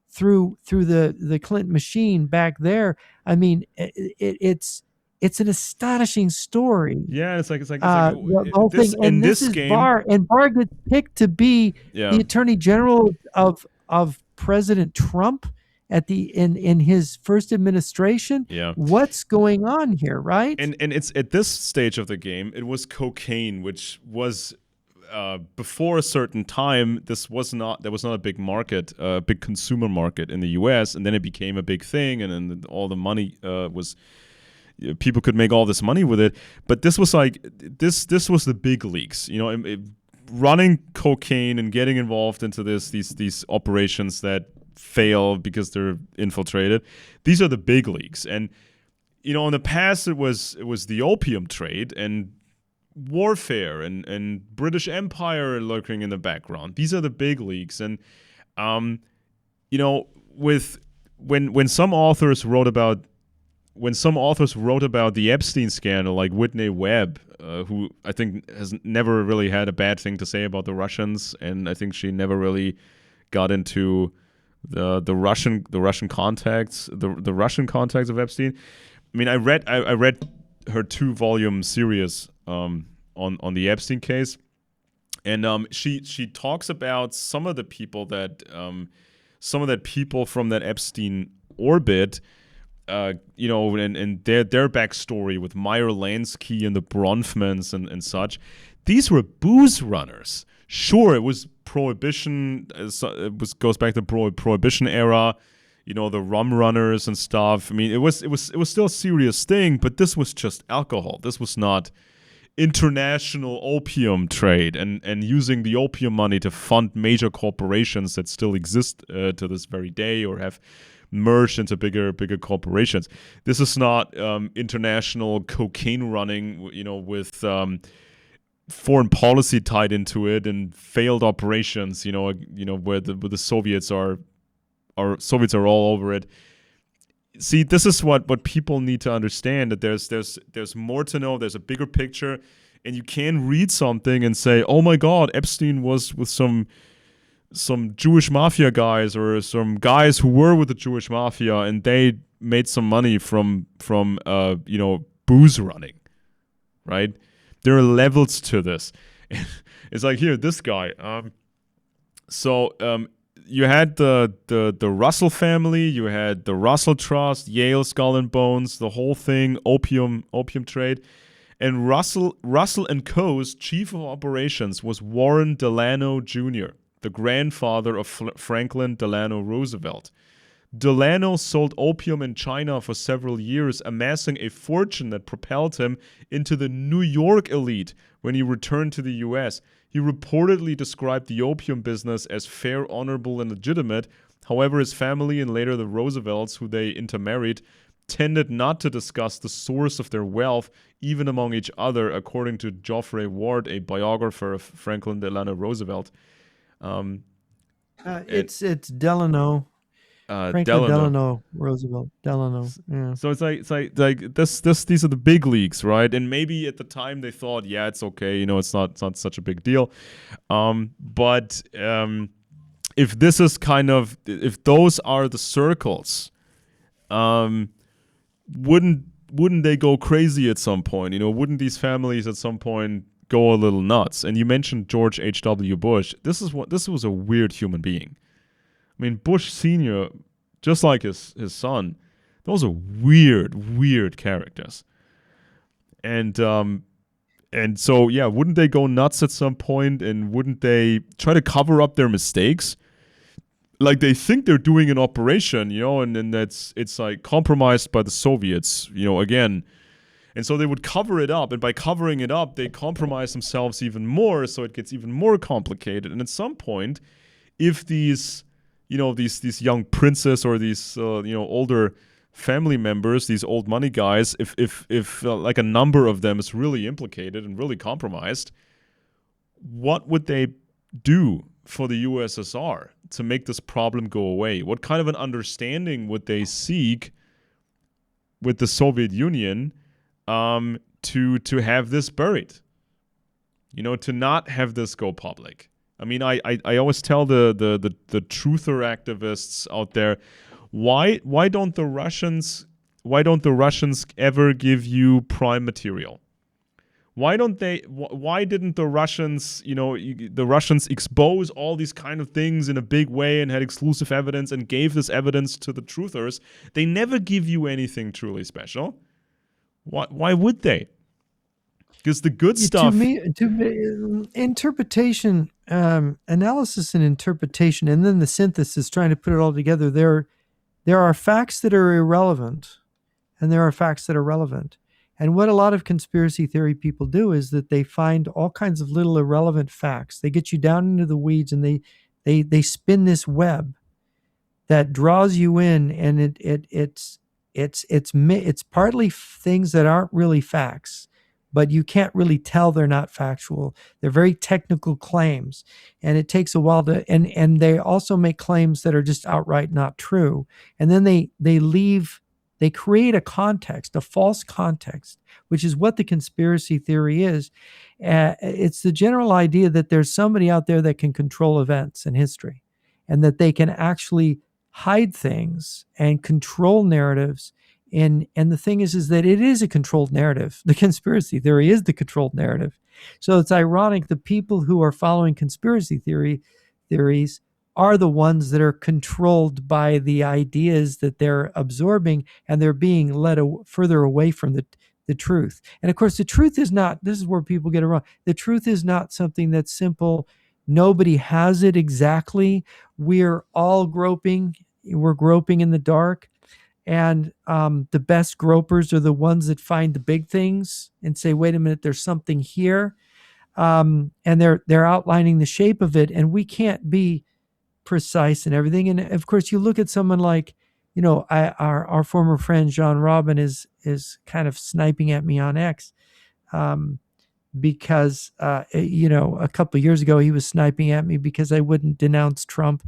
A: through the Clinton machine back there. I mean, it's an astonishing story.
B: Yeah, it's like
A: the whole thing. And this is
B: game,
A: Barr, and Barr gets picked to be the Attorney General of President Trump in his first administration.
B: Yeah,
A: what's going on here, right?
B: And it's at this stage of the game, it was cocaine, which was. Before a certain time, there was not a big market, big consumer market in the U.S., and then it became a big thing, and then all the money was. People could make all this money with it, but this was like this was the big leagues, running cocaine and getting involved into these operations that fail because they're infiltrated. These are the big leagues, and in the past it was the opium trade and warfare and British Empire lurking in the background. These are the big leagues, and with when some authors wrote about the Epstein scandal, like Whitney Webb, who I think has never really had a bad thing to say about the Russians, and I think she never really got into the Russian contacts of Epstein. I mean, I read her 2-volume series on the Epstein case, and she talks about some of the people from that Epstein orbit. And their backstory with Meyer Lansky and the Bronfmans and such. These were booze runners. Sure, it was prohibition. Goes back to prohibition era. The rum runners and stuff. I mean, it was still a serious thing, but this was just alcohol. This was not international opium trade and using the opium money to fund major corporations that still exist to this very day or have merged into bigger corporations. This is not international cocaine running, with foreign policy tied into it and failed operations, where the Soviets are all over it. See, this is what people need to understand, that there's more to know. There's a bigger picture, and you can read something and say, "Oh my God, Epstein was with some Jewish mafia guys or some guys who were with the Jewish mafia and they made some money from booze running," right? There are levels to this. It's like, here, this guy. You had the Russell family, you had the Russell Trust, Yale Skull and Bones, the whole thing, opium trade. And Russell and Co.'s chief of operations was Warren Delano Jr., the grandfather of Franklin Delano Roosevelt. Delano sold opium in China for several years, amassing a fortune that propelled him into the New York elite when he returned to the US. He reportedly described the opium business as fair, honorable, and legitimate. However, his family and later the Roosevelts, who they intermarried, tended not to discuss the source of their wealth, even among each other, according to Geoffrey Ward, a biographer of Franklin Delano Roosevelt.
A: It's Delano. Franklin Delano Roosevelt. Delano. Yeah.
B: So it's like these are the big leagues, right? And maybe at the time they thought, yeah, it's okay, you know, it's not such a big deal. But if this is if those are the circles, wouldn't they go crazy at some point? You know, wouldn't these families at some point go a little nuts? And you mentioned George H.W. Bush. This was a weird human being. I mean, Bush Sr., just like his son, those are weird characters. And so, yeah, wouldn't they go nuts at some point, and wouldn't they try to cover up their mistakes? Like, they think they're doing an operation, you know, and then it's like compromised by the Soviets, you know, again. And so they would cover it up, and by covering it up, they compromise themselves even more, so it gets even more complicated. And at some point, if these young princes or these older family members, these old money guys, if like a number of them is really implicated and really compromised, what would they do for the USSR to make this problem go away? What kind of an understanding would they seek with the Soviet Union to have this buried? You know, to not have this go public. I mean, I always tell the truther activists out there, why don't the Russians ever give you prime material? Why didn't the Russians, the Russians expose all these kind of things in a big way and had exclusive evidence and gave this evidence to the truthers? They never give you anything truly special. Why would they? Because the good stuff.
A: To me, interpretation, analysis and interpretation, and then the synthesis, trying to put it all together. There are facts that are irrelevant, and there are facts that are relevant. And what a lot of conspiracy theory people do is that they find all kinds of little irrelevant facts. They get you down into the weeds, and they spin this web that draws you in, and it's partly things that aren't really facts, but you can't really tell they're not factual. They're very technical claims, and it takes a while to, and they also make claims that are just outright not true. And then they create a context, a false context, which is what the conspiracy theory is. It's the general idea that there's somebody out there that can control events in history, and that they can actually hide things and control narratives. And the thing is that it is a controlled narrative. The conspiracy theory is the controlled narrative. So it's ironic the people who are following conspiracy theories are the ones that are controlled by the ideas that they're absorbing, and they're being led further away from the truth. And of course, the truth is not, this is where people get it wrong. The truth is not something that's simple. Nobody has it exactly. We're all groping. We're groping in the dark. And the best gropers are the ones that find the big things and say, wait a minute, there's something here. And they're outlining the shape of it. And we can't be precise in everything. And of course, you look at someone like, our former friend, John Robin, is kind of sniping at me on X because, a couple of years ago, he was sniping at me because I wouldn't denounce Trump.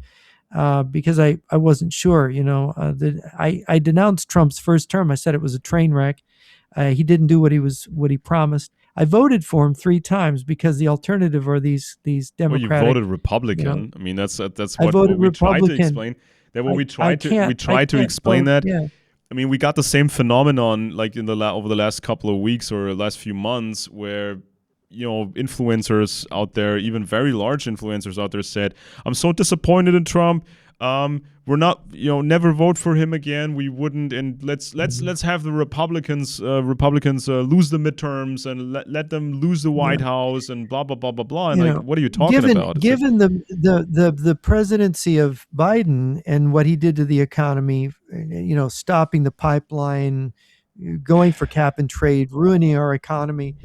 A: Because I wasn't sure, I denounced Trump's first term. I said it was a train wreck. He didn't do what he promised. I voted for him 3 times because the alternative are these Democratic.
B: Well, you voted Republican. I mean, that's what we tried to explain. We tried to explain that.
A: Yeah.
B: I mean, we got the same phenomenon like over the last couple of weeks or last few months where, influencers out there, even very large influencers out there said, I'm so disappointed in Trump. we're not, never vote for him again. We wouldn't, and let's have the Republicans lose the midterms and let them lose the White
A: Yeah.
B: House and blah blah blah blah blah. And
A: You
B: like,
A: know,
B: what are you talking
A: given
B: about? It's like,
A: given the presidency of Biden and what he did to the economy, stopping the pipeline, going for cap and trade, ruining our economy.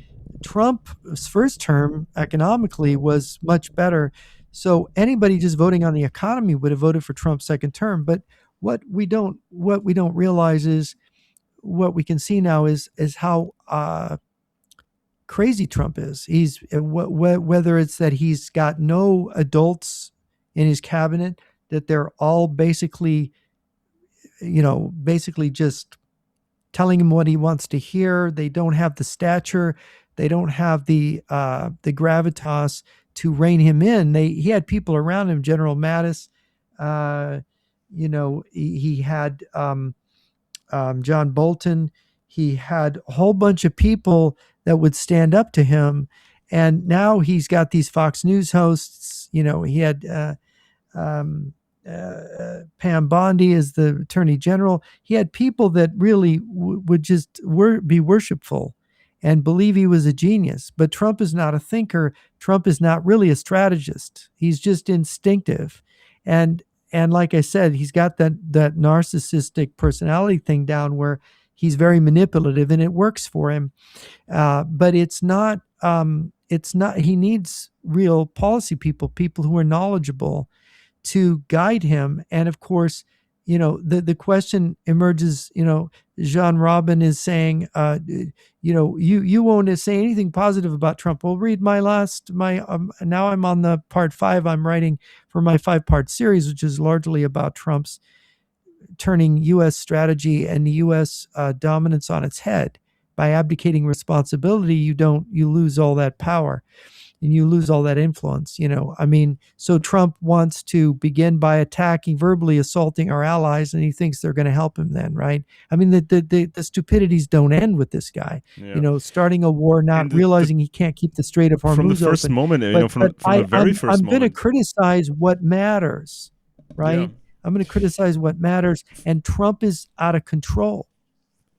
A: Trump's first term economically was much better. So anybody just voting on the economy would have voted for Trump's second term. But what we don't realize is what we can see now is how crazy Trump is. He's whether it's that he's got no adults in his cabinet, that they're all basically just telling him what he wants to hear. They don't have the stature. They don't have the gravitas to rein him in. He had people around him, General Mattis. He had John Bolton. He had a whole bunch of people that would stand up to him. And now he's got these Fox News hosts. He had Pam Bondi as the attorney general. He had people that really would just be worshipful and believe he was a genius. But Trump is not a thinker. Trump is not really a strategist. He's just instinctive. And like I said, he's got that narcissistic personality thing down where he's very manipulative and it works for him. But it's not. He needs real policy people who are knowledgeable to guide him. And of course, the question emerges. Jean Robin is saying, you won't say anything positive about Trump. Well, read now I'm on the part 5. I'm writing for my 5-part series, which is largely about Trump's turning U.S. strategy and U.S. Dominance on its head. By abdicating responsibility, you lose all that power and you lose all that influence. So Trump wants to begin by verbally assaulting our allies, and he thinks they're going to help him then, right? I mean, the stupidities don't end with this guy.
B: yeah.
A: Starting a war, not realizing he can't keep the Strait of Hormuz
B: From the first
A: open.
B: moment, from the very first
A: I'm
B: moment,
A: going to criticize what matters, right?
B: Yeah.
A: I'm going to criticize what matters, and Trump is out of control.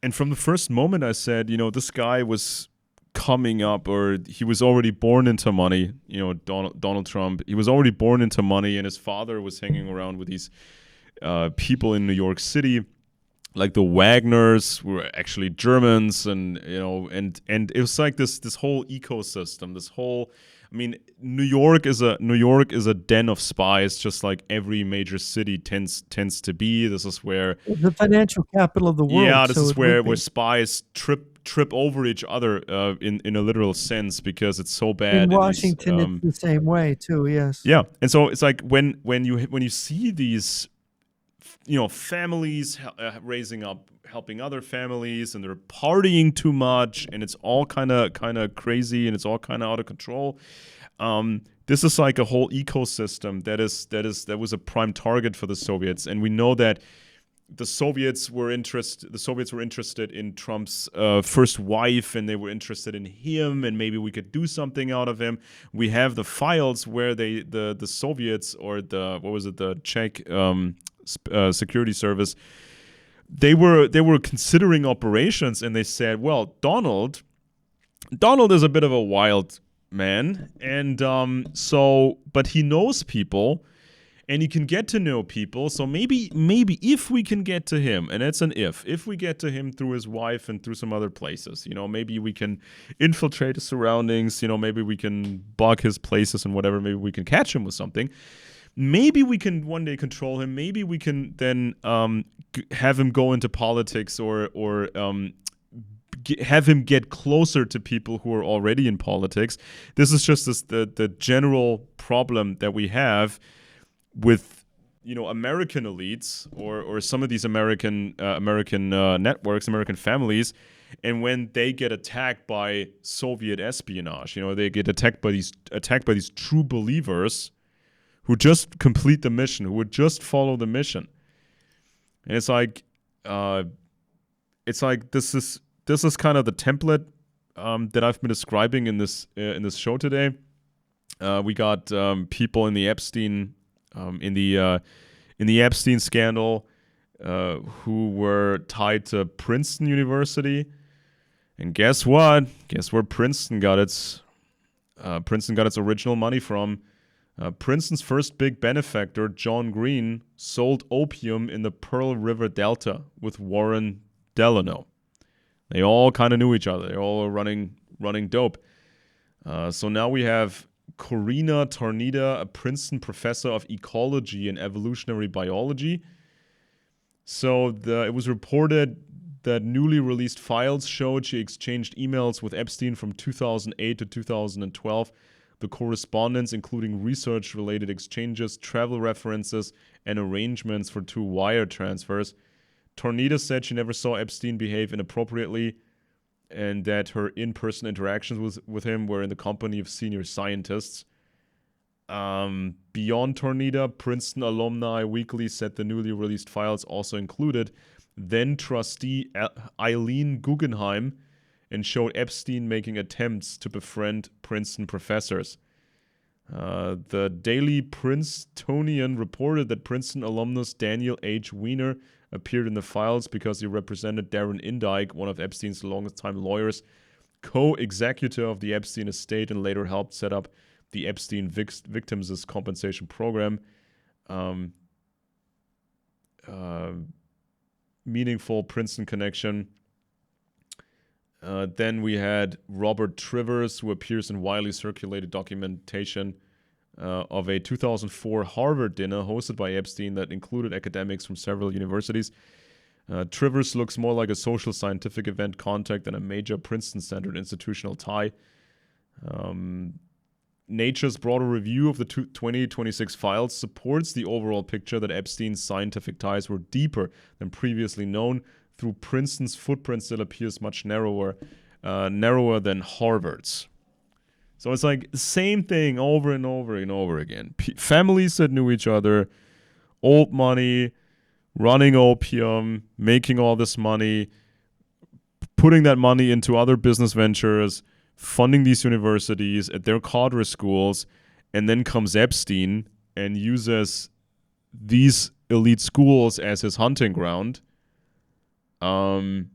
B: And from the first moment, I said, this guy was coming up, or he was already born into money. Donald Trump, he was already born into money, and his father was hanging around with these people in New York City, like the Wagners, who were actually Germans, and and it was like this whole ecosystem, this whole. I mean, New York is a den of spies, just like every major city tends to be. This is where
A: the financial capital of the world.
B: Yeah, this is where spies trip over each other in a literal sense, because it's so bad.
A: In Washington, it's the same way too. Yes.
B: Yeah, and so it's like when you see these, families raising up, helping other families, and they're partying too much, and it's all kind of crazy, and it's all kind of out of control. This is like a whole ecosystem that was a prime target for the Soviets, and we know that the Soviets were interested in Trump's first wife, and they were interested in him, and maybe we could do something out of him. We have the files where the Soviets, or the Czech security service, they were considering operations, and they said, well, Donald is a bit of a wild man, and but he knows people, and he can get to know people. So maybe if we can get to him, and it's an if we get to him through his wife and through some other places, maybe we can infiltrate his surroundings, maybe we can bug his places and whatever, maybe we can catch him with something. Maybe we can one day control him. Maybe we can then have him go into politics, or have him get closer to people who are already in politics. This is just the general problem that we have with American elites, or some of these American networks, American families, and when they get attacked by Soviet espionage, they get attacked by these true believers who just complete the mission, who would just follow the mission. And it's like this is kind of the template that I've been describing in this show today. We got people in the Epstein, in in the Epstein scandal who were tied to Princeton University. And guess what? Guess where Princeton got its original money from? Princeton's first big benefactor, John Green, sold opium in the Pearl River Delta with Warren Delano. They all kind of knew each other. They all were running dope. So now we have Corina Tornida, a Princeton professor of ecology and evolutionary biology. So it was reported that newly released files showed she exchanged emails with Epstein from 2008 to 2012. The correspondence, including research-related exchanges, travel references, and arrangements for 2 wire transfers. Tornida said she never saw Epstein behave inappropriately and that her in-person interactions with him were in the company of senior scientists. Beyond Tornida, Princeton Alumni Weekly said the newly released files also included then-trustee Eileen Guggenheim and showed Epstein making attempts to befriend Princeton professors. The Daily Princetonian reported that Princeton alumnus Daniel H. Weiner appeared in the files because he represented Darren Indyke, one of Epstein's longest-time lawyers, co-executor of the Epstein estate, and later helped set up the Epstein Victims' Compensation Program. Meaningful Princeton connection. Then we had Robert Trivers, who appears in widely circulated documentation of a 2004 Harvard dinner hosted by Epstein that included academics from several universities. Trivers looks more like a social scientific event contact than a major Princeton-centered institutional tie. Nature's broader review of the 2026 files supports the overall picture that Epstein's scientific ties were deeper than previously known. Through Princeton's footprint still appears much narrower than Harvard's. So it's like the same thing over and over and over again. Families that knew each other, old money, running opium, making all this money, putting that money into other business ventures, funding these universities at their cadre schools, and then comes Epstein and uses these elite schools as his hunting ground. And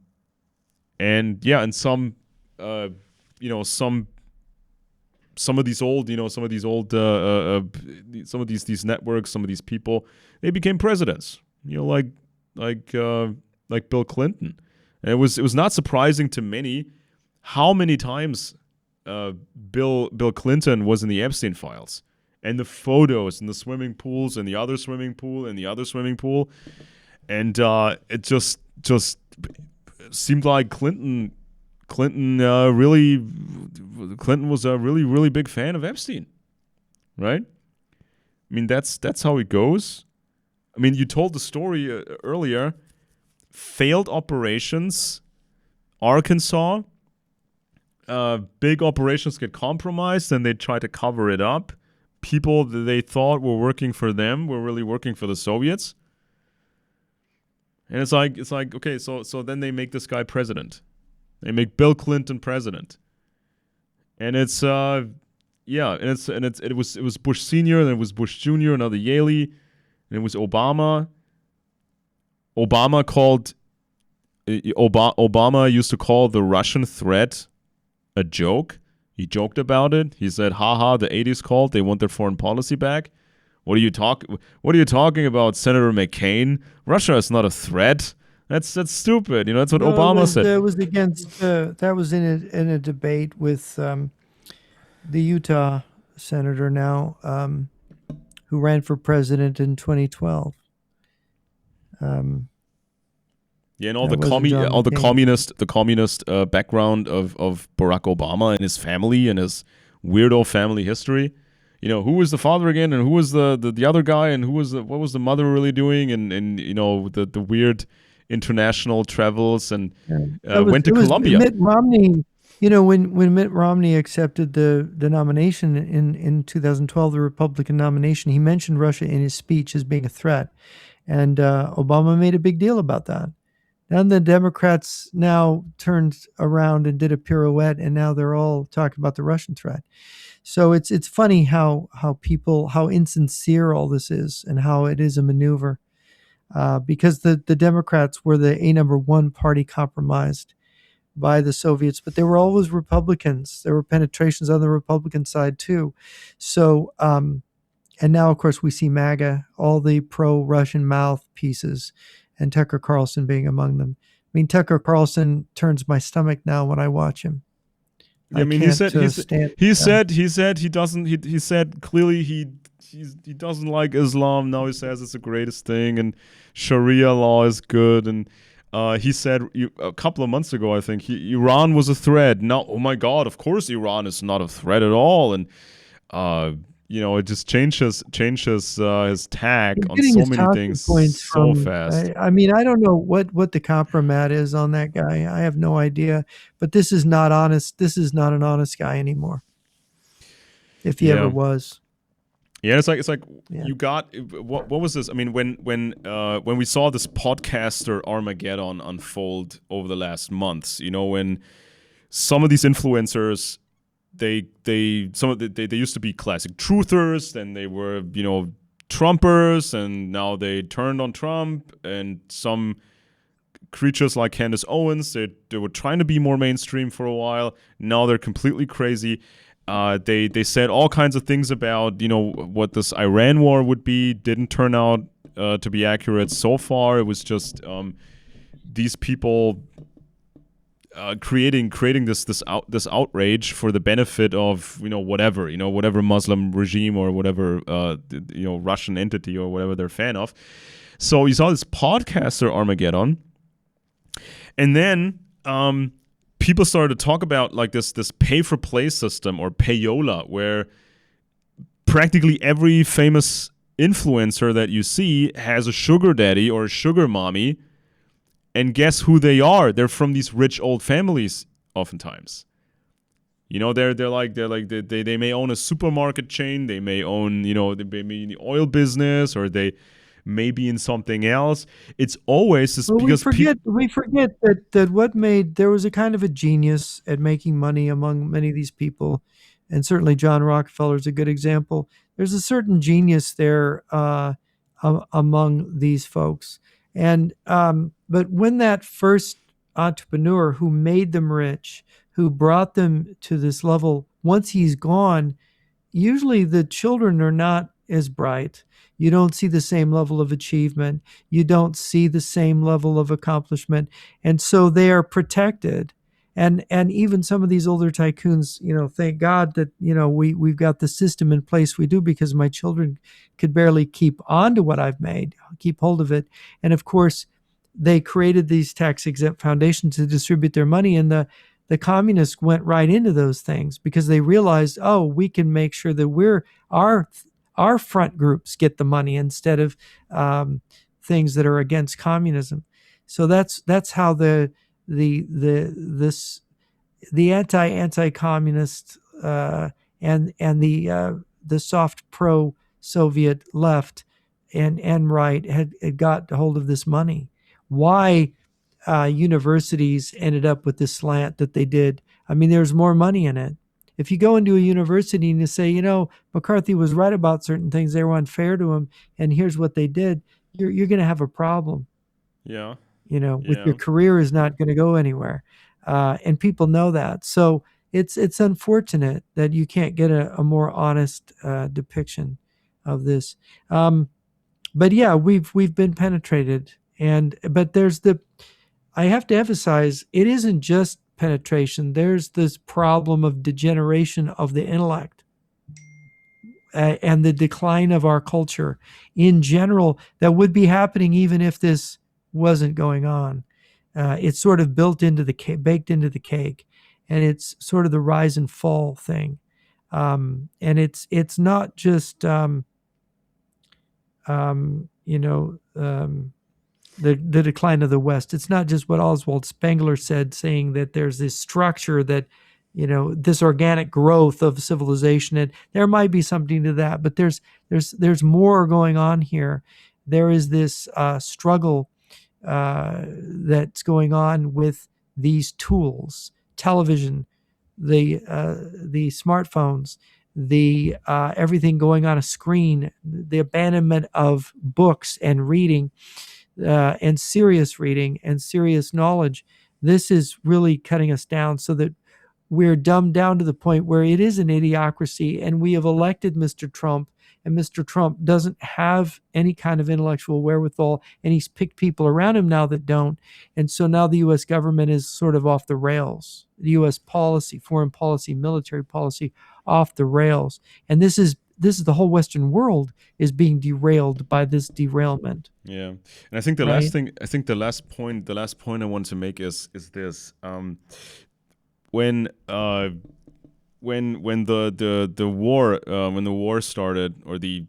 B: some of these networks, some of these people, they became presidents. Like Bill Clinton. And it was not surprising to many how many times Bill Clinton was in the Epstein files, and the photos in the swimming pools and the other swimming pool and the other swimming pool, and it just seemed like Clinton was a really big fan of Epstein, right? I mean, that's how it goes. I mean, you told the story earlier. Failed operations, Arkansas. Big operations get compromised, and they try to cover it up. People that they thought were working for them were really working for the Soviets. And it's like okay, so then they make this guy president. They make Bill Clinton president. And it was Bush Senior, and it was Bush Jr., another Yaley, and it was Obama. Obama used to call the Russian threat a joke. He joked about it. He said, haha, the 80s called. They want their foreign policy back. What are you talking about, Senator McCain? Russia is not a threat. That's stupid. That's what Obama said.
A: That was against. That was in a debate with the Utah senator now, who ran for president in 2012.
B: Yeah, and all the communist background of Barack Obama and his family and his weirdo family history. Who was the father again, and who was the other guy, and what was the mother really doing, and the weird international travels, and went to Colombia.
A: Mitt Romney, when Mitt Romney accepted the nomination in 2012, the Republican nomination, he mentioned Russia in his speech as being a threat, and Obama made a big deal about that. And the Democrats now turned around and did a pirouette, and now they're all talking about the Russian threat. So it's funny how insincere all this is, and how it is a maneuver, because the Democrats were the number one party compromised by the Soviets, but they were always Republicans. There were penetrations on the Republican side too. So, and now, of course, we see MAGA, all the pro-Russian mouthpieces, and Tucker Carlson being among them. I mean, Tucker Carlson turns my stomach now when I watch him.
B: Yeah, I
A: I
B: mean,
A: can't stand.
B: he said clearly he doesn't like Islam. Now he says it's the greatest thing, and Sharia law is good. And he said a couple of months ago, I think, Iran was a threat. Now, oh my God, of course Iran is not a threat at all. And it just changes his tack
A: He's
B: on
A: getting
B: so
A: his
B: many
A: talking
B: things
A: points
B: so
A: from.
B: fast.
A: I mean, I don't know what the compromat is on that guy. I have no idea. But this is not honest. This is not an honest guy anymore, if he ever
B: Yeah.
A: was.
B: Yeah, it's like
A: Yeah.
B: you got what was this? I mean, when we saw this podcaster Armageddon unfold over the last months, when some of these influencers they used to be classic truthers, then they were Trumpers, and now they turned on Trump, and some creatures like Candace Owens, they were trying to be more mainstream for a while. Now they're completely crazy. They said all kinds of things about what this Iran war would be. Didn't turn out to be accurate so far. It was just these people creating this outrage for the benefit of whatever Muslim regime or whatever Russian entity or whatever they're a fan of. So you saw this podcaster Armageddon, and then people started to talk about like this pay for play system, or payola, where practically every famous influencer that you see has a sugar daddy or a sugar mommy, and guess who they are? They're from these rich old families oftentimes. They may own a supermarket chain, they may own, they may be in the oil business, or they may be in something else. It's always this,
A: Well,
B: because
A: we forget that there was a kind of a genius at making money among many of these people, and certainly John Rockefeller is a good example. There's a certain genius there among these folks, and but when that first entrepreneur who made them rich, who brought them to this level, once he's gone, usually the children are not as bright. You don't see the same level of achievement. You don't see the same level of accomplishment. And so they are protected. And even some of these older tycoons, thank God that, we've got the system in place we do, because my children could barely keep on to what I've made, keep hold of it. And of course, they created these tax-exempt foundations to distribute their money, and the communists went right into those things because they realized, oh, we can make sure that our front groups get the money instead of things that are against communism. So that's how the anti-communist and the soft pro-Soviet left and right had got hold of this money. Why universities ended up with this slant that they did? I mean, there's more money in it. If you go into a university and you say, McCarthy was right about certain things, they were unfair to him, and here's what they did, you're going to have a problem.
B: Yeah.
A: With your career is not going to go anywhere, and people know that. So it's unfortunate that you can't get a more honest depiction of this. But yeah, we've been penetrated, but I have to emphasize, it isn't just penetration. There's this problem of degeneration of the intellect and the decline of our culture in general that would be happening even if this wasn't going on. It's sort of baked into the cake, and it's sort of the rise and fall thing. And it's not just the decline of the West. It's not just what Oswald Spengler said, saying that there's this structure that, this organic growth of civilization, and there might be something to that, but there's more going on here. There is this struggle that's going on with these tools, television, the smartphones, the everything going on a screen, the abandonment of books and reading, and serious reading and serious knowledge. This is really cutting us down so that we're dumbed down to the point where it is an idiocracy, and we have elected Mr. Trump, and Mr. Trump doesn't have any kind of intellectual wherewithal, and he's picked people around him now that don't. And so now the U.S. government is sort of off the rails. The U.S. policy, foreign policy, military policy, off the rails. And this is the whole Western world is being derailed by this derailment.
B: Yeah, and I think the
A: Right.
B: last thing, I think the last point I want to make is this. When the war started, or the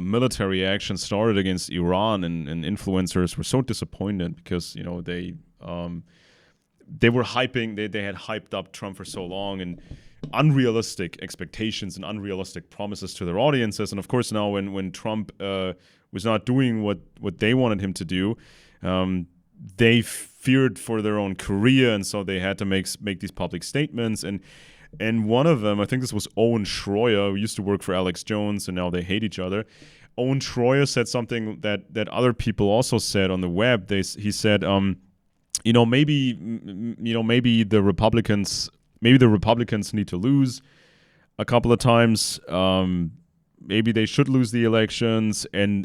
B: military action started against Iran, and influencers were so disappointed because they were hyping, they had hyped up Trump for so long, and unrealistic expectations and unrealistic promises to their audiences. And of course now when Trump was not doing what they wanted him to do, they feared for their own career, and so they had to make these public statements. And one of them, I think this was Owen Schroyer, who used to work for Alex Jones, and now they hate each other. Owen Schroyer said something that other people also said on the web. He said, maybe the Republicans need to lose a couple of times. Maybe they should lose the elections, and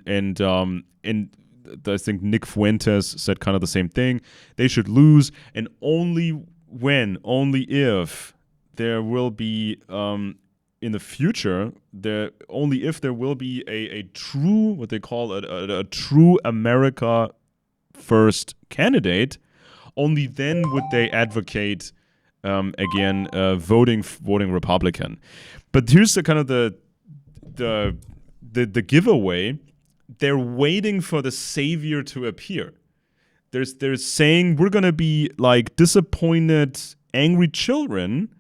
B: I think Nick Fuentes said kind of the same thing. They should lose, and only if there will be in the future, only if there will be a true, what they call a true America first candidate, only then would they advocate again voting Republican. But here's the kind of the giveaway. They're waiting for the savior to appear. They're saying we're gonna be like disappointed, angry children,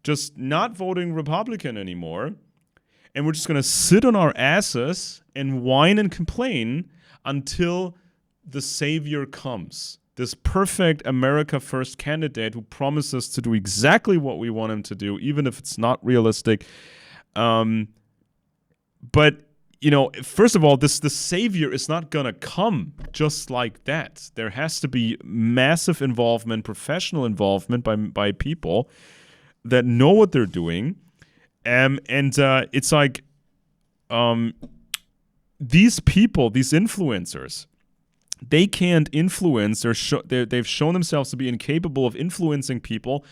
B: just not voting Republican anymore, and we're just gonna sit on our asses and whine and complain until the savior comes. This perfect America First candidate who promises to do exactly what we want him to do, even if it's not realistic. But first of all, the savior is not gonna come just like that. There has to be massive involvement, professional involvement by people that know what they're doing, and it's like these people, these influencers, they can't influence. They've shown themselves to be incapable of influencing people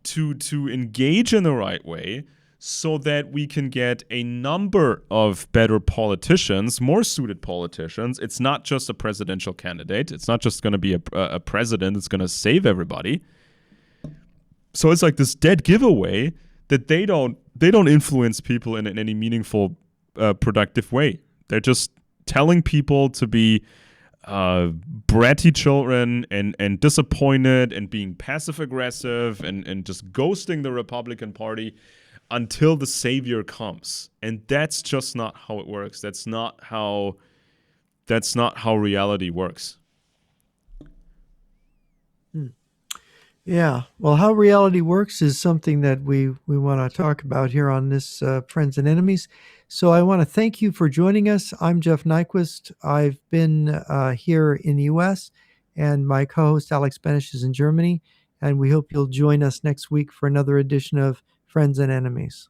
B: to engage in the right way, so that we can get a number of better politicians, more suited politicians. It's not just a presidential candidate. It's not just going to be a president that's going to save everybody. So it's like this dead giveaway that they don't influence people in any meaningful, productive way. They're just telling people to be bratty children and disappointed and being passive aggressive and just ghosting the Republican Party until the savior comes. And that's just not how it works. That's not how reality works.
A: Yeah. Well, how reality works is something that we want to talk about here on this Friends and Enemies. So I want to thank you for joining us. I'm Jeff Nyquist. I've been here in the U.S., and my co-host Alex Benesch is in Germany. And we hope you'll join us next week for another edition of Friends and Enemies.